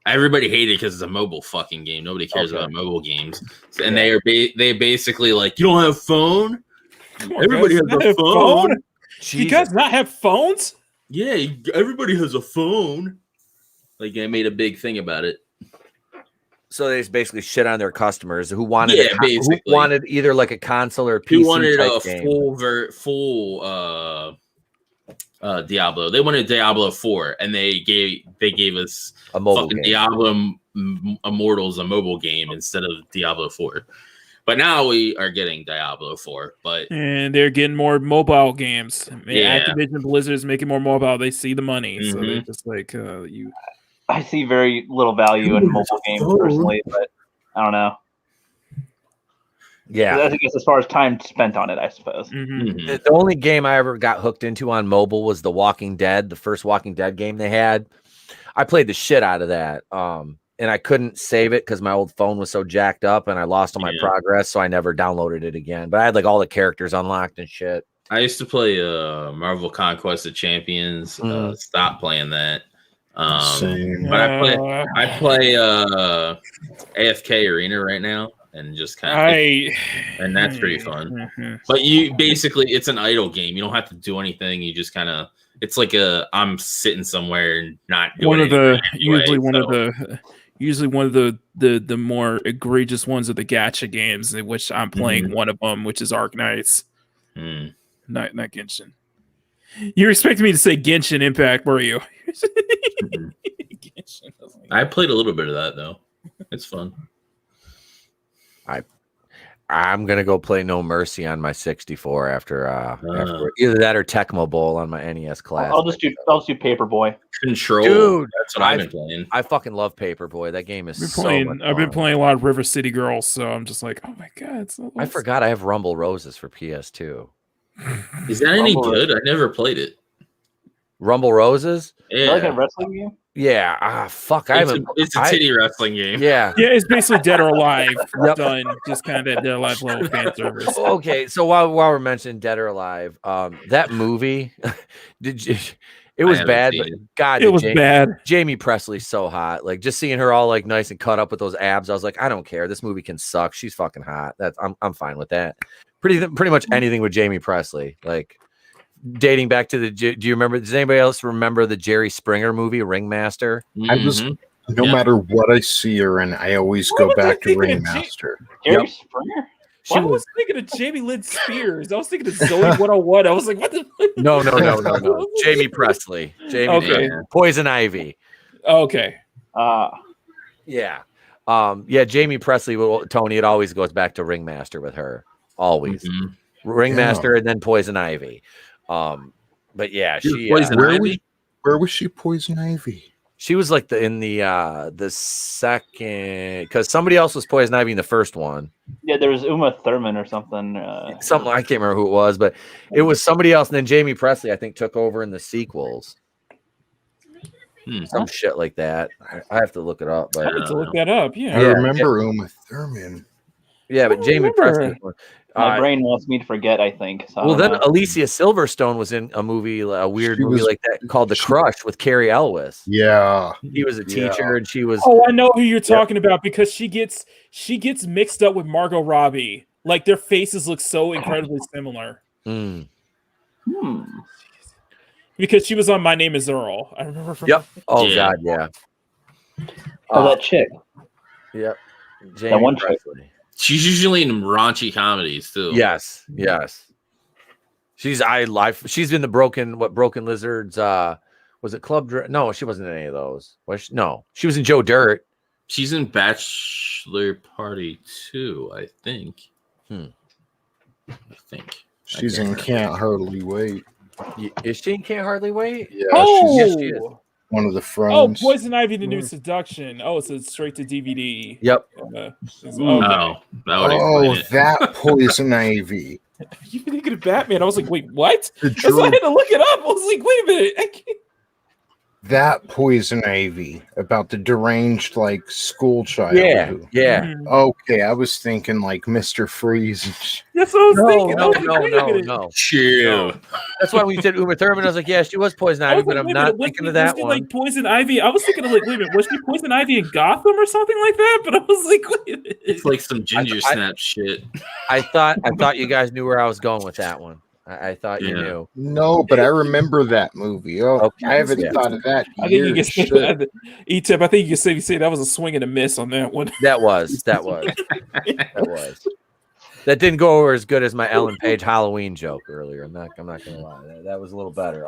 Speaker 7: everybody hated it because it's a mobile fucking game. Nobody cares about mobile games, and they basically like, you don't have a phone. Everybody has a phone.
Speaker 4: You guys not have phones?
Speaker 7: Yeah, everybody has a phone. Like, they made a big thing about it.
Speaker 2: So they just basically shit on their customers who wanted who wanted either like a console or PC.
Speaker 7: Who wanted a
Speaker 2: game.
Speaker 7: full Diablo. They wanted Diablo 4, and they gave us
Speaker 2: a mobile
Speaker 7: fucking
Speaker 2: game.
Speaker 7: Diablo Immortals, a mobile game instead of Diablo 4. But now we are getting Diablo 4.
Speaker 4: And they're getting more mobile games.
Speaker 7: Yeah.
Speaker 4: Activision Blizzard is making more mobile. They see the money, so they're just like you.
Speaker 9: I see very little value in mobile games personally, but I don't know.
Speaker 2: Yeah,
Speaker 9: I think it's as far as time spent on it, I suppose.
Speaker 2: The only game I ever got hooked into on mobile was The Walking Dead, the first Walking Dead game they had. I played the shit out of that, and I couldn't save it because my old phone was so jacked up, and I lost all my progress, so I never downloaded it again. But I had like all the characters unlocked and shit.
Speaker 7: I used to play Marvel Conquest of Champions. Stop playing that.
Speaker 8: Same.
Speaker 7: But I play AFK Arena right now, and just and that's pretty fun. But it's an idle game. You don't have to do anything. You just it's like I'm sitting somewhere and not doing
Speaker 4: usually one of the more egregious ones are the gacha games, in which I'm playing one of them, which is Arc Knights. Not Genshin. You're expecting me to say Genshin Impact, were you?
Speaker 7: I played a little bit of that though. It's fun.
Speaker 2: I'm gonna go play No Mercy on my 64 after either that or Tecmo Bowl on my NES class.
Speaker 9: I'll just do Paperboy.
Speaker 7: Control,
Speaker 2: dude.
Speaker 7: That's what I've been playing.
Speaker 2: I fucking love Paperboy. That game is
Speaker 4: I've been playing a lot of River City Girls, so I'm just like, oh my god!
Speaker 2: I forgot I have Rumble Roses for PS2.
Speaker 7: Is that any good? I never played it.
Speaker 2: Rumble Roses?
Speaker 9: Yeah. Like a wrestling game?
Speaker 2: Yeah. Fuck.
Speaker 7: It's a titty wrestling game.
Speaker 2: Yeah.
Speaker 4: Yeah, it's basically Dead or Alive done. Just kind of that Dead or Alive level fan service.
Speaker 2: Okay, so while we're mentioning Dead or Alive, that movie, it was bad, but God,
Speaker 4: it was bad.
Speaker 2: Jamie Presley's so hot. Like, just seeing her all like nice and cut up with those abs, I was like, I don't care. This movie can suck. She's fucking hot. I'm fine with that. Pretty much anything with Jamie Presley, like dating back to do you remember? Does anybody else remember the Jerry Springer movie Ringmaster?
Speaker 8: No matter what I see her in, I always go back to Ringmaster.
Speaker 9: Jerry Springer?
Speaker 2: She
Speaker 4: was thinking of Jamie Lynn Spears. I was thinking of Zoe 101. I was like, what the fuck?
Speaker 2: No. Jamie Presley.
Speaker 4: Okay.
Speaker 2: Poison Ivy.
Speaker 4: Okay.
Speaker 2: Yeah. Jamie Presley, Tony, it always goes back to Ringmaster with her. Always. Ringmaster and then Poison Ivy. But yeah, she
Speaker 7: Poison Ivy.
Speaker 8: Where was she Poison Ivy?
Speaker 2: She was like in the second, because somebody else was Poison Ivy in the first one.
Speaker 9: Yeah, there was Uma Thurman or something.
Speaker 2: Something I can't remember who it was, but it was somebody else. And then Jamie Presley, I think, took over in the sequels. Some shit like that. I have to look it up. But
Speaker 4: I have to look that up. Yeah,
Speaker 8: I remember Uma Thurman.
Speaker 2: Yeah, but Jamie Presley.
Speaker 9: My brain wants me to forget, I think. So
Speaker 2: well, then Alicia Silverstone was in a movie, a weird movie like that called The Crush with Carrie Elwes.
Speaker 8: Yeah.
Speaker 2: He was a teacher and she was.
Speaker 4: Oh, I know who you're talking about because she gets mixed up with Margot Robbie. Like their faces look so incredibly similar. Because she was on My Name Is Earl. I remember from
Speaker 2: Oh God, yeah.
Speaker 9: that chick.
Speaker 2: Yep. Jamie
Speaker 9: That one
Speaker 2: Presley.
Speaker 9: chick.
Speaker 7: She's usually in raunchy comedies too.
Speaker 2: Yes. She's in the Broken Lizards. Was it Club? No, she wasn't in any of those. No, she was in Joe Dirt.
Speaker 7: She's in Bachelor Party 2, I think.
Speaker 8: She's in Can't Hardly Wait.
Speaker 2: Is she in Can't Hardly Wait?
Speaker 8: Yeah.
Speaker 4: Oh,
Speaker 8: she is. One of the friends.
Speaker 4: Oh, Poison Ivy: The New Seduction. Oh, it's straight to DVD.
Speaker 2: Yep.
Speaker 8: That Poison Ivy.
Speaker 4: You thinking of Batman? I was like, wait, what? That's why I had to look it up. I was like, wait a minute. I can't...
Speaker 8: That Poison Ivy about the deranged school child.
Speaker 2: Yeah.
Speaker 8: Okay, I was thinking like Mr. Freeze.
Speaker 4: That's what I was thinking.
Speaker 2: No.
Speaker 7: Chill.
Speaker 2: That's why when you said Uma Thurman, I was like, yeah, she was Poison Ivy, but I'm not thinking of that one.
Speaker 4: Like Poison Ivy, I was thinking of wait a minute, was she Poison Ivy in Gotham or something like that? But I was like, wait a minute.
Speaker 7: It's like some Ginger Snap shit.
Speaker 2: I thought you guys knew where I was going with that one. I thought you knew.
Speaker 8: No, but I remember that movie. Oh, okay. I haven't thought of that.
Speaker 4: I think you can say that. E-Tip, I think you can say that was a swing and a miss on that one.
Speaker 2: That was. That didn't go over as good as my Ellen Page Halloween joke earlier. I'm not gonna lie. That was a little better.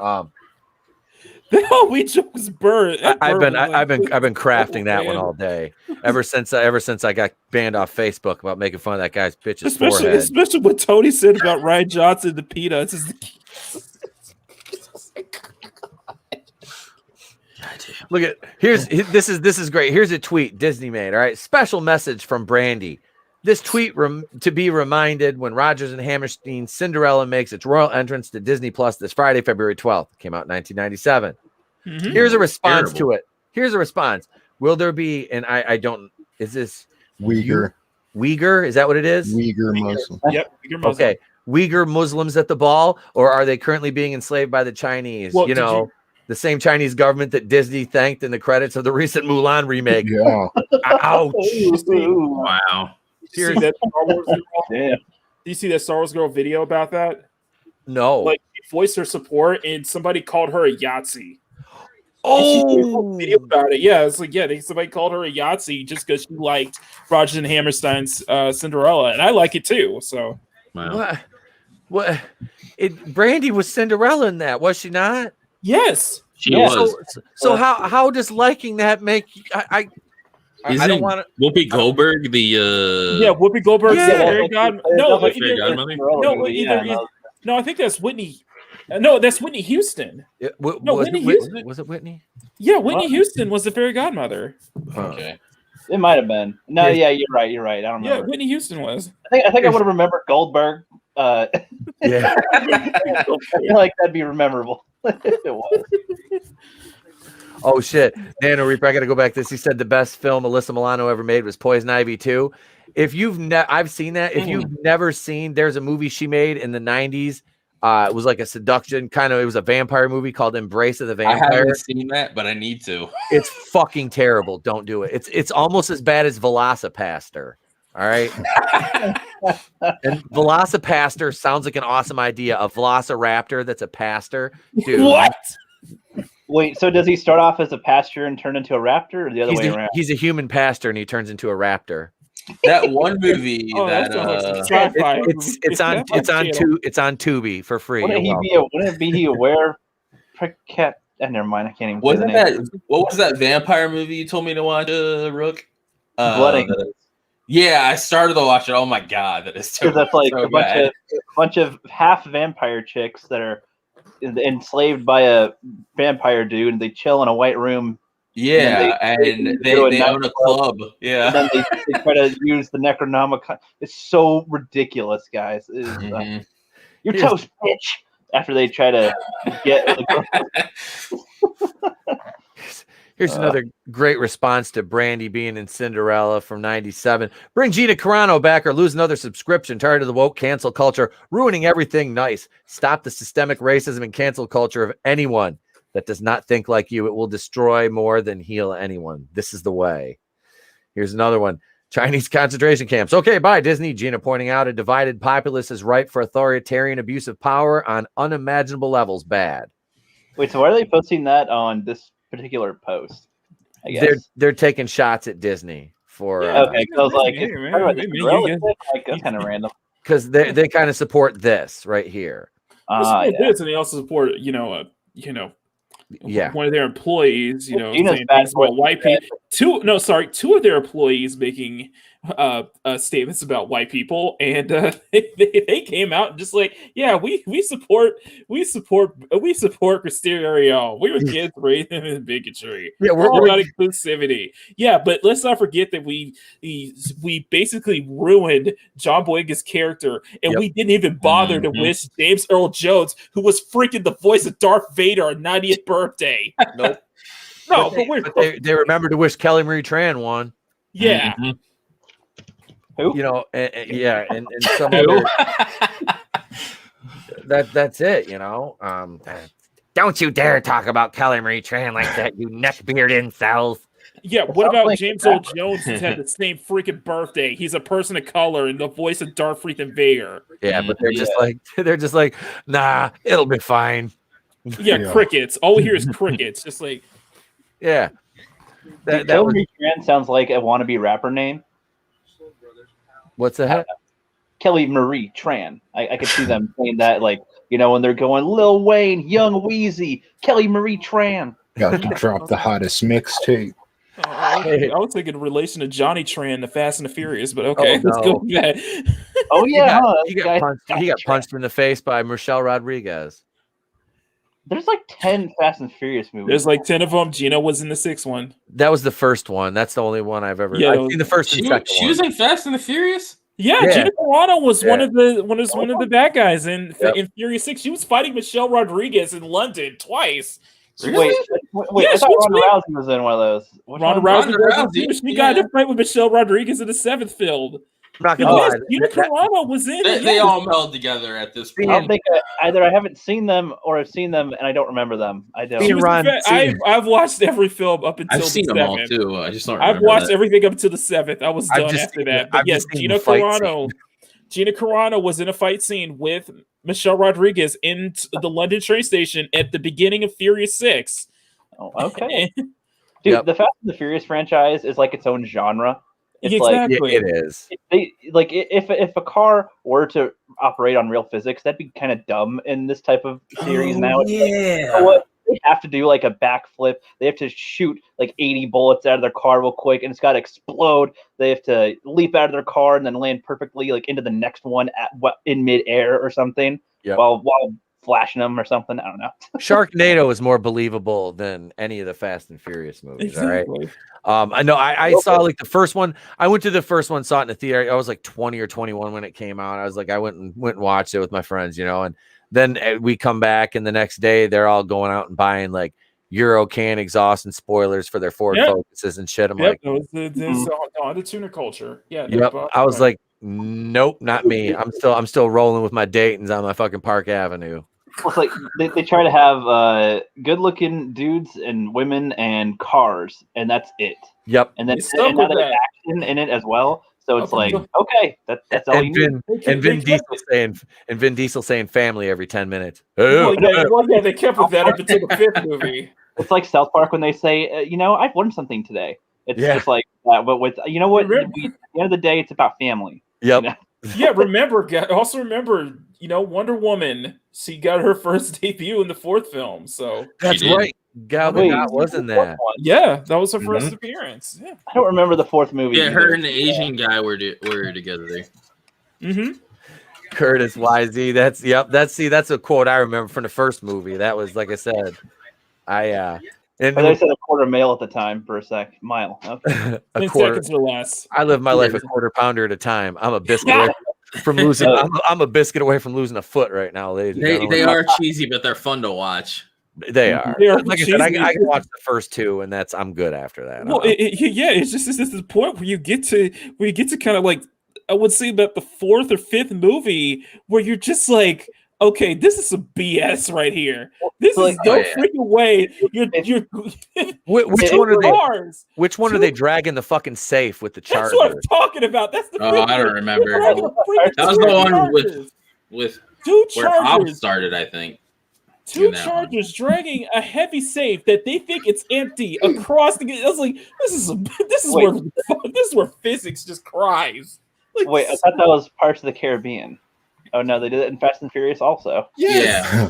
Speaker 4: The Halloween joke was burned.
Speaker 2: I've been crafting that one all day. Ever since I got banned off Facebook about making fun of that guy's bitch's forehead. Especially
Speaker 4: what Tony said about Ryan Johnson and the peanuts.
Speaker 2: Look at this is great. Here's a tweet Disney made. All right, special message from Brandy. This tweet to be reminded when Rodgers and Hammerstein's Cinderella makes its royal entrance to Disney Plus this Friday, February 12th. Came out in 1997. Here's a response to it. Here's a response. Will there be, and I don't, is this
Speaker 8: Uyghur?
Speaker 2: Uyghur? Is that what it is?
Speaker 8: Uyghur Muslim.
Speaker 4: Yep. Uyghur Muslim.
Speaker 2: Okay. Uyghur Muslims at the ball, or are they currently being enslaved by the Chinese?
Speaker 4: Well,
Speaker 2: the same Chinese government that Disney thanked in the credits of the recent Mulan remake.
Speaker 8: Yeah.
Speaker 2: Ouch.
Speaker 7: Wow.
Speaker 4: Do you see that Star Wars girl video about that?
Speaker 2: No.
Speaker 4: Like, she voiced her support, and somebody called her a Yahtzee.
Speaker 2: Oh,
Speaker 4: video about it. Yeah, it's like somebody called her a Yahtzee just because she liked Rodgers and Hammerstein's Cinderella, and I like it too. So,
Speaker 7: wow.
Speaker 2: What? Brandy was Cinderella in that, was she not?
Speaker 4: Yes,
Speaker 7: she was.
Speaker 2: So how does liking that make? I don't want to.
Speaker 7: Whoopi Goldberg,
Speaker 4: Whoopi Goldberg. Fairy godmother. No, I think that's Whitney. No, that's Whitney Houston.
Speaker 2: Whitney Houston. Was it Whitney?
Speaker 4: Yeah, Whitney Houston was the fairy godmother.
Speaker 7: Okay.
Speaker 9: It might have been. No, yeah, you're right. I don't remember.
Speaker 4: Yeah, Whitney Houston was.
Speaker 9: I think I would have remembered Goldberg.
Speaker 2: Yeah.
Speaker 9: I feel like that'd be memorable if it was.
Speaker 2: Oh shit, Nano Reaper! I got to go back to this. He said the best film Alyssa Milano ever made was Poison Ivy 2. If you've I've seen that. If you've never seen, there's a movie she made in the 90s. It was like a seduction kind of. It was a vampire movie called Embrace of the Vampire.
Speaker 10: I haven't seen that, but I need to.
Speaker 2: It's fucking terrible. Don't do it. It's almost as bad as Velocipaster. All right. And Velocipaster sounds like an awesome idea. A Velociraptor that's a pastor, dude.
Speaker 4: What?
Speaker 9: Wait, so does he start off as a pastor and turn into a raptor, or the other way around?
Speaker 2: He's a human pastor and he turns into a raptor.
Speaker 10: That one movie that
Speaker 4: sci-fi.
Speaker 2: It's on Tubi for free.
Speaker 9: Wouldn't it be he aware? Cat. Never mind. I can't even.
Speaker 10: Wasn't that what was that vampire movie you told me to watch, Rook?
Speaker 9: Blood.
Speaker 10: Yeah, I started to watch it. Oh my god, that is so.
Speaker 9: Because that's like
Speaker 10: so
Speaker 9: a bunch of half vampire chicks that are enslaved by a vampire dude, and they chill in a white room.
Speaker 10: Yeah, and they own a club. Yeah,
Speaker 9: and then they try to use the Necronomicon. It's so ridiculous, guys. You're toast, bitch. After they try to get.
Speaker 2: Here's another great response to Brandy being in Cinderella from 97. Bring Gina Carano back or lose another subscription. Tired of the woke cancel culture, ruining everything nice. Stop the systemic racism and cancel culture of anyone that does not think like you. It will destroy more than heal anyone. This is the way. Here's another one. Chinese concentration camps. Okay, bye, Disney. Gina pointing out a divided populace is ripe for authoritarian abuse of power on unimaginable levels. Bad.
Speaker 9: Wait, so why are they posting that on this particular post? I guess
Speaker 2: they're taking shots at Disney for
Speaker 9: okay. I was like, that's kind of random
Speaker 2: because they kind of support this right here.
Speaker 4: This, and they also support one of their employees, saying things about white people. Two of their employees making statements about white people, and they came out and just like, yeah, we support Cristerio. We were against racism and bigotry. Yeah, we're all about inclusivity. Yeah, but let's not forget that we basically ruined John Boyega's character, and we didn't even bother to wish James Earl Jones, who was freaking the voice of Darth Vader, on 90th birthday.
Speaker 2: Nope. No, but they remember to wish Kelly Marie Tran one.
Speaker 4: Yeah.
Speaker 9: Who?
Speaker 2: And some other, that's it, don't you dare talk about Kelly Marie Tran like that, you neckbeard incels.
Speaker 4: Yeah, what about James Earl Jones, who's had the same freaking birthday? He's a person of color and the voice of Darth freaking Vader.
Speaker 2: Yeah, but they're just like, nah, it'll be fine.
Speaker 4: Yeah, crickets. All we hear is crickets. Just like,
Speaker 2: yeah.
Speaker 9: Kelly Marie Tran sounds like a wannabe rapper name.
Speaker 2: What's that?
Speaker 9: Kelly Marie Tran. I could see them saying that, like, when they're going Lil Wayne, Young Weezy, Kelly Marie Tran.
Speaker 8: Got to drop the hottest mixtape.
Speaker 4: I was thinking in relation to Johnny Tran, the Fast and the Furious, but okay, let's go with that.
Speaker 9: Oh yeah,
Speaker 2: he got punched in the face by Michelle Rodriguez.
Speaker 9: There's like 10 Fast and Furious movies.
Speaker 4: There's like 10 of them. Gina was in the 6th one.
Speaker 2: That was the first one. That's the only one I've ever. I've seen the first and second.
Speaker 10: She was in Fast and the Furious.
Speaker 4: Yeah, Gina Carano was one of the bad guys in Furious 6. She was fighting Michelle Rodriguez in London twice.
Speaker 9: Really? Wait! I thought Ronda Rousey was in one of those.
Speaker 4: Ronda Rousey. She got to fight with Michelle Rodriguez in the 7th film.
Speaker 2: I'm not gonna lie.
Speaker 4: Gina Carano was in it.
Speaker 10: They all meld together at this point.
Speaker 9: I don't think either I haven't seen them or I've seen them and I don't remember them. I don't.
Speaker 4: I've watched every film up until
Speaker 10: I've seen
Speaker 4: the 7th.
Speaker 10: Them all too. I just don't remember.
Speaker 4: I've watched everything up until the 7th. I was done after that. But yes, Gina Carano. Gina Carano was in a fight scene with Michelle Rodriguez in the London train station at the beginning of Furious 6.
Speaker 9: Oh, okay. Dude, the Fast and the Furious franchise is like its own genre. It's
Speaker 4: exactly.
Speaker 2: It is.
Speaker 9: If a car were to operate on real physics, that'd be kind of dumb in this type of series now. It's you know what? They have to do like a backflip. They have to shoot like 80 bullets out of their car real quick, and it's got to explode. They have to leap out of their car and then land perfectly like into the next one in midair or something while flashing them or something. I don't know.
Speaker 2: Sharknado is more believable than any of the Fast and Furious movies.
Speaker 4: Exactly.
Speaker 2: All right. I know. I saw like the first one. I went to the first one, saw it in the theater. I was like 20 or 21 when it came out. I was like, I went and watched it with my friends, and then we come back and the next day they're all going out and buying like Euro can exhaust and spoilers for their Ford Focuses and shit. I'm like,
Speaker 4: the tuner culture. Yeah.
Speaker 2: Yep. I was like, nope, not me. I'm still rolling with my Daytons on my fucking Park Avenue.
Speaker 9: It's like they try to have good-looking dudes and women and cars, and that's it.
Speaker 2: Yep.
Speaker 9: And then there's action in it as well. So it's like, okay, that's all you need.
Speaker 2: And Vin Diesel saying family every 10 minutes.
Speaker 4: Well, they kept with that up until the 5th movie.
Speaker 9: It's like South Park when they say, I've learned something today. It's just like that. But with at the end of the day, it's about family.
Speaker 2: Yep.
Speaker 9: You know?
Speaker 4: Yeah, also remember, Wonder Woman, she got her first debut in the fourth film. So
Speaker 2: that's right. Gal Gadot was in that.
Speaker 4: Yeah, that was her first appearance. Yeah.
Speaker 9: I don't remember the fourth movie.
Speaker 7: Yeah,
Speaker 9: either.
Speaker 7: her and the Asian guy were together there.
Speaker 4: Mm-hmm.
Speaker 2: Curtis YZ. That's a quote I remember from the first movie. That was, like I said, and
Speaker 9: they said a quarter mile at the time for a sec. Mile. Okay.
Speaker 2: a
Speaker 4: 10
Speaker 2: quarter.
Speaker 4: seconds or less.
Speaker 2: I live my life a quarter pounder at a time. I'm a biscuit away from losing. I'm a biscuit away from losing a foot right now, ladies.
Speaker 7: They are cheesy, but they're fun to watch.
Speaker 2: They are. Like I said, I can watch the first two, and I'm good after that.
Speaker 4: Well, it's just the point where you get to kind of like, I would say about the fourth or fifth movie where you're just like, okay, this is some BS right here. This is no freaking way.
Speaker 2: Which one are they dragging the fucking safe with the charger?
Speaker 4: That's what I'm talking about. That's the.
Speaker 7: I don't remember. That was the one with where Hobbs started, I think.
Speaker 4: Two Chargers dragging a heavy safe that they think it's empty across the. I was like, this is where physics just cries. Like,
Speaker 9: wait, I thought that was Parts of the Caribbean. Oh no, they did it in Fast and Furious also.
Speaker 4: Yeah.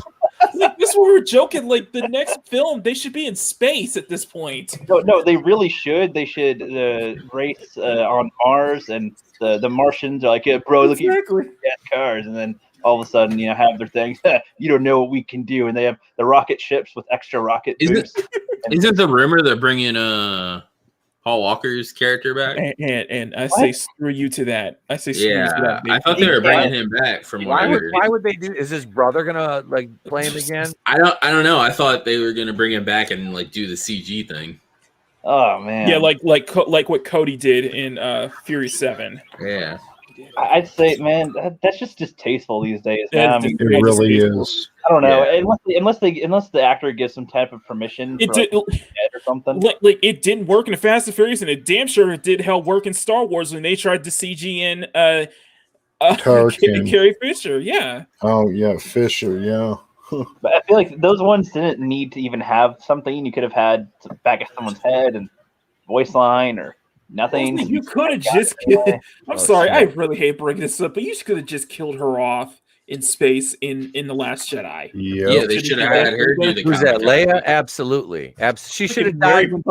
Speaker 4: Like, this is where we were joking. Like the next film, they should be in space at this point.
Speaker 9: No, they really should. They should race on Mars, and the Martians are like, yeah, bro, look at cars, and then all of a sudden, have their things. You don't know what we can do, and they have the rocket ships with extra rocket boosts.
Speaker 7: Isn't the rumor they're bringing Paul Walker's character back?
Speaker 4: And I say screw you to that. I say screw you to that.
Speaker 7: I thought they were bringing him back from
Speaker 2: why would they do? Is his brother gonna play him again?
Speaker 7: I don't know. I thought they were gonna bring him back and do the CG thing.
Speaker 9: Oh man.
Speaker 4: Yeah, like what Cody did in Fury 7.
Speaker 7: Yeah.
Speaker 9: I'd say, man, that's just distasteful these days. Now.
Speaker 8: It really is.
Speaker 9: I don't know, unless the actor gives some type of permission or something.
Speaker 4: Like it didn't work in the Fast and Furious, and it damn sure it did hell work in Star Wars when they tried to CG in Carrie Fisher. Yeah.
Speaker 8: Oh yeah, Fisher. Yeah.
Speaker 9: But I feel like those ones didn't need to even have something. You could have had to back of someone's head and voice line or nothing.
Speaker 4: You could have just killed. I'm sorry, I really hate breaking this up, but you could have just killed her off in space in The Last Jedi.
Speaker 7: Yeah, they should have had her do the.
Speaker 2: Who's that? Leia? Absolutely. She should have died.
Speaker 4: I'm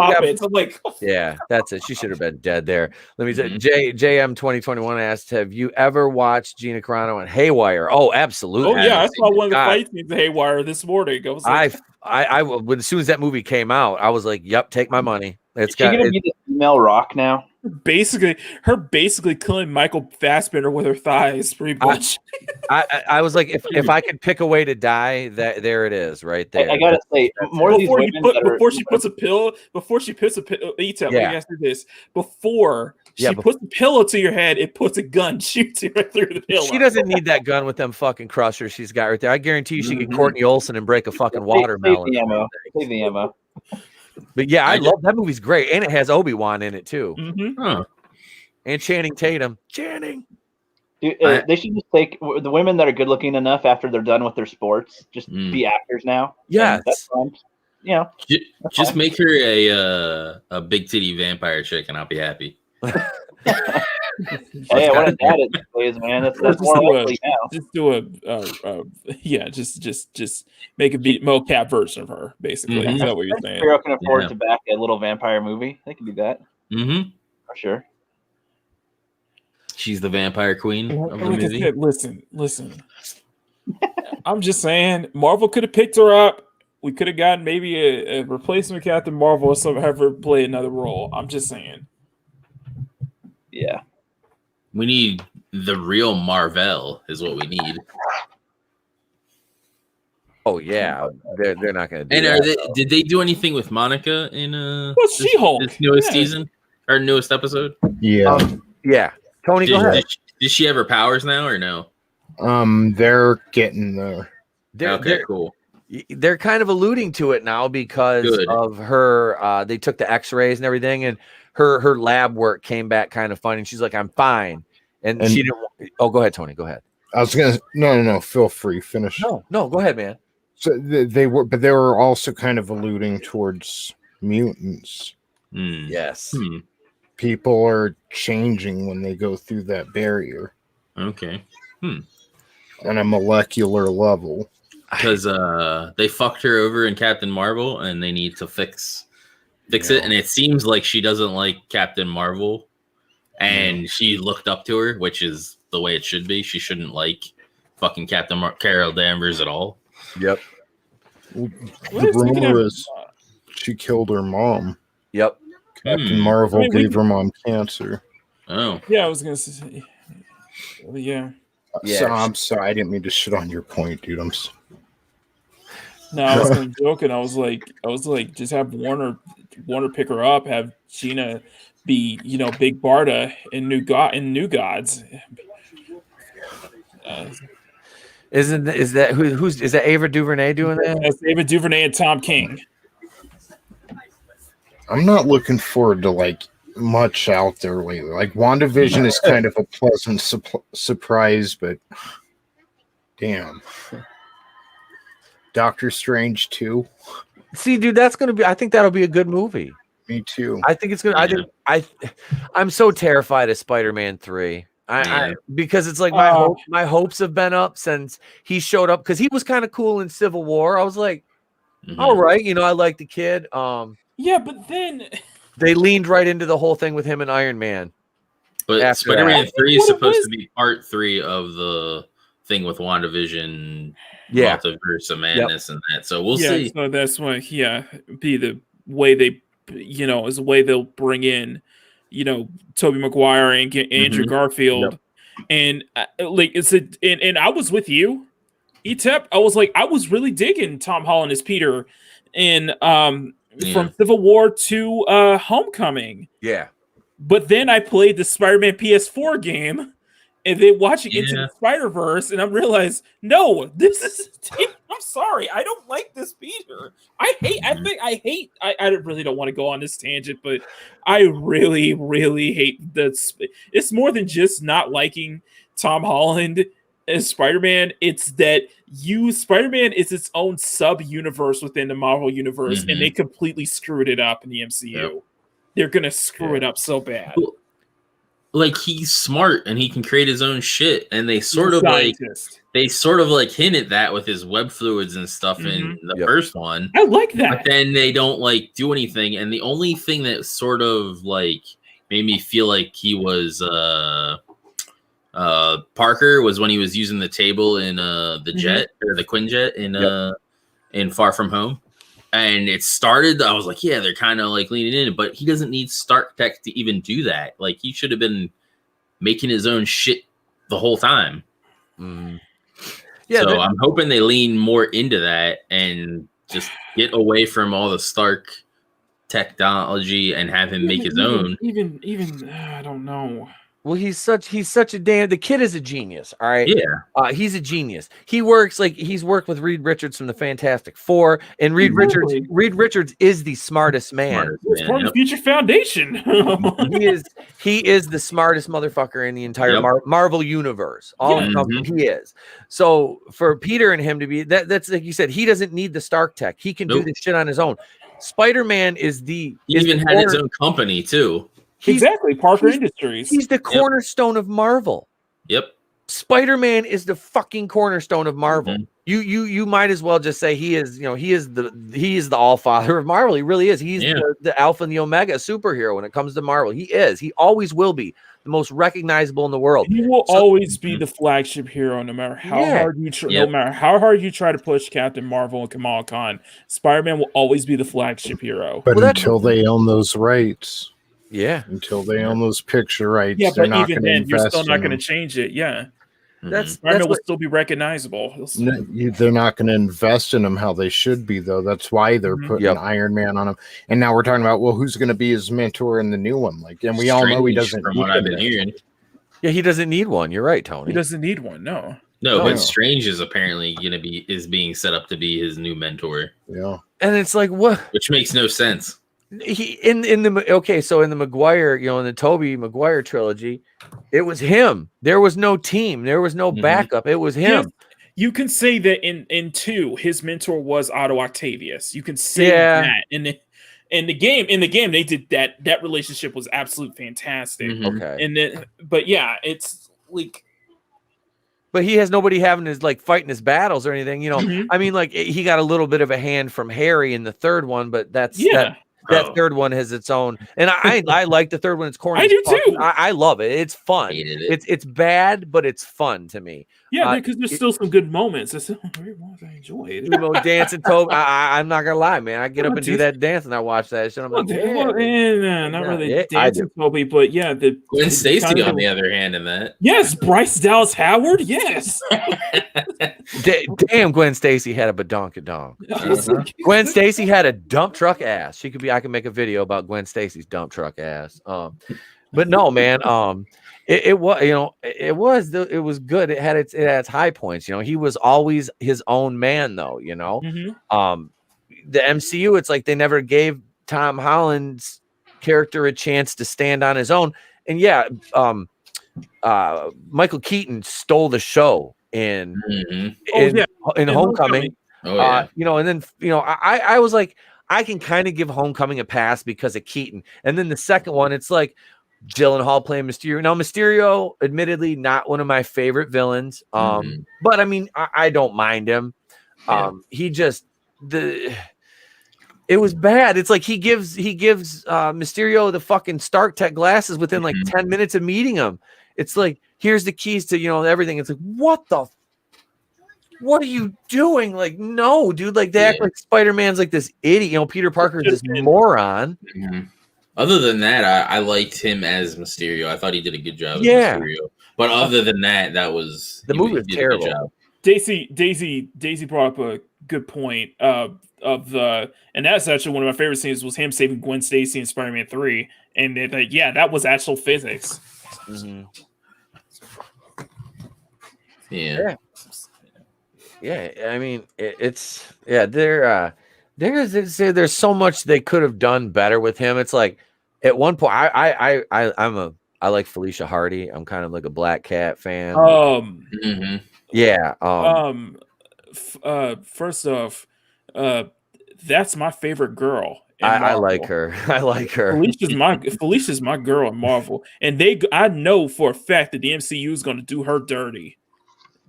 Speaker 4: like,
Speaker 2: yeah, that's it. She should have been dead there. Let me say, JM 2021 asked, "Have you ever watched Gina Carano and Haywire?" Oh, absolutely.
Speaker 4: Oh yeah, I saw one of the fight scenes of Haywire this morning. I
Speaker 2: as soon as that movie came out, I was like, "Yep, take my money." It's
Speaker 9: gonna be the female Rock now.
Speaker 4: Basically killing Michael Fassbender with her thighs, pretty much.
Speaker 2: I was like, if I could pick a way to die, there it is, right there.
Speaker 9: I gotta say,
Speaker 4: before she puts a pillow, eats it. Let me ask you this: before she puts the pillow to your head, it puts a gun, shoots you right through the pillow.
Speaker 2: She doesn't need that gun with them fucking crushers she's got right there. I guarantee you, she could Courtney Olsen and break a fucking watermelon.
Speaker 9: Save the ammo.
Speaker 2: But yeah, I love that movie's great, and it has Obi-Wan in it too.
Speaker 4: Mm-hmm.
Speaker 7: Huh.
Speaker 2: And Channing Tatum. Channing.
Speaker 9: Dude, they should just take the women that are good looking enough after they're done with their sports, just be actors now.
Speaker 2: Yeah,
Speaker 9: that's fun.
Speaker 7: Just make her a big titty vampire chick, and I'll be happy.
Speaker 9: Hey, I want to add it these days, man. That's more likely now.
Speaker 4: Just do just make a mocap version of her, basically.
Speaker 7: Mm-hmm.
Speaker 4: Is that what you're saying?
Speaker 9: Hero can afford to back a little vampire movie. They can do that.
Speaker 7: Mm-hmm.
Speaker 9: For sure.
Speaker 7: She's the vampire queen of the
Speaker 4: like
Speaker 7: movie.
Speaker 4: I said, listen. I'm just saying, Marvel could have picked her up. We could have gotten maybe a replacement Captain Marvel or something, have her play another role. I'm just saying.
Speaker 9: Yeah.
Speaker 7: We need the real Marvel is what we need.
Speaker 2: Oh yeah, they're not going to do
Speaker 7: and
Speaker 2: that.
Speaker 7: Did they do anything with Monica in
Speaker 4: She-Hulk
Speaker 7: this newest season or newest episode?
Speaker 8: Yeah.
Speaker 2: Yeah. Tony, go ahead.
Speaker 7: Did she have her powers now or no?
Speaker 8: They're getting there.
Speaker 7: Cool.
Speaker 2: They're kind of alluding to it now because of her. They took the X-rays and everything, and her lab work came back kind of funny. And she's like, "I'm fine," and she didn't. Oh, go ahead, Tony. Go ahead.
Speaker 8: I was gonna. No. Feel free. Finish.
Speaker 2: No. Go ahead, man.
Speaker 8: So they were also kind of alluding towards mutants.
Speaker 2: Yes.
Speaker 8: People are changing when they go through that barrier.
Speaker 7: Okay.
Speaker 8: On a molecular level.
Speaker 7: Because they fucked her over in Captain Marvel, and they need to fix it. And it seems like she doesn't like Captain Marvel, and she looked up to her, which is the way it should be. She shouldn't like fucking Carol Danvers at all.
Speaker 2: Yep.
Speaker 8: The rumor is she killed her mom.
Speaker 2: Yep.
Speaker 8: Captain Marvel gave her mom cancer.
Speaker 7: Oh.
Speaker 4: Yeah, I was gonna say. Yeah.
Speaker 8: So, I'm sorry, I didn't mean to shit on your point, dude.
Speaker 4: No, I was gonna joke, and I was like, just have Warner pick her up, have Gina be, Big Barda in New Gods.
Speaker 2: Is that Ava DuVernay doing that?
Speaker 4: That's Ava DuVernay and Tom King.
Speaker 8: I'm not looking forward to much out there lately. WandaVision is kind of a pleasant surprise, but damn. Doctor Strange 2.
Speaker 2: See, dude, that's gonna be. I think that'll be a good movie.
Speaker 8: Me too.
Speaker 2: I think it's gonna. I'm so terrified of Spider-Man 3. Because it's like my hopes have been up since he showed up, because he was kind of cool in Civil War. I was like, all right, I like the kid.
Speaker 4: Yeah, but then
Speaker 2: they leaned right into the whole thing with him and Iron Man.
Speaker 7: But Spider-Man 3 is supposed to be part 3 of the thing with WandaVision, Multiverse of Madness, and that. So we'll see.
Speaker 4: So that's why, be the way they, is the way they'll bring in, Tobey Maguire and Andrew Garfield. And and I was with you, ETEP. I was really digging Tom Holland as Peter in from Civil War to Homecoming.
Speaker 2: Yeah.
Speaker 4: But then I played the Spider-Man PS4 game, and then watching Into the Spider-Verse, and I realized, no, this is. I'm sorry, I don't like this Peter. I really don't want to go on this tangent, but I really, really hate this. It's more than just not liking Tom Holland as Spider-Man. It's that Spider-Man is its own sub-universe within the Marvel universe, and they completely screwed it up in the MCU. Yep. They're gonna screw it up so bad.
Speaker 7: He's smart and he can create his own shit, and they sort of hinted that with his web fluids and stuff in the first one.
Speaker 4: I like that.
Speaker 7: But then they don't do anything, and the only thing that sort of made me feel like he was Parker was when he was using the table in the jet or the Quinjet in Far From Home. And it started, I was like, yeah, they're kind of leaning in, but he doesn't need Stark Tech to even do that. He should have been making his own shit the whole time. Yeah. So I'm hoping they lean more into that and just get away from all the Stark technology and have him make his own.
Speaker 4: Even I don't know.
Speaker 2: Well, he's such a the kid is a genius. All right.
Speaker 7: Yeah.
Speaker 2: He's a genius. He works he's worked with Reed Richards from the Fantastic Four, and Reed Richards is the smartest man.
Speaker 4: He's part of the Future Foundation.
Speaker 2: he is the smartest motherfucker in the entire Marvel universe. He is. So for Peter and him to be that's like you said, he doesn't need the Stark Tech. He can do this shit on his own. Spider-Man is
Speaker 7: he even had his own company too.
Speaker 4: Exactly, Parker Industries.
Speaker 2: He's the cornerstone of Marvel.
Speaker 7: Yep.
Speaker 2: Spider-Man is the fucking cornerstone of Marvel. You might as well just say he is the all father of Marvel. He really is. He's the alpha and the omega superhero when it comes to Marvel. He is. He always will be the most recognizable in the world.
Speaker 4: He will always be the flagship hero, no matter how hard you try. No matter how hard you try to push Captain Marvel and Kamala Khan, Spider-Man will always be the flagship hero.
Speaker 8: But until they own those rights.
Speaker 2: Yeah.
Speaker 8: Until they own those picture rights.
Speaker 4: Yeah, but even then, you're still not going to change it. Yeah.
Speaker 2: That's
Speaker 4: will still be recognizable.
Speaker 8: They're not going to invest in them how they should be, though. That's why they're putting Iron Man on him. And now we're talking about, who's going to be his mentor in the new one? And we all know he doesn't.
Speaker 7: From what I've been hearing.
Speaker 2: Yeah, he doesn't need one. You're right, Tony.
Speaker 4: He doesn't need one. No.
Speaker 7: But Strange is apparently being set up to be his new mentor.
Speaker 8: Yeah.
Speaker 2: And it's like, what?
Speaker 7: Which makes no sense.
Speaker 2: In the Maguire, in the Tobey Maguire trilogy, it was him. There was no team. There was no backup. It was him.
Speaker 4: You can say that in 2, his mentor was Otto Octavius. You can say that, In the game, they did that. That relationship was absolute fantastic.
Speaker 2: Okay.
Speaker 4: And then, but yeah, it's like.
Speaker 2: But he has nobody having his like fighting his battles or anything, you know.
Speaker 4: Mhm.
Speaker 2: I mean, like he got a little bit of a hand from Harry in the third one, but that third one has its own. And I like the third one. It's corny.
Speaker 4: I do too.
Speaker 2: I love it. It's fun.
Speaker 7: Hated it.
Speaker 2: It's bad, but it's fun to me.
Speaker 4: Yeah, because there's still some good moments. I enjoy it.
Speaker 2: You know, dancing Toby. I'm not gonna lie, man. I get up and do that dance, and I watch that shit. I'm like,
Speaker 4: not really dancing Toby, but yeah, the
Speaker 7: Gwen Stacy on the other hand in that.
Speaker 4: Yes, Bryce Dallas Howard. Yes.
Speaker 2: Damn, Gwen Stacy had a badonkadonk. Gwen Stacy had a dump truck ass. She could be. I can make a video about Gwen Stacy's dump truck ass. But no, man. It was, you know, it was good. It had its high points. You know, he was always his own man, though. You know, the MCU, it's like they never gave Tom Holland's character a chance to stand on his own. And yeah, Michael Keaton stole the show in Homecoming.
Speaker 7: Oh, yeah.
Speaker 2: You know, and then you know, I was like, I can kind of give Homecoming a pass because of Keaton, and then the second one, it's like Gyllenhaal playing Mysterio. Now, Mysterio, admittedly, not one of my favorite villains. But I mean, I don't mind him. He just it was bad. It's like he gives Mysterio the fucking Stark Tech glasses within like 10 minutes of meeting him. It's like, here's the keys to, you know, everything. It's like, what are you doing? Like, no, dude. Like, they act like Spider-Man's like this idiot. You know, Peter Parker's this moron.
Speaker 7: Other than that, I liked him as Mysterio. I thought he did a good job as Mysterio. But other than that, the movie was terrible.
Speaker 4: Daisy brought up a good point and that's actually one of my favorite scenes was him saving Gwen Stacy in Spider-Man 3. And that was actual physics.
Speaker 7: Yeah.
Speaker 2: I mean, there's so much they could have done better with him. It's like at one point, I like Felicia Hardy. I'm kind of like a Black Cat fan.
Speaker 4: First off, that's my favorite girl.
Speaker 2: I like her. I like her.
Speaker 4: Felicia's my girl in Marvel, and I know for a fact that the MCU is going to do her dirty.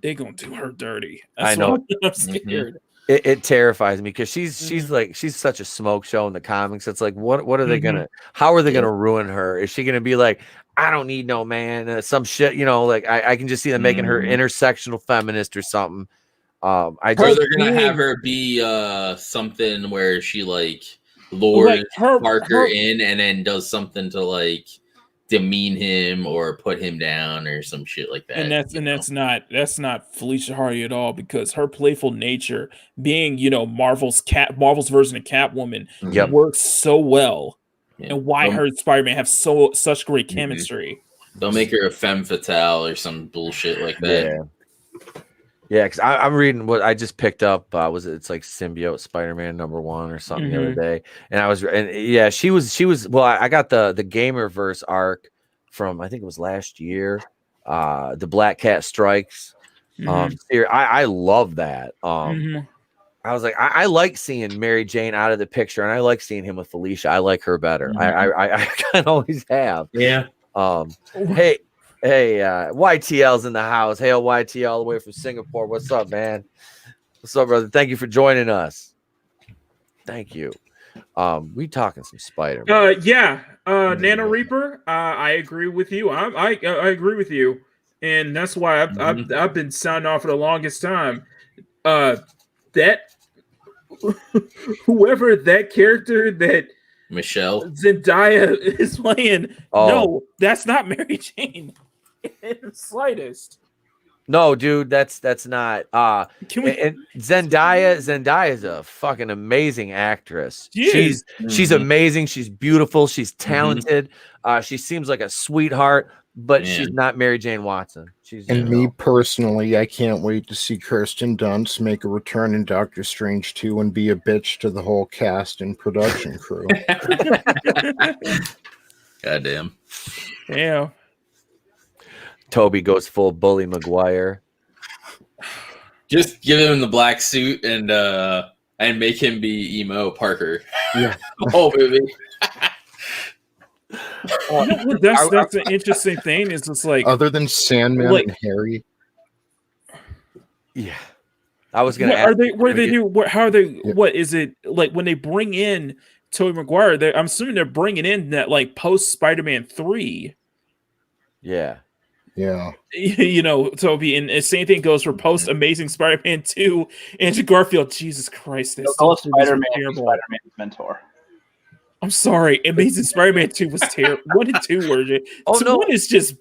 Speaker 4: They're gonna do her dirty.
Speaker 2: I know.
Speaker 4: I'm scared.
Speaker 2: It terrifies me because she's such a smoke show in the comics. It's like, what are they gonna? How are they gonna ruin her? Is she gonna be like, I don't need no man, some shit? You know, like I can just see them making her intersectional feminist or something.
Speaker 7: Or they're gonna have her be something where she like lures Parker in and then does something to like demean him or put him down or some shit like that.
Speaker 4: That's not Felicia Hardy at all, because her playful nature, being, you know, Marvel's version of Catwoman, works so well. And why her and Spider-Man have such great chemistry.
Speaker 7: They'll make her a femme fatale or some bullshit like that.
Speaker 2: Yeah, because I'm reading what I just picked up. It's like Symbiote Spider-Man #1 or something the other day, and she was. Well, I got the Gamerverse arc from, I think it was last year. The Black Cat Strikes. I love that. I was like, I like seeing Mary Jane out of the picture, and I like seeing him with Felicia. I like her better. I kind of always have.
Speaker 7: Yeah.
Speaker 2: Hey, YTL's in the house. Hail YTL all the way from Singapore. What's up, man? What's up, brother? Thank you for joining us. Thank you. We talking some Spider-Man.
Speaker 4: Nano Reaper. I agree with you. I agree with you, and that's why I've been signing off for the longest time. That whoever that character that
Speaker 7: Michelle
Speaker 4: Zendaya is playing, no, that's not Mary Jane in the slightest.
Speaker 2: No, dude, that's not. And Zendaya is a fucking amazing actress. She's amazing. She's beautiful. She's talented. She seems like a sweetheart, but she's not Mary Jane Watson.
Speaker 8: Me personally, I can't wait to see Kirsten Dunst make a return in Doctor Strange 2 and be a bitch to the whole cast and production crew.
Speaker 7: Goddamn.
Speaker 4: Yeah.
Speaker 2: Toby goes full Bully Maguire.
Speaker 7: Just give him the black suit and and make him be emo Parker.
Speaker 8: Yeah.
Speaker 7: The whole movie.
Speaker 4: That's an interesting thing. Is it's like
Speaker 8: other than Sandman
Speaker 4: like,
Speaker 8: and Harry.
Speaker 2: Yeah, I was gonna.
Speaker 4: Are they? What do they do? How are they?
Speaker 8: Yeah.
Speaker 4: What is it like when they bring in Tobey Maguire? I'm assuming they're bringing in that like post Spider-Man 3.
Speaker 2: Yeah.
Speaker 8: Yeah.
Speaker 4: You know, Toby, and the same thing goes for post Amazing Spider-Man 2. Andrew Garfield, Jesus Christ, this
Speaker 9: Spider-Man's mentor.
Speaker 4: I'm sorry, Amazing Spider-Man 2 was terrible. 1 and 2 were.
Speaker 2: Oh no,
Speaker 4: one is just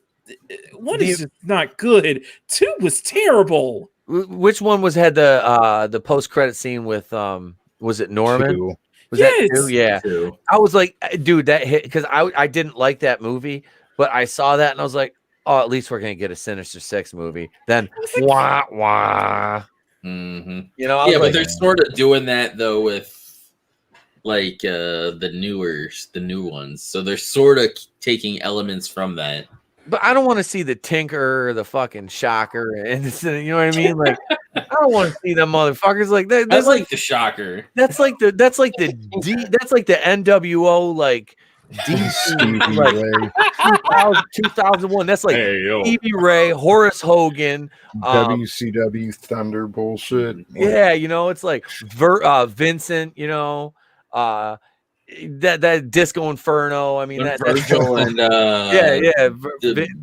Speaker 4: not good. 2 was terrible.
Speaker 2: Which one had the post credit scene with was it Norman?
Speaker 8: 2.
Speaker 2: Was that 2? Yeah.
Speaker 7: 2.
Speaker 2: I was like, dude, that hit because I didn't like that movie, but I saw that and I was like, oh, at least we're gonna get a Sinister Six movie. Then wah wah.
Speaker 7: Mm-hmm.
Speaker 2: You know,
Speaker 7: yeah, but they're sort of doing that though with like the new ones. So they're sort of taking elements from that.
Speaker 2: But I don't want to see the Tinker, the fucking Shocker, and you know what I mean. Like, I don't want to see them motherfuckers like that.
Speaker 7: That's like the Shocker.
Speaker 2: That's like the NWO like DC like 2001. That's like Stevie Ray, Horace Hogan,
Speaker 8: WCW Thunder bullshit.
Speaker 2: Yeah, you know, it's like Vincent. You know, that Disco Inferno. I mean, that
Speaker 7: Virgil and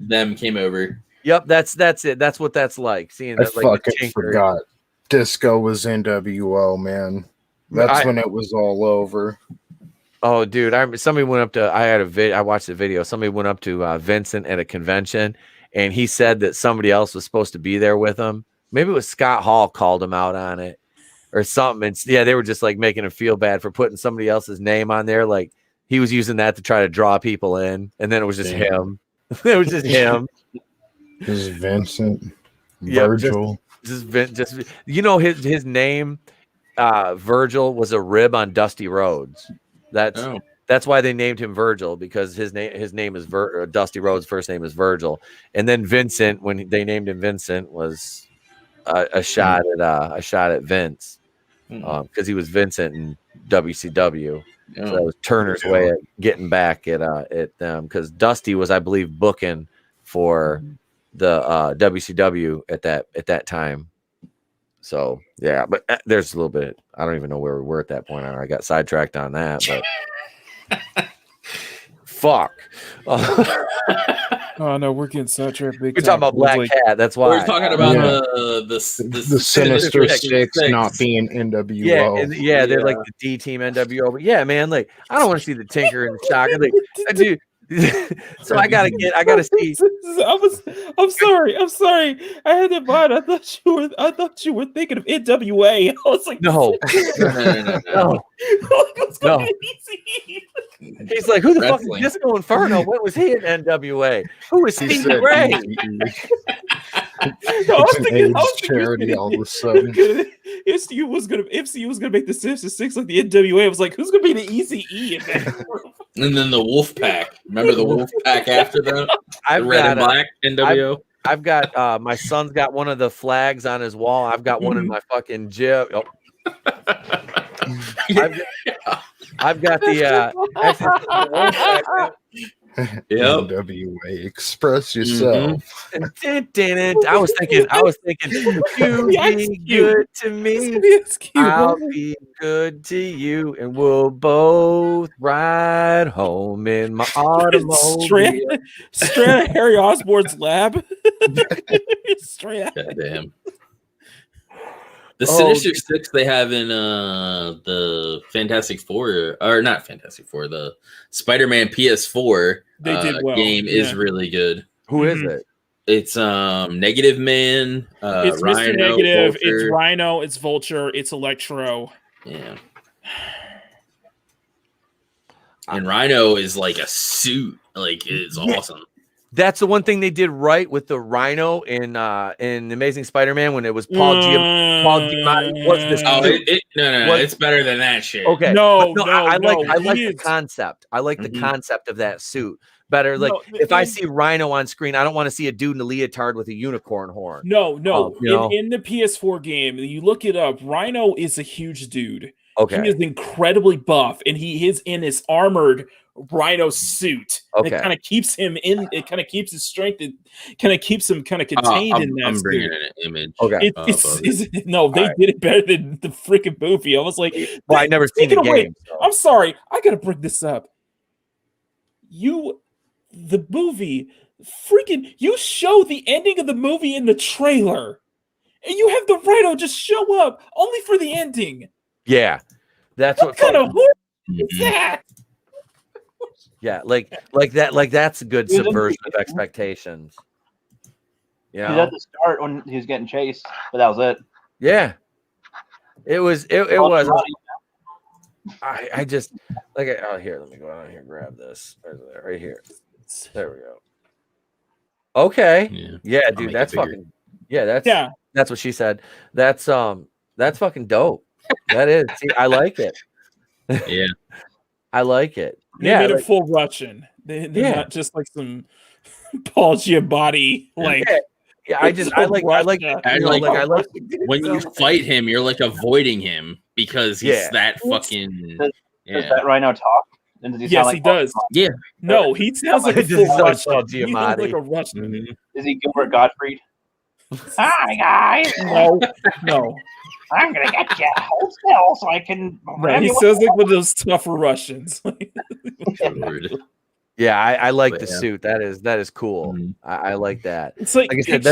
Speaker 7: them came over.
Speaker 2: Yep, that's it. That's what that's like. Seeing that,
Speaker 8: I fucking forgot. Disco was NWO, man. That's when it was all over.
Speaker 2: Oh, dude! Somebody went up to. I watched the video. Somebody went up to Vincent at a convention, and he said that somebody else was supposed to be there with him. Maybe it was Scott Hall called him out on it or something. And yeah, they were just like making him feel bad for putting somebody else's name on there. Like he was using that to try to draw people in, and then it was just him. It was just him.
Speaker 8: This is Vincent. Virgil.
Speaker 2: Just you know his name. Virgil was a rib on Dusty Rhodes. That's why they named him Virgil, because his name is Dusty Rhodes' first name is Virgil, and then Vincent, when they named him Vincent, was a shot at Vince because he was Vincent in WCW. So that was Turner's way of getting back at them, because Dusty was, I believe, booking for the WCW at that time. So yeah, but there's a little bit. I don't even know where we were at that point. I got sidetracked on that, but fuck.
Speaker 4: Oh no, we're getting sidetracked.
Speaker 2: We're talking about Black Cat. That's why
Speaker 7: we're talking about the
Speaker 8: Sinister Six not being NWO.
Speaker 2: Yeah, they're like the D Team NWO. But yeah, man, like I don't want to see the Tinker and the Shocker. Like, dude. So I gotta see.
Speaker 4: I'm sorry. I had that mind. I thought you were thinking of NWA. I was like,
Speaker 2: no. He's like, who the fuck is Disco Inferno? When was he in NWA? Who is Stevie Ray?
Speaker 8: I was charity all of a sudden.
Speaker 4: MCU was gonna make the Sinister Six like the NWA. I was like, who's gonna be the Eazy-E in that group?
Speaker 7: And then the Wolf Pack. Remember the Wolf Pack after that? The red and black NWO.
Speaker 2: I've got my son's got one of the flags on his wall. I've got one in my fucking gym. Oh. I've got the
Speaker 8: NWA. Express yourself.
Speaker 2: I was thinking, you be good to me, I'll be good to you, and we'll both ride home in my automobile.
Speaker 4: Straight Harry Osborn's lab. Straight.
Speaker 7: Goddamn. The Sinister Six they have in the Fantastic Four, or not Fantastic Four, the Spider-Man PS4 game is really good.
Speaker 2: Who is it?
Speaker 7: It's Negative Man,
Speaker 4: it's
Speaker 7: Rhino,
Speaker 4: Mr. Negative,
Speaker 7: Vulture.
Speaker 4: it's Rhino, it's Vulture, it's Electro.
Speaker 7: Yeah. And Rhino is like a suit, like it's awesome.
Speaker 2: That's the one thing they did right with the Rhino in Amazing Spider-Man when it was Paul Giamatti. What's this?
Speaker 7: No, it's better than that shit.
Speaker 2: Okay,
Speaker 4: no,
Speaker 2: I like
Speaker 4: he
Speaker 2: the concept. I like the concept of that suit, better. Like
Speaker 4: No,
Speaker 2: if I see Rhino on screen, I don't want to see a dude in a leotard with a unicorn horn.
Speaker 4: No.
Speaker 2: You know?
Speaker 4: In the PS4 game, you look it up. Rhino is a huge dude.
Speaker 2: Okay.
Speaker 4: He is incredibly buff, and he is in his armored Rhino suit.
Speaker 2: Okay.
Speaker 4: It kind of keeps him in. It kind of keeps his strength. It kind of keeps him kind of contained in that.
Speaker 7: I'm
Speaker 4: suit.
Speaker 7: bringing in an image.
Speaker 2: Okay.
Speaker 4: They did it better than the freaking movie. I was like,
Speaker 2: well, I never seen the game. So.
Speaker 4: I'm sorry. I gotta bring this up. The movie, freaking, you show the ending of the movie in the trailer, and you have the Rhino just show up only for the ending.
Speaker 2: Yeah, that's
Speaker 4: what kind of horror is that?
Speaker 2: Yeah, like that. Like that's a good subversion of expectations.
Speaker 9: Yeah, he was at the start when he was getting chased, but that was it.
Speaker 2: Yeah, it was. It was. I just like here. Let me go out here. Grab this right here. There we go. Okay. Yeah, dude. That's fucking. Yeah, that's what she said. That's fucking dope. That is. See, I like it.
Speaker 7: Yeah,
Speaker 2: I like it.
Speaker 4: They made it full Russian. They're not just like some Paul Giamatti like.
Speaker 2: Yeah, I like
Speaker 7: when you fight him, you're like avoiding him because he's that fucking.
Speaker 9: Does that Rhino talk? And does he sound like
Speaker 4: he does.
Speaker 7: Yeah.
Speaker 4: No, he sounds like a full Russian. He sounds like a Russian.
Speaker 7: Mm-hmm.
Speaker 9: Is he Gilbert Gottfried?
Speaker 5: Hi guys.
Speaker 4: No.
Speaker 5: I'm gonna get you. Hold still so I can.
Speaker 4: He sounds like one of those tougher Russians.
Speaker 2: Yeah, I like the suit. That is cool.
Speaker 7: Mm-hmm.
Speaker 2: I like that.
Speaker 4: It's like I said,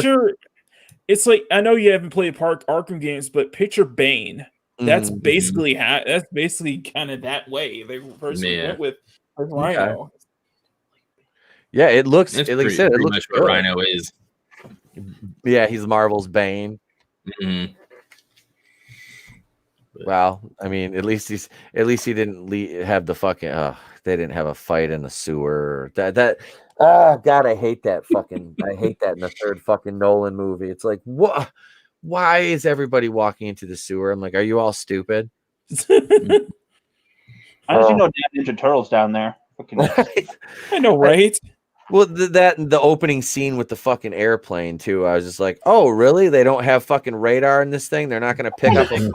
Speaker 4: it's like I know you haven't played Arkham games, but picture Bane. That's basically that's basically kind of that way they personally went with Rhino.
Speaker 2: Okay. Yeah, it looks.
Speaker 7: Like
Speaker 2: I said, it looks
Speaker 7: much
Speaker 2: good.
Speaker 7: what Rhino is.
Speaker 2: Yeah, he's Marvel's Bane.
Speaker 7: Mm-hmm.
Speaker 2: Well, I mean, at least he didn't have the fucking. They didn't have a fight in the sewer. God, I hate that fucking. I hate that in the third fucking Nolan movie. It's like, what? Why is everybody walking into the sewer? I'm like, are you all stupid?
Speaker 9: How did you know damn Ninja Turtles down there?
Speaker 4: I know, right?
Speaker 2: Well, the opening scene with the fucking airplane too. I was just like, oh, really? They don't have fucking radar in this thing. They're not going to pick up a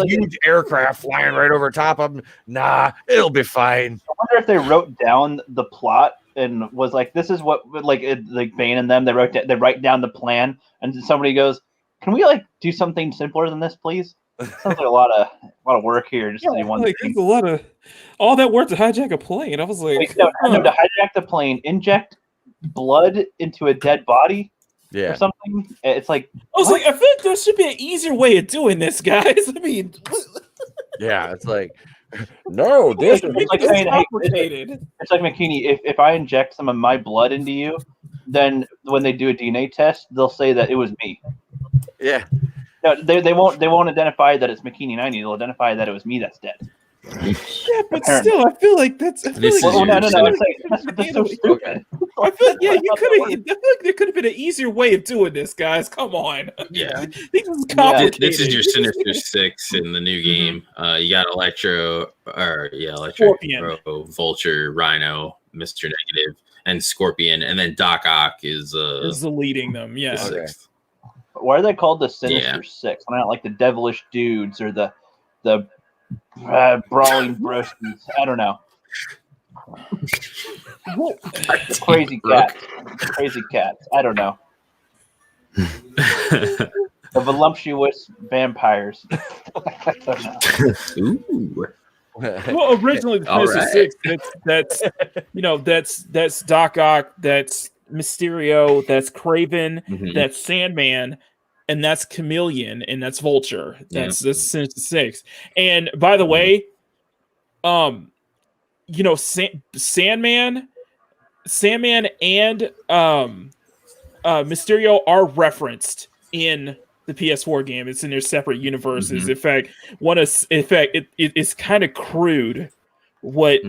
Speaker 2: huge aircraft flying right over top of them. Nah, it'll be fine.
Speaker 9: I wonder if they wrote down the plot and was like, this is what like Bane and them. They write down the plan, and somebody goes, "Can we like do something simpler than this, please?" Sounds like a lot of work here just to do one thing.
Speaker 4: It's a lot of all that work to hijack a plane. I was like,
Speaker 9: no, to hijack the plane, inject blood into a dead body, or something. It's like
Speaker 4: I was like, I feel like there should be an easier way of doing this, guys. I mean,
Speaker 2: yeah, it's like, no, this is
Speaker 4: complicated.
Speaker 9: It's like McKinney. If I inject some of my blood into you, then when they do a DNA test, they'll say that it was me.
Speaker 2: Yeah.
Speaker 9: No, they won't identify that it's McKinney 90. They'll identify that it was me that's dead.
Speaker 4: Yeah, but still, I feel like that's.
Speaker 9: No. It's like, that's so stupid.
Speaker 4: I feel like, you could have. I feel like there could have been an easier way of doing this, guys. Come on.
Speaker 7: Yeah,
Speaker 4: this is complicated.
Speaker 7: This is your Sinister Six in the new game. You got Electro, Scorpion, Vulture, Rhino, Mr. Negative, and Scorpion, and then Doc Ock is
Speaker 4: leading them. Yeah.
Speaker 7: Sixth.
Speaker 9: Why are they called the Sinister Six? Why not like the Devilish Dudes or the Brawling Broskies? I don't know. Crazy cats. I don't know. The voluptuous vampires. I don't know.
Speaker 7: Ooh.
Speaker 4: Well, originally the Sinister Six. That's Doc Ock. That's Mysterio, that's Kraven, that's Sandman, and that's Chameleon, and that's Vulture. That's the Sinister Six. And by the way, Sandman and Mysterio are referenced in the PS4 game. It's in their separate universes. In fact, it's kind of crude what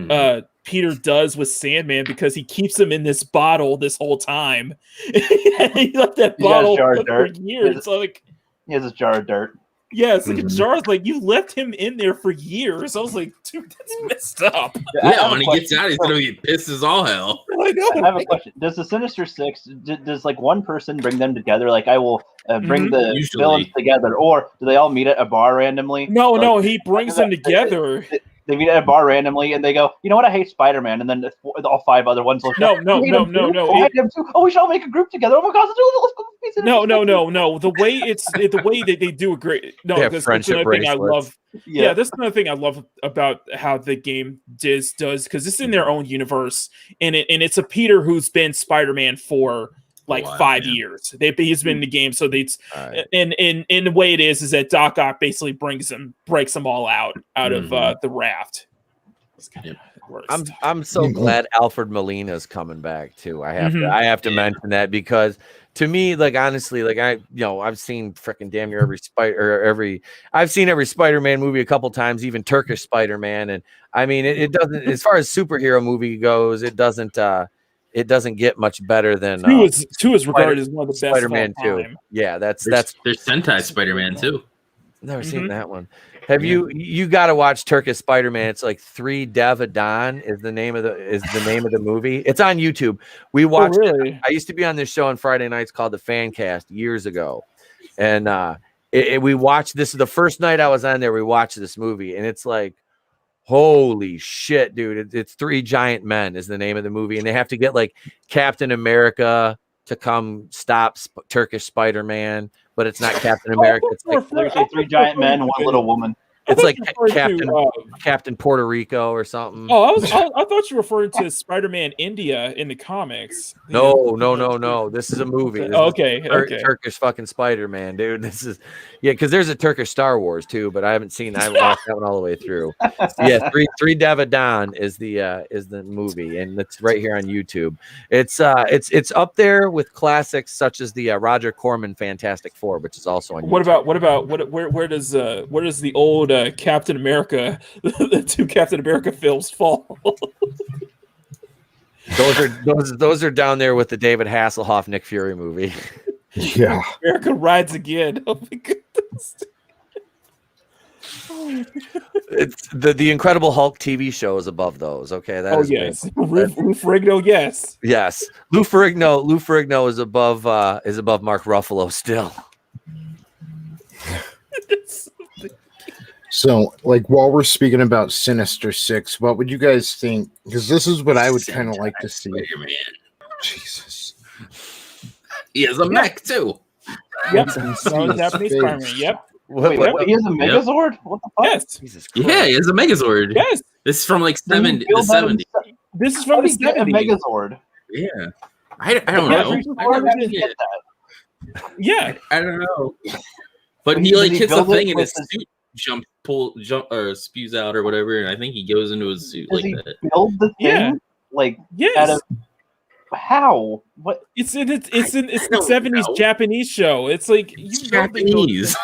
Speaker 4: Peter does with Sandman because he keeps him in this bottle this whole time. He left that bottle for years.
Speaker 9: He has a jar of dirt.
Speaker 4: Yeah, it's like a jar. Like you left him in there for years. I was like, dude, that's messed up.
Speaker 7: Yeah, when he gets out, he's gonna be pissed as all hell.
Speaker 4: I know.
Speaker 9: I have a question. Does the Sinister Six, does like one person bring them together? Like I will bring the
Speaker 7: Usually.
Speaker 9: villains together, or do they all meet at a bar randomly?
Speaker 4: No, he brings them together.
Speaker 9: They meet at a bar randomly, and they go, you know what? I hate Spider-Man, and then all 5 other ones look.
Speaker 4: No.
Speaker 9: Oh, I hate him too. Oh, we should all make a group together. Oh my God, let's go.
Speaker 4: No. The way that they do a great because that's another thing I love. Yeah, that's another thing I love about how the game does because it's in their own universe, and it's a Peter who's been Spider-Man for like 5 years. He's been in the game, so it's and the way it is that Doc Ock basically breaks them all out of the raft.
Speaker 2: I'm so glad Alfred Molina's coming back too. I have to mention that because to me, like honestly, like I've seen freaking damn near I've seen every Spider-Man movie a couple times, even Turkish Spider-Man, and I mean it doesn't as far as superhero movie goes, it doesn't get much better than
Speaker 4: two is regarded as one of the best
Speaker 2: Spider-Man 2. Yeah, there's
Speaker 7: Sentai Spider-Man too.
Speaker 2: Never seen that one. Have you got to watch Turkish Spider-Man? It's like 3 Devadan is the name of the movie. It's on YouTube. We watched it. I used to be on this show on Friday nights called the Fancast years ago. And we watched this the first night I was on there, we watched this movie, and it's like, holy shit, dude. It's 3 Giant Men is the name of the movie, and they have to get like Captain America to come stop Turkish Spider-Man, but it's not Captain America. It's like
Speaker 9: 3 giant men, 1 little woman.
Speaker 2: It's like Captain Puerto Rico or something.
Speaker 4: Oh, I thought you were referring to Spider-Man India in the comics.
Speaker 2: No. This is a movie.
Speaker 4: Okay.
Speaker 2: Turkish fucking Spider-Man, dude. This is because there's a Turkish Star Wars too, but I haven't seen. I watched that one all the way through. Yeah, 3 Devadan is the movie, and it's right here on YouTube. It's up there with classics such as the Roger Corman Fantastic Four, which is also on YouTube.
Speaker 4: Where does the old Captain America, the 2 Captain America films fall?
Speaker 2: Those are down there with the David Hasselhoff Nick Fury movie.
Speaker 8: Yeah,
Speaker 4: America Rides Again. Oh my goodness.
Speaker 2: It's the Incredible Hulk TV show is above those. Okay,
Speaker 4: yes, Lou Ferrigno. Yes,
Speaker 2: Lou Ferrigno is above Mark Ruffalo still.
Speaker 8: So, like, while we're speaking about Sinister Six, what would you guys think? Because this is what I would kind of like to see.
Speaker 7: Spider-Man.
Speaker 8: Jesus.
Speaker 7: He has a mech, too.
Speaker 4: Yep. Japanese Spider-Man. Yep.
Speaker 9: Wait, he has a Megazord? What the fuck?
Speaker 4: Yes.
Speaker 2: Jesus Christ.
Speaker 7: Yeah, he has a Megazord.
Speaker 4: Yes.
Speaker 7: This is from like the 70s.
Speaker 4: This is from the 70s.
Speaker 9: A Megazord.
Speaker 7: Yeah. I don't know.
Speaker 4: Yeah.
Speaker 7: I don't know. But he like hits a thing and his suit spews out or whatever, and I think he goes into his suit like that.
Speaker 9: Build the thing?
Speaker 4: Yeah.
Speaker 9: Like
Speaker 4: yes.
Speaker 9: How? What?
Speaker 4: It's the 70s Japanese show. It's like
Speaker 7: Japanese.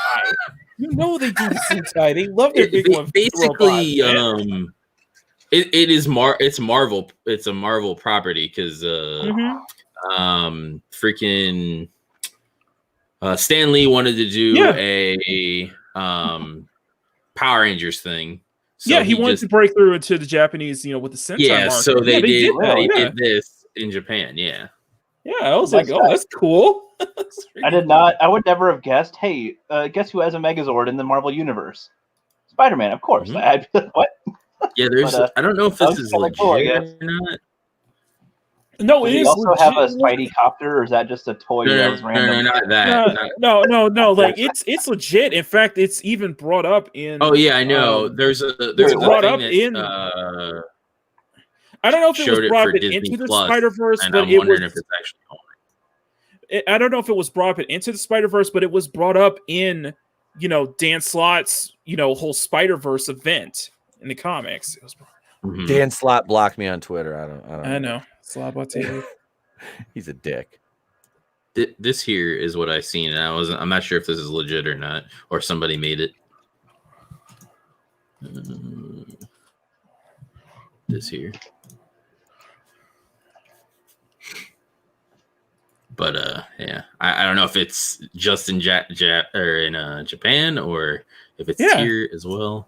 Speaker 4: You know they do the Sentai. They love their big one.
Speaker 7: Basically, it's Marvel. It's a Marvel property because freaking Stan Lee wanted to do a Power Rangers thing. So
Speaker 4: he wanted to break through into the Japanese, with the Sentai market.
Speaker 7: So they did this in Japan. Yeah.
Speaker 4: Yeah, I was like, oh, that's cool.
Speaker 9: I would never have guessed. Hey, guess who has a Megazord in the Marvel Universe? Spider-Man, of course. I'd be like, what?
Speaker 7: Yeah, there's. I don't know if this is legit or not.
Speaker 4: No, it is.
Speaker 9: Also have a Spidey copter, or is that just a toy that was random?
Speaker 7: No, not that.
Speaker 4: No. Like it's legit. In fact, it's even brought up in.
Speaker 7: Oh yeah, I know. There's
Speaker 4: brought up in. I don't know if it was brought up into the Spider-Verse, but
Speaker 7: I'm wondering if it's actually on.
Speaker 4: I don't know if it was brought up into the Spider-Verse, but it was brought up in, Dan Slott's, whole Spider-Verse event in the comics. It was
Speaker 2: Dan Slott blocked me on Twitter.
Speaker 4: I know. Slot TV.
Speaker 2: He's a dick.
Speaker 7: This here is what I've seen, and I'm not sure if this is legit or not, or somebody made it. This here. But yeah, I don't know if it's just in or in Japan, or if it's
Speaker 4: Yeah.
Speaker 7: here as well.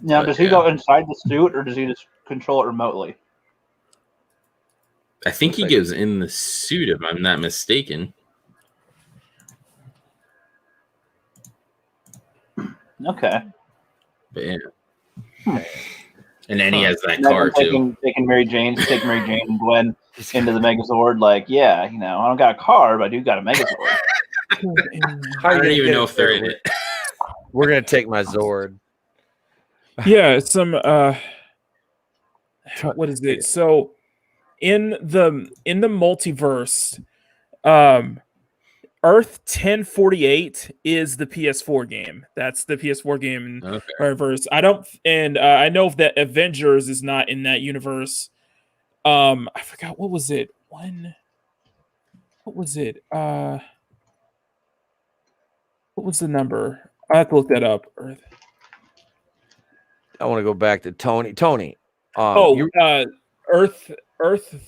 Speaker 9: Now,
Speaker 7: But,
Speaker 9: does he go inside the suit, or does he just control it remotely?
Speaker 7: I think he goes in the suit, if I'm not mistaken.
Speaker 9: Okay.
Speaker 7: But yeah. And then he has that car too.
Speaker 9: Taking Mary Jane and Gwen into the Megazord. Like, yeah, I don't got a car, but I do got a Megazord.
Speaker 2: How
Speaker 7: I
Speaker 2: you
Speaker 7: don't
Speaker 2: gonna
Speaker 7: even
Speaker 2: get
Speaker 7: know
Speaker 2: it
Speaker 7: if they're
Speaker 2: there?
Speaker 7: in it.
Speaker 2: We're gonna take my Zord.
Speaker 4: Yeah, some what is it? So in the multiverse, Earth 1048 is the PS4 game. That's the PS4 game in universe. I know that Avengers is not in that universe. I forgot what was it. What was it? What was the number? I have to look that up. Earth.
Speaker 2: I want to go back to Tony.
Speaker 4: Earth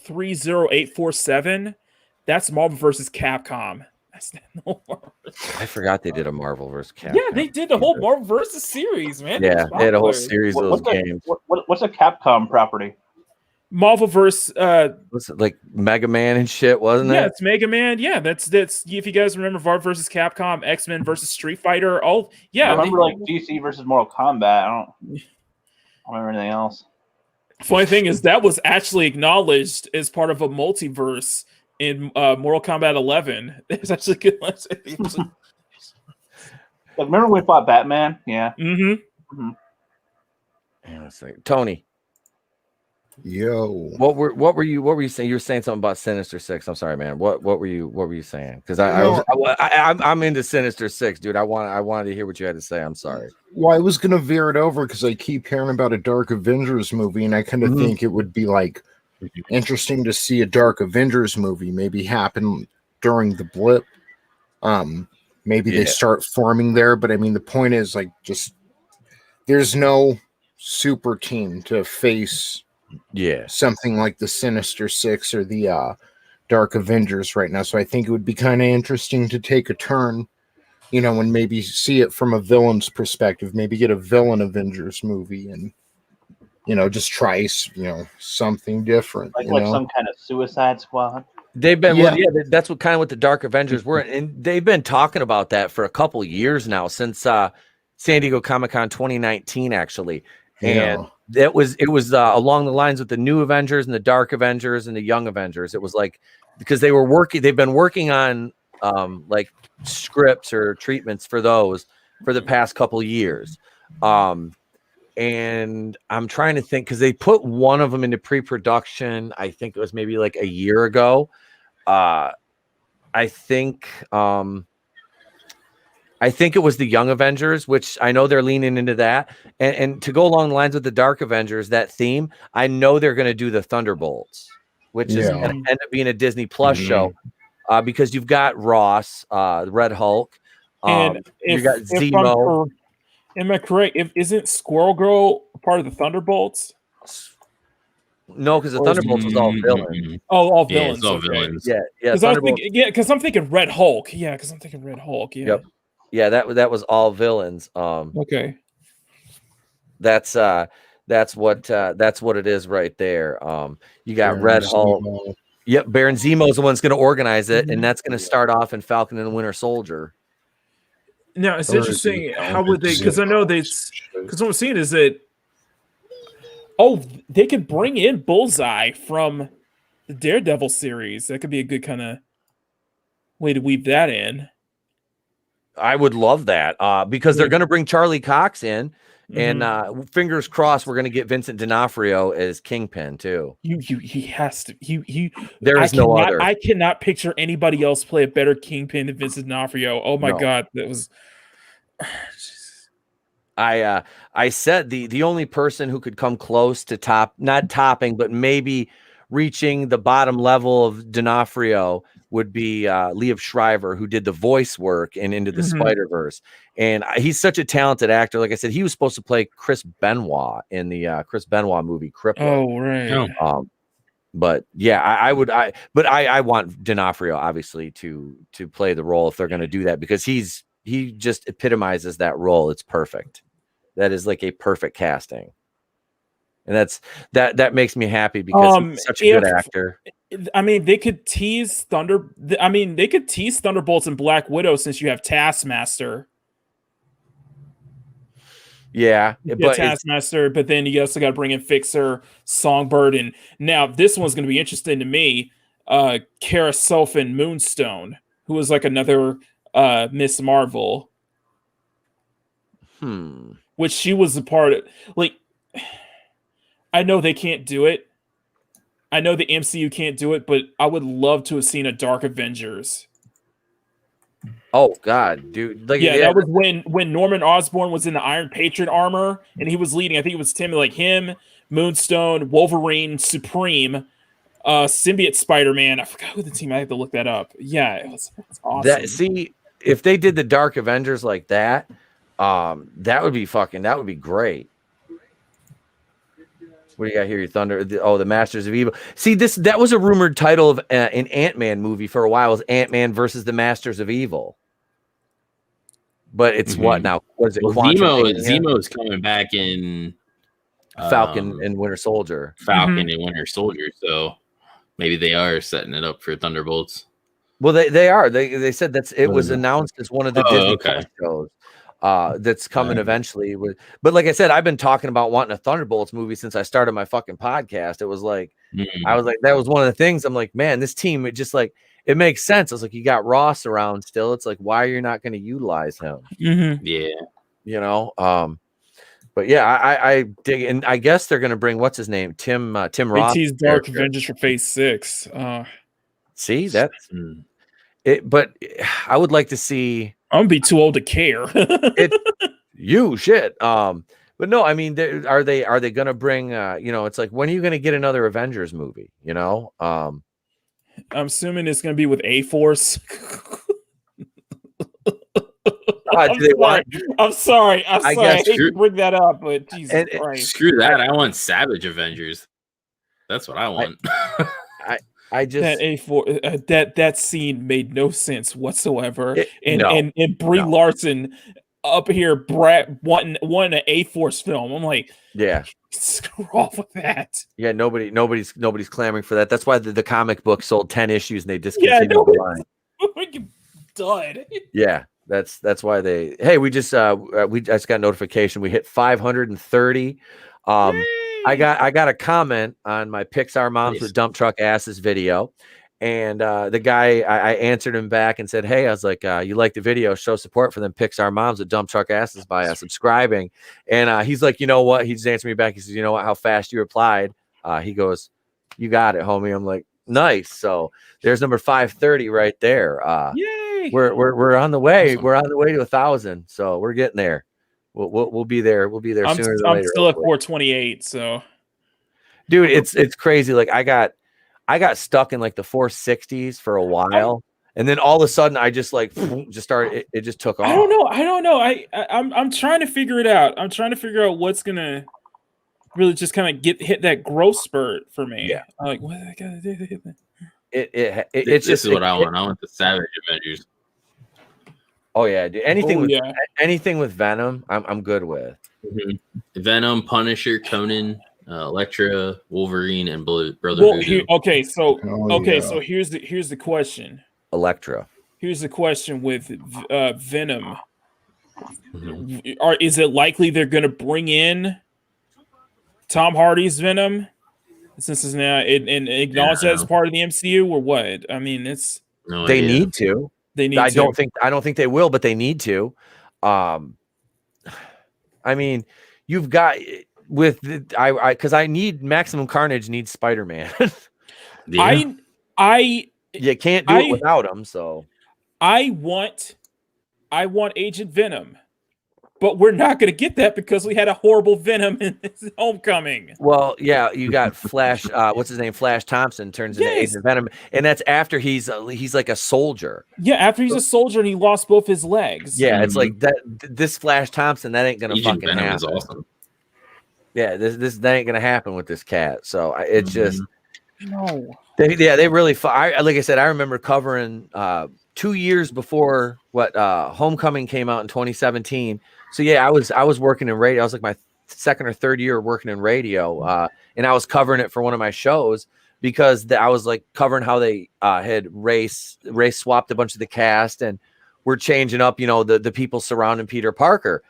Speaker 4: 30847. That's Marvel versus Capcom. That's no Marvel.
Speaker 2: I forgot they did a Marvel versus Capcom.
Speaker 4: Yeah, they did the whole Marvel versus series, man.
Speaker 2: Yeah, they had a whole series of those
Speaker 9: What's
Speaker 2: games.
Speaker 9: What's a Capcom property?
Speaker 4: Marvel versus
Speaker 2: what's it, like Mega Man and shit, wasn't it?
Speaker 4: Yeah, it's Mega Man. Yeah, that's if you guys remember Marvel versus Capcom, X-Men versus Street Fighter. Oh, yeah.
Speaker 9: I remember like DC versus Mortal Kombat. I don't remember anything else.
Speaker 4: Funny thing is that was actually acknowledged as part of a multiverse in Mortal Kombat 11. It's actually good.
Speaker 9: Like, remember when we fought Batman? Yeah.
Speaker 4: Mm-hmm.
Speaker 2: Yeah, let's see. Tony.
Speaker 8: Yo.
Speaker 2: What were you saying? You were saying something about Sinister Six. I'm sorry, man. What were you saying? Because I'm into Sinister Six, dude. I wanted to hear what you had to say. I'm sorry.
Speaker 8: Well, I was gonna veer it over because I keep hearing about a Dark Avengers movie, and I kind of think it would be like interesting to see a Dark Avengers movie maybe happen during the blip. Maybe they start forming there, but I mean the point is like just there's no super team to face something like the Sinister Six or the Dark Avengers right now. So I think it would be kind of interesting to take a turn, and maybe see it from a villain's perspective, maybe get a villain Avengers movie and just try something different,
Speaker 9: like some kind of Suicide Squad.
Speaker 2: They've been that's what the Dark Avengers were, and they've been talking about that for a couple years now, since San Diego Comic-Con 2019 actually. And it was along the lines with the New Avengers and the Dark Avengers and the Young Avengers. It was like because they've been working on like scripts or treatments for those for the past couple years. And I'm trying to think because they put one of them into pre-production. I think it was maybe like a year ago. I think it was the Young Avengers, which I know they're leaning into that. And to go along the lines with the Dark Avengers, that theme, I know they're going to do the Thunderbolts, which is going to end up being a Disney Plus show because you've got Ross, the Red Hulk,
Speaker 4: and
Speaker 2: you got Zemo.
Speaker 4: Am I correct? Isn't Squirrel Girl part of the Thunderbolts?
Speaker 2: No, because the Thunderbolts was all villains.
Speaker 4: Oh, all villains.
Speaker 7: Yeah, all villains.
Speaker 2: Yeah.
Speaker 4: Because I'm thinking Red Hulk. Yeah, because I'm thinking Red Hulk. Yeah.
Speaker 2: Yep. Yeah, that was all villains.
Speaker 4: Okay.
Speaker 2: That's what it is right there. You got
Speaker 8: Baron
Speaker 2: Red Hulk.
Speaker 8: Zemo.
Speaker 2: Yep, Baron Zemo's the one's going to organize it, and that's going to start off in Falcon and the Winter Soldier.
Speaker 4: Now it's interesting. How would they? Because I know because what I'm seeing is that they could bring in Bullseye from the Daredevil series. That could be a good kind of way to weave that in.
Speaker 2: I would love that because they're going to bring Charlie Cox in, and fingers crossed we're going to get Vincent D'Onofrio as Kingpin too.
Speaker 4: He has to.
Speaker 2: There is no other.
Speaker 4: I cannot picture anybody else play a better Kingpin than Vincent D'Onofrio. Oh my god, that was.
Speaker 2: I said the only person who could come close to not topping, but maybe reaching the bottom level of D'Onofrio would be Liev Schreiber, who did the voice work in Into the Spider-Verse. And he's such a talented actor. Like I said, he was supposed to play Chris Benoit in the Chris Benoit movie, Cripple.
Speaker 4: Oh, right.
Speaker 2: But yeah, I would. I want D'Onofrio obviously to play the role if they're going to do that, because he just epitomizes that role. It's perfect. That is like a perfect casting, and that makes me happy because he's such a good actor.
Speaker 4: I mean, they could tease Thunderbolts and Black Widow since you have Taskmaster.
Speaker 2: Yeah,
Speaker 4: but Taskmaster, but then you also got to bring in Fixer, Songbird, and now this one's going to be interesting to me. Kara Sulfan Moonstone, who was like another Miss Marvel, which she was a part of. Like, I know they can't do it. I know the MCU can't do it, but I would love to have seen a Dark Avengers.
Speaker 2: Oh God, dude! Like,
Speaker 4: yeah, that was when Norman Osborn was in the Iron Patriot armor, and he was leading. I think it was him, Moonstone, Wolverine, Supreme, Symbiote Spider-Man. I forgot who the team. I have to look that up. Yeah, it's awesome.
Speaker 2: See, if they did the Dark Avengers like that, that would be great. What do you got here? Your Thunder? The Masters of Evil. See, that was a rumored title of an Ant-Man movie for a while. Was Ant-Man versus the Masters of Evil? But it's what now? Was it?
Speaker 7: Zemo is coming back in
Speaker 2: Falcon and Winter Soldier.
Speaker 7: And Winter Soldier. So maybe they are setting it up for Thunderbolts.
Speaker 2: Well, they are. They said it was announced as one of the Disney Plus shows. That's coming eventually. But like I said, I've been talking about wanting a Thunderbolts movie since I started my fucking podcast. It was like, I was like, that was one of the things. I'm like, man, this team, it just like, it makes sense. I was like, you got Ross around still. It's like, why are you not going to utilize him?
Speaker 7: Yeah.
Speaker 2: But yeah, I dig it. And I guess they're going to bring, what's his name? Tim Roth.
Speaker 4: He's Dark Avengers for Phase 6.
Speaker 2: See, that's it. But I would like to see.
Speaker 4: I'm gonna be too old to care.
Speaker 2: But no, I mean, are they gonna bring? It's like, when are you gonna get another Avengers movie? I'm
Speaker 4: assuming it's gonna be with A-Force. I'm sorry. I hate to bring that up, but Jesus Christ.
Speaker 7: Screw that. I want Savage Avengers. That's what I want.
Speaker 2: I just
Speaker 4: that A4 that scene made no sense whatsoever, and Brie Larson up here wanting an A-Force film. I'm like,
Speaker 2: yeah,
Speaker 4: screw off with that.
Speaker 2: Yeah, nobody's clamoring for that. That's why the comic book sold 10 issues and they discontinued the line.
Speaker 4: Dud.
Speaker 2: Yeah, that's why they. Hey, we just got notification. We hit 530. I got a comment on my Pixar Moms with Dump Truck Asses video, and the guy, I answered him back and said, hey, I was like, you like the video, show support for them Pixar Moms with Dump Truck Asses by subscribing. And he's like, you know what? He just answered me back. He says, you know what? How fast you replied. He goes, you got it, homie. I'm like, nice. So there's number 530 right there.
Speaker 4: Yay!
Speaker 2: We're on the way. We're on the way to 1,000. So we're getting there. We'll be there. We'll be there sooner than later.
Speaker 4: I'm still at 428. So,
Speaker 2: dude, it's crazy. Like I got stuck in like the 460s for a while, and then all of a sudden I just started. It just took off.
Speaker 4: I don't know. I'm trying to figure it out. I'm trying to figure out what's gonna really just kind of hit that growth spurt for me.
Speaker 2: Yeah.
Speaker 4: I'm like, what I gotta do?
Speaker 2: This
Speaker 7: is what I want. I want the Savage Avengers.
Speaker 2: Oh yeah, dude. Anything with Venom, I'm good with.
Speaker 7: Venom, Punisher, Conan, Elektra, Wolverine, and Brother Voodoo.
Speaker 4: So here's the question.
Speaker 2: Elektra.
Speaker 4: Here's the question with Venom. Is it likely they're going to bring in Tom Hardy's Venom since it's now and acknowledge that as part of the MCU, or what? I mean,
Speaker 2: they need to. I don't think they will, but they need to. I mean, you've got because I need Maximum Carnage needs Spider-Man.
Speaker 4: You
Speaker 2: can't do it without him. So
Speaker 4: I want Agent Venom, but we're not going to get that because we had a horrible Venom in Homecoming.
Speaker 2: Well, yeah, you got Flash. What's his name? Flash Thompson turns into Agent Venom, and that's after he's like a soldier.
Speaker 4: Yeah, after he's a soldier and he lost both his legs.
Speaker 2: Yeah, it's like that. This Flash Thompson, that ain't gonna
Speaker 7: Agent
Speaker 2: fucking
Speaker 7: Venom
Speaker 2: happen.
Speaker 7: Is awesome.
Speaker 2: Yeah, that ain't gonna happen with this cat. So it's just
Speaker 4: No.
Speaker 2: They really. Like I said, I remember covering 2 years before Homecoming came out in 2017. So yeah, I was working in radio. I was like my second or third year working in radio, and I was covering it for one of my shows because I was like covering how they had race swapped a bunch of the cast and we're changing up, the people surrounding Peter Parker,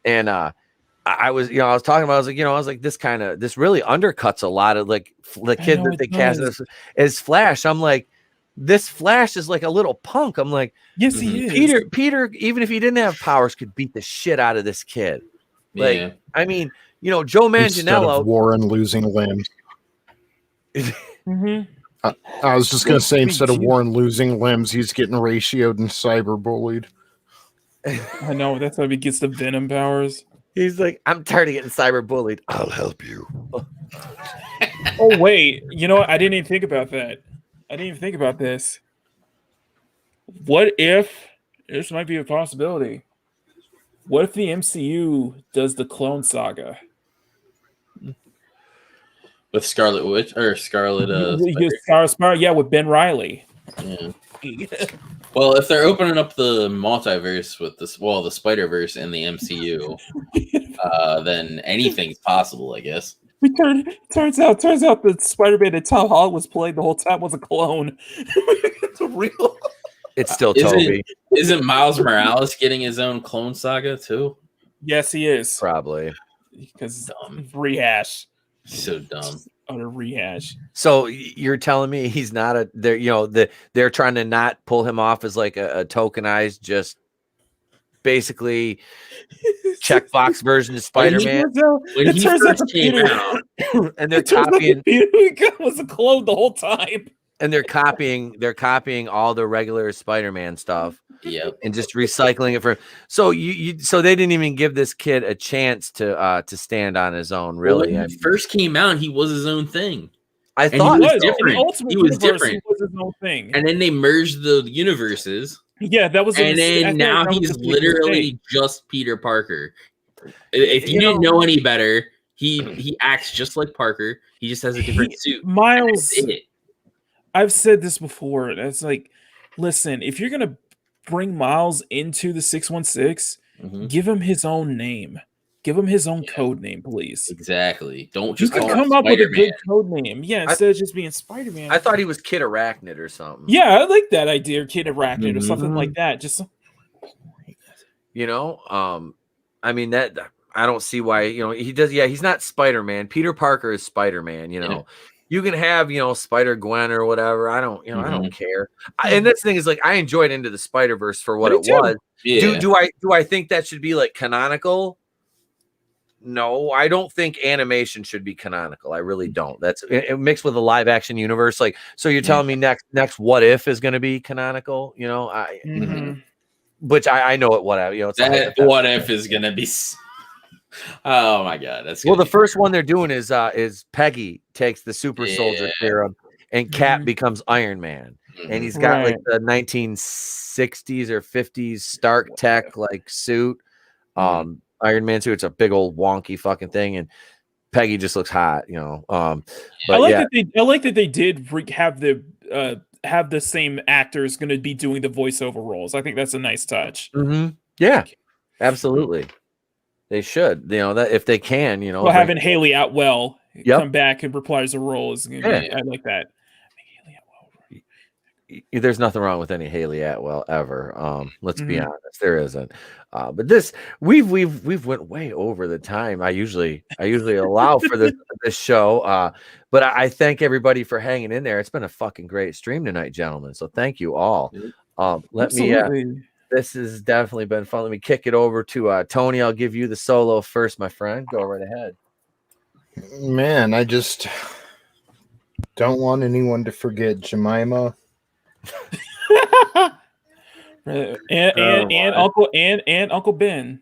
Speaker 2: and I was talking about, I was like, this really undercuts a lot of like the kid that they cast as Flash. I'm like, this Flash is like a little punk. I'm like,
Speaker 4: yes, he is.
Speaker 2: Peter, even if he didn't have powers, could beat the shit out of this kid. Like,
Speaker 7: Yeah.
Speaker 2: I mean, Joe Manganiello.
Speaker 8: Instead of Warren losing limbs. I was just going to say, instead of Warren losing limbs, he's getting ratioed and cyberbullied.
Speaker 4: I know, that's how he gets the Venom powers.
Speaker 2: He's like, I'm tired of getting cyberbullied. I'll help you.
Speaker 4: Oh, wait. You know what? I didn't even think about that. I didn't even think about this. What if, this might be a possibility, what if the MCU does the Clone Saga?
Speaker 7: With Scarlet Witch or Scarlet
Speaker 4: yeah, with Ben Reilly.
Speaker 7: Yeah. Well, if they're opening up the multiverse with the Spider-Verse and the MCU, then anything's possible, I guess.
Speaker 4: Turns out the Spider-Man that Tom Holland was playing the whole time was a clone. It's real.
Speaker 2: It's still Toby.
Speaker 7: Isn't Miles Morales getting his own Clone Saga too?
Speaker 4: Yes, he is.
Speaker 2: Probably.
Speaker 4: Because rehash.
Speaker 7: So dumb.
Speaker 4: Utter rehash.
Speaker 2: So you're telling me he's not they're trying to not pull him off as like a tokenized, just basically checkbox version of Spider-Man.
Speaker 7: When he first came out,
Speaker 2: and they're copying.
Speaker 4: Was a clone the whole time.
Speaker 2: And they're copying all the regular Spider-Man stuff.
Speaker 7: Yep.
Speaker 2: And just recycling it for. So so they didn't even give this kid a chance to stand on his own. Really,
Speaker 7: when he first came out, he was his own thing.
Speaker 2: I thought
Speaker 7: he was different.
Speaker 4: He was different. He was his own thing.
Speaker 7: And then they merged the universes.
Speaker 4: Yeah, that was.
Speaker 7: And then now he's literally just Peter Parker. If you didn't know any better, he acts just like Parker. He just has a different suit.
Speaker 4: Miles. I've said this before. It's like, listen, if you're gonna bring Miles into the 616, give him his own name. Give him his own code name, please.
Speaker 7: Exactly. Don't just
Speaker 4: come up with a good code name. Yeah, instead of just being Spider-Man.
Speaker 2: I thought he was Kid Arachnid or something.
Speaker 4: Yeah, I like that idea, Kid Arachnid or something like that. Just
Speaker 2: I mean that I don't see why, he does. Yeah, he's not Spider-Man. Peter Parker is Spider-Man, Yeah. You can have, Spider-Gwen or whatever. I don't, I don't care. And this thing is like, I enjoyed Into the Spider-Verse for what it was.
Speaker 7: Yeah.
Speaker 2: Do I think that should be like canonical? No, I don't think animation should be canonical. I really don't. That's it mixed with a live action universe. Like, so you're telling me next What If is going to be canonical? Which I know it. Whatever.
Speaker 7: That What If is going to be. Oh my god, that's
Speaker 2: the first one they're doing is Peggy takes the super soldier serum and Cap becomes Iron Man, and he's got like the 1960s or 50s Stark tech like suit, Iron Man suit. It's a big old wonky fucking thing, and Peggy just looks hot, But
Speaker 4: I like that they did have the same actors going to be doing the voiceover roles. I think that's a nice touch.
Speaker 2: Yeah, absolutely. They should, that if they can,
Speaker 4: Well, having Haley Atwell come back and reprise a role is, I like that.
Speaker 2: There's nothing wrong with any Haley Atwell ever. Let's be honest, there isn't. But this, we've went way over the time I usually allow for this show. But I thank everybody for hanging in there. It's been a fucking great stream tonight, gentlemen. So thank you all. This has definitely been fun. Let me kick it over to Tony. I'll give you the solo first, my friend. Go right ahead.
Speaker 8: Man, I just don't want anyone to forget Jemima.
Speaker 4: and Uncle Ben.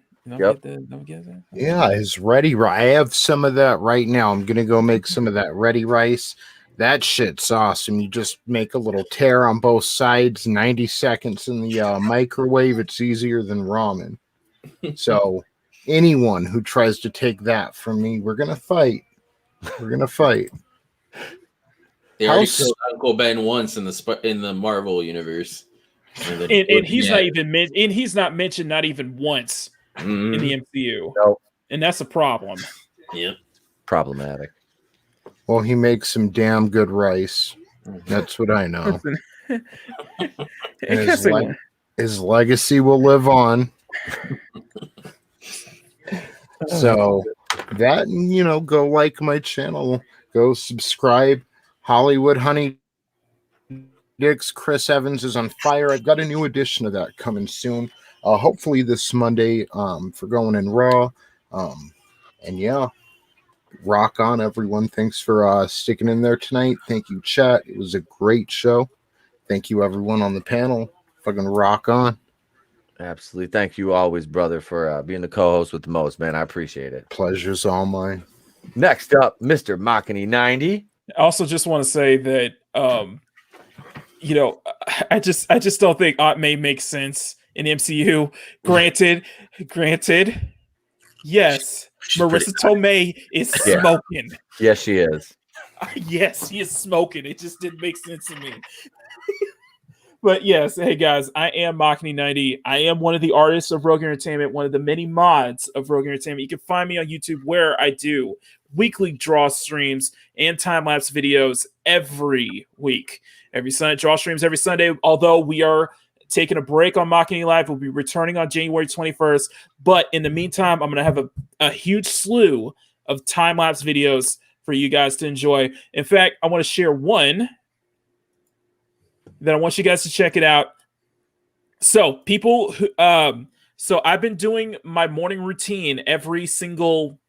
Speaker 8: Yeah, his ready rice. I have some of that right now. I'm gonna go make some of that ready rice. That shit's awesome. You just make a little tear on both sides, 90 seconds in the microwave. It's easier than ramen. So anyone who tries to take that from me, we're going to fight. We're going to fight.
Speaker 7: They already killed Uncle Ben once in the Marvel universe,
Speaker 4: and he's not even and he's not mentioned not even once in the MCU.
Speaker 2: Nope.
Speaker 4: And that's a problem.
Speaker 7: Yep.
Speaker 2: Problematic.
Speaker 8: Well, he makes some damn good rice. That's what I know. And his legacy will live on. So that, go like my channel, go subscribe. Hollywood Honey Dicks, Chris Evans is on fire. I've got a new edition of that coming soon. Hopefully this Monday for Going in Raw. And yeah, rock on, everyone. Thanks for sticking in there tonight. Thank you, chat. It was a great show. Thank you, everyone on the panel. Fucking rock on.
Speaker 2: Absolutely. Thank you always, brother, for being the co-host with the most, man. I appreciate it.
Speaker 8: Pleasure's all mine.
Speaker 2: Next up, Mr. Machiny 90.
Speaker 4: I also just want to say that I just don't think Aunt May makes sense in MCU. Granted, yes, Marissa Tomei is smoking.
Speaker 2: Yes, she is.
Speaker 4: Yes, he is smoking. It just didn't make sense to me. But yes, hey guys, I am Machiny90. I am one of the artists of Rogue Entertainment, one of the many mods of Rogue Entertainment. You can find me on YouTube where I do weekly draw streams and time-lapse videos every week. Every Sunday, draw streams every Sunday, although we are taking a break on Machiny Live. We'll be returning on January 21st. But in the meantime, I'm going to have a huge slew of time-lapse videos for you guys to enjoy. In fact, I want to share one that I want you guys to check it out. So people, so I've been doing my morning routine every single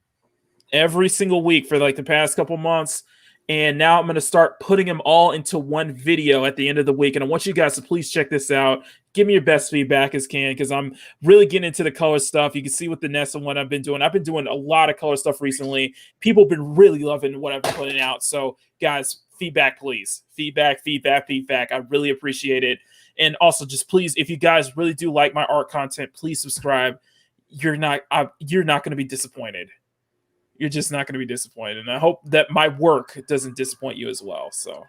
Speaker 4: week for like the past couple months. And now I'm going to start putting them all into one video at the end of the week. And I want you guys to please check this out. Give me your best feedback as can, because I'm really getting into the color stuff. You can see with the Nessa one I've been doing. I've been doing a lot of color stuff recently. People have been really loving what I've been putting out. So guys, feedback, please. Feedback. I really appreciate it. And also just please, if you guys really do like my art content, please subscribe. You're not going to be disappointed. You're just not going to be disappointed. And I hope that my work doesn't disappoint you as well. So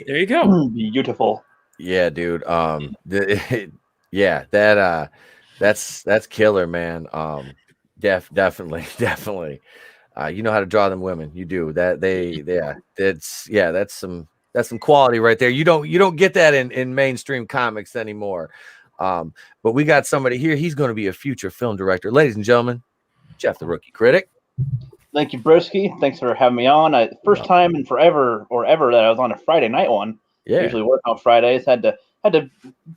Speaker 4: there you go.
Speaker 9: Beautiful.
Speaker 2: Yeah, dude. That's killer, man. Definitely. You know how to draw them women. You do that. That's some quality right there. You don't get that in mainstream comics anymore. But we got somebody here. He's going to be a future film director. Ladies and gentlemen, Jeff, the Rookie Critic.
Speaker 9: Thank you, Broski. Thanks for having me on. First time in forever or ever that I was on a Friday night one.
Speaker 2: Yeah.
Speaker 9: I usually work on Fridays. Had to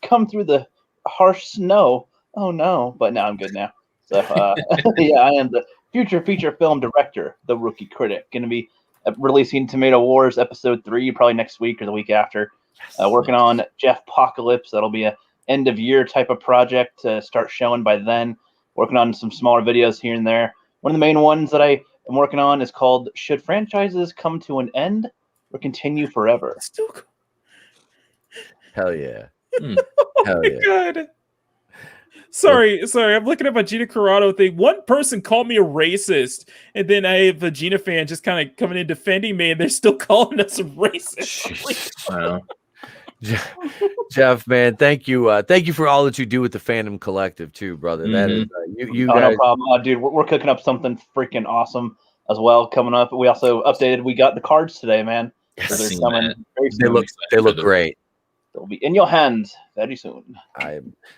Speaker 9: come through the harsh snow. Oh no, but now I'm good now. So yeah, I am the future feature film director, the Rookie Critic. Going to be releasing Tomato Wars episode 3 probably next week or the week after. Working on Jeff Apocalypse. That'll be a end of year type of project to start showing by then. Working on some smaller videos here and there. One of the main ones that I am working on is called "Should Franchises Come to an End or Continue Forever?"
Speaker 2: Hell yeah.
Speaker 4: Hell yeah. God. Sorry. I'm looking at my Gina Carano thing. One person called me a racist, and then I have a Gina fan just kind of coming in defending me, and they're still calling us a racist.
Speaker 2: Wow. Jeff, man, thank you for all that you do with the Fandom Collective too, brother. Mm-hmm. That is you guys.
Speaker 9: No problem, dude. We're cooking up something freaking awesome as well coming up. We also updated. We got the cards today, man. So they're coming very soon.
Speaker 2: They look great.
Speaker 9: They'll be in your hands very soon.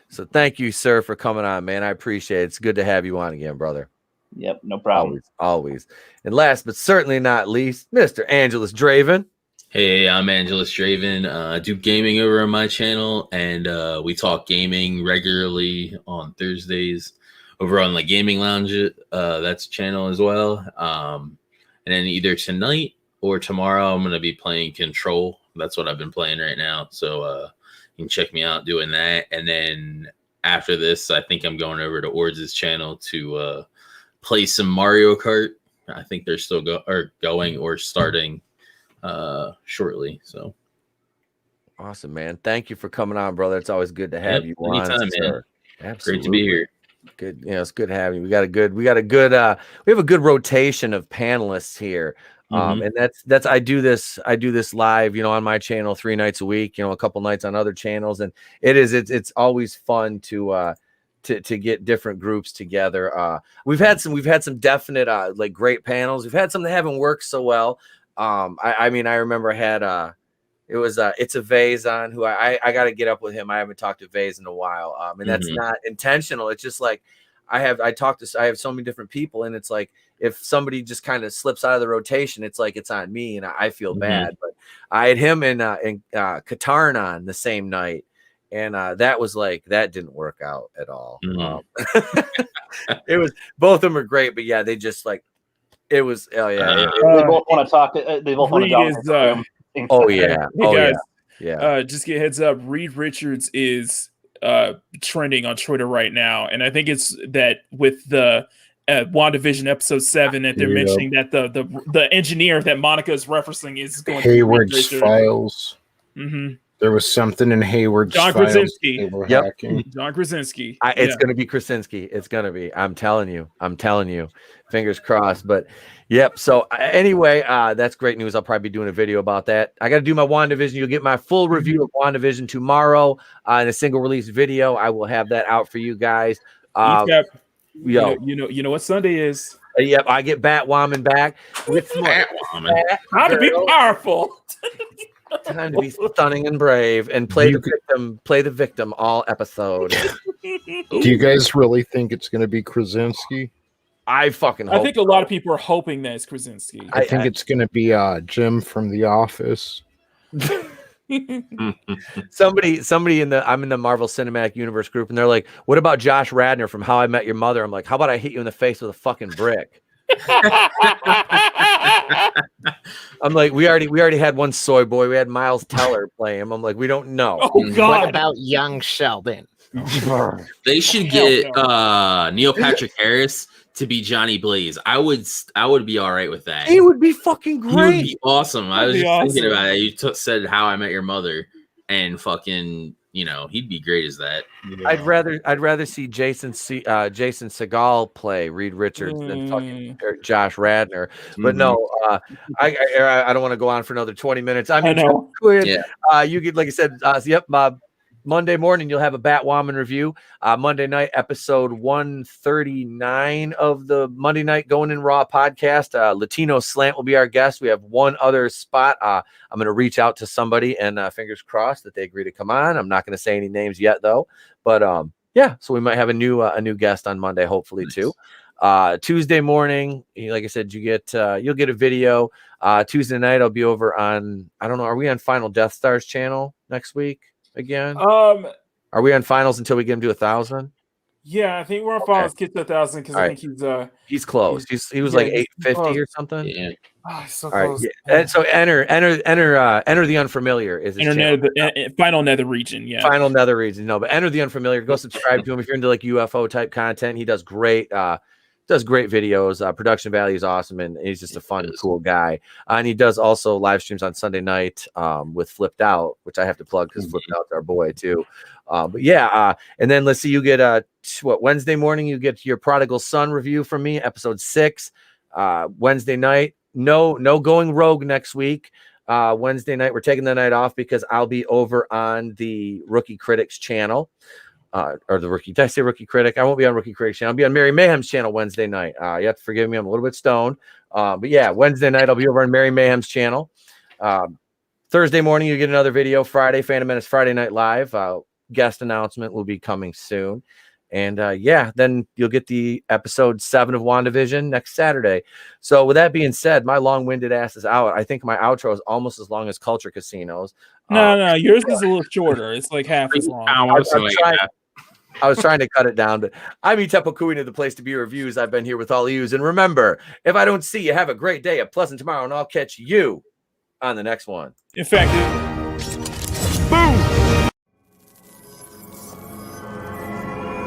Speaker 2: So thank you, sir, for coming on, man. I appreciate it. It's good to have you on again, brother.
Speaker 9: Yep, no problem.
Speaker 2: Always. And last but certainly not least, Mr. AngelousDraven.
Speaker 7: Hey, I'm AngelousDraven. I do gaming over on my channel, and we talk gaming regularly on Thursdays over on the Gaming Lounge. That's channel as well. And then either tonight or tomorrow, I'm going to be playing Control. That's what I've been playing right now. So you can check me out doing that. And then after this, I think I'm going over to Ords' channel to play some Mario Kart. I think they're still going or starting shortly. So
Speaker 2: awesome, man. Thank you for coming on, brother. It's always good to have you on.
Speaker 7: Anytime, man. Absolutely. Great to be here.
Speaker 2: Good. It's good having you. We have a good rotation of panelists here. And that's I do this live, on my channel 3 nights a week, a couple nights on other channels, and it's always fun to get different groups together. We've had some definite like great panels. We've had some that haven't worked so well. I remember I had it's a Vase on who I got to get up with him. I haven't talked to Vase in a while. And that's not intentional. It's just like I have so many different people, and it's like if somebody just kind of slips out of the rotation, it's like it's on me, and I feel bad. But I had him and Katarn on the same night, and that was like that didn't work out at all. It was both of them are great, but yeah, they just like it was. They
Speaker 9: both want to talk. They both want to talk.
Speaker 4: Hey guys, just get heads up. Reed Richards is trending on Twitter right now, and I think it's that with the WandaVision episode 7 that they're mentioning that the engineer that Monica is referencing is going
Speaker 8: Hayward's files. There was something in Hayward's
Speaker 4: John
Speaker 8: files.
Speaker 4: Krasinski.
Speaker 2: John
Speaker 4: Krasinski.
Speaker 2: It's going to be Krasinski. It's going to be. I'm telling you. Fingers crossed. But yep. So anyway, that's great news. I'll probably be doing a video about that. I got to do my WandaVision. You'll get my full review of WandaVision tomorrow in a single release video. I will have that out for you guys.
Speaker 4: You know what Sunday is.
Speaker 2: Yep, I get Batwoman back.
Speaker 7: Batwoman.
Speaker 4: To be powerful.
Speaker 2: Time to be stunning and brave and play the victim all episode.
Speaker 8: Do you guys really think it's going to be Krasinski?
Speaker 2: I think
Speaker 4: a lot of people are hoping that it's Krasinski.
Speaker 8: I think it's going to be Jim from The Office.
Speaker 2: Somebody I'm in the Marvel Cinematic Universe group, and they're like, "What about Josh Radnor from How I Met Your Mother?" I'm like, "How about I hit you in the face with a fucking brick?" I'm like, we already had one soy boy. We had Miles Teller play him. I'm like, we don't know.
Speaker 4: Oh God!
Speaker 8: What about young Sheldon?
Speaker 7: They should get Neil Patrick Harris to be Johnny Blaze. I would be all right with that.
Speaker 2: He would be fucking great.
Speaker 7: He would be awesome. I was just thinking about it. You said How I Met Your Mother, and fucking, he'd be great as that.
Speaker 2: Yeah. I'd rather see Jason Segel play Reed Richards than fucking Josh Radnor. But no, I don't want to go on for another 20 minutes. I know. You get, like I said, Monday morning, you'll have a Batwoman review. Monday night, episode 139 of the Monday Night Going in Raw podcast. Latino Slant will be our guest. We have one other spot. I'm going to reach out to somebody, and fingers crossed that they agree to come on. I'm not going to say any names yet, though. But so we might have a new guest on Monday, hopefully, too. Tuesday morning, like I said, you'll get a video. Tuesday night, I'll be over on, I don't know, are we on Final Death Stars channel next week? Again, are we on finals until we get him to 1,000?
Speaker 4: Yeah, I think we're on finals. Get to 1,000 because I think
Speaker 2: he's close. He was like 850 or something.
Speaker 4: Yeah. Oh, so
Speaker 2: all
Speaker 4: close.
Speaker 2: Right, yeah. And so enter the Unfamiliar is his
Speaker 4: Final Nether Region. Yeah,
Speaker 2: Final Nether Region. No, but enter the Unfamiliar. Go subscribe to him if you're into like UFO type content. He does great. Does great videos. Production value is awesome, and he's just a fun, cool guy. And he does also live streams on Sunday night with Flipped Out, which I have to plug because Flipped Out's our boy too. And then let's see, you get Wednesday morning, you get your Prodigal Son review from me, episode 6. Wednesday night, no going rogue next week. Wednesday night, we're taking the night off because I'll be over on the Rookie Critics channel. Did I say Rookie Critic? I won't be on Rookie Critic channel. I'll be on Mary Mayhem's channel Wednesday night. You have to forgive me. I'm a little bit stoned. But yeah, Wednesday night, I'll be over on Mary Mayhem's channel. Thursday morning, you get another video. Friday, Fandom Menace Friday Night Live. Guest announcement will be coming soon. And then you'll get the episode 7 of WandaVision next Saturday. So with that being said, my long-winded ass is out. I think my outro is almost as long as Culture Casinos.
Speaker 4: No, yours is a little shorter. It's like half as long.
Speaker 2: I was trying to cut it down, but I'm Tepo Kuina, the place to be reviews. I've been here with all of yous. And remember, if I don't see you, have a great day, a pleasant tomorrow, and I'll catch you on the next one.
Speaker 4: In fact,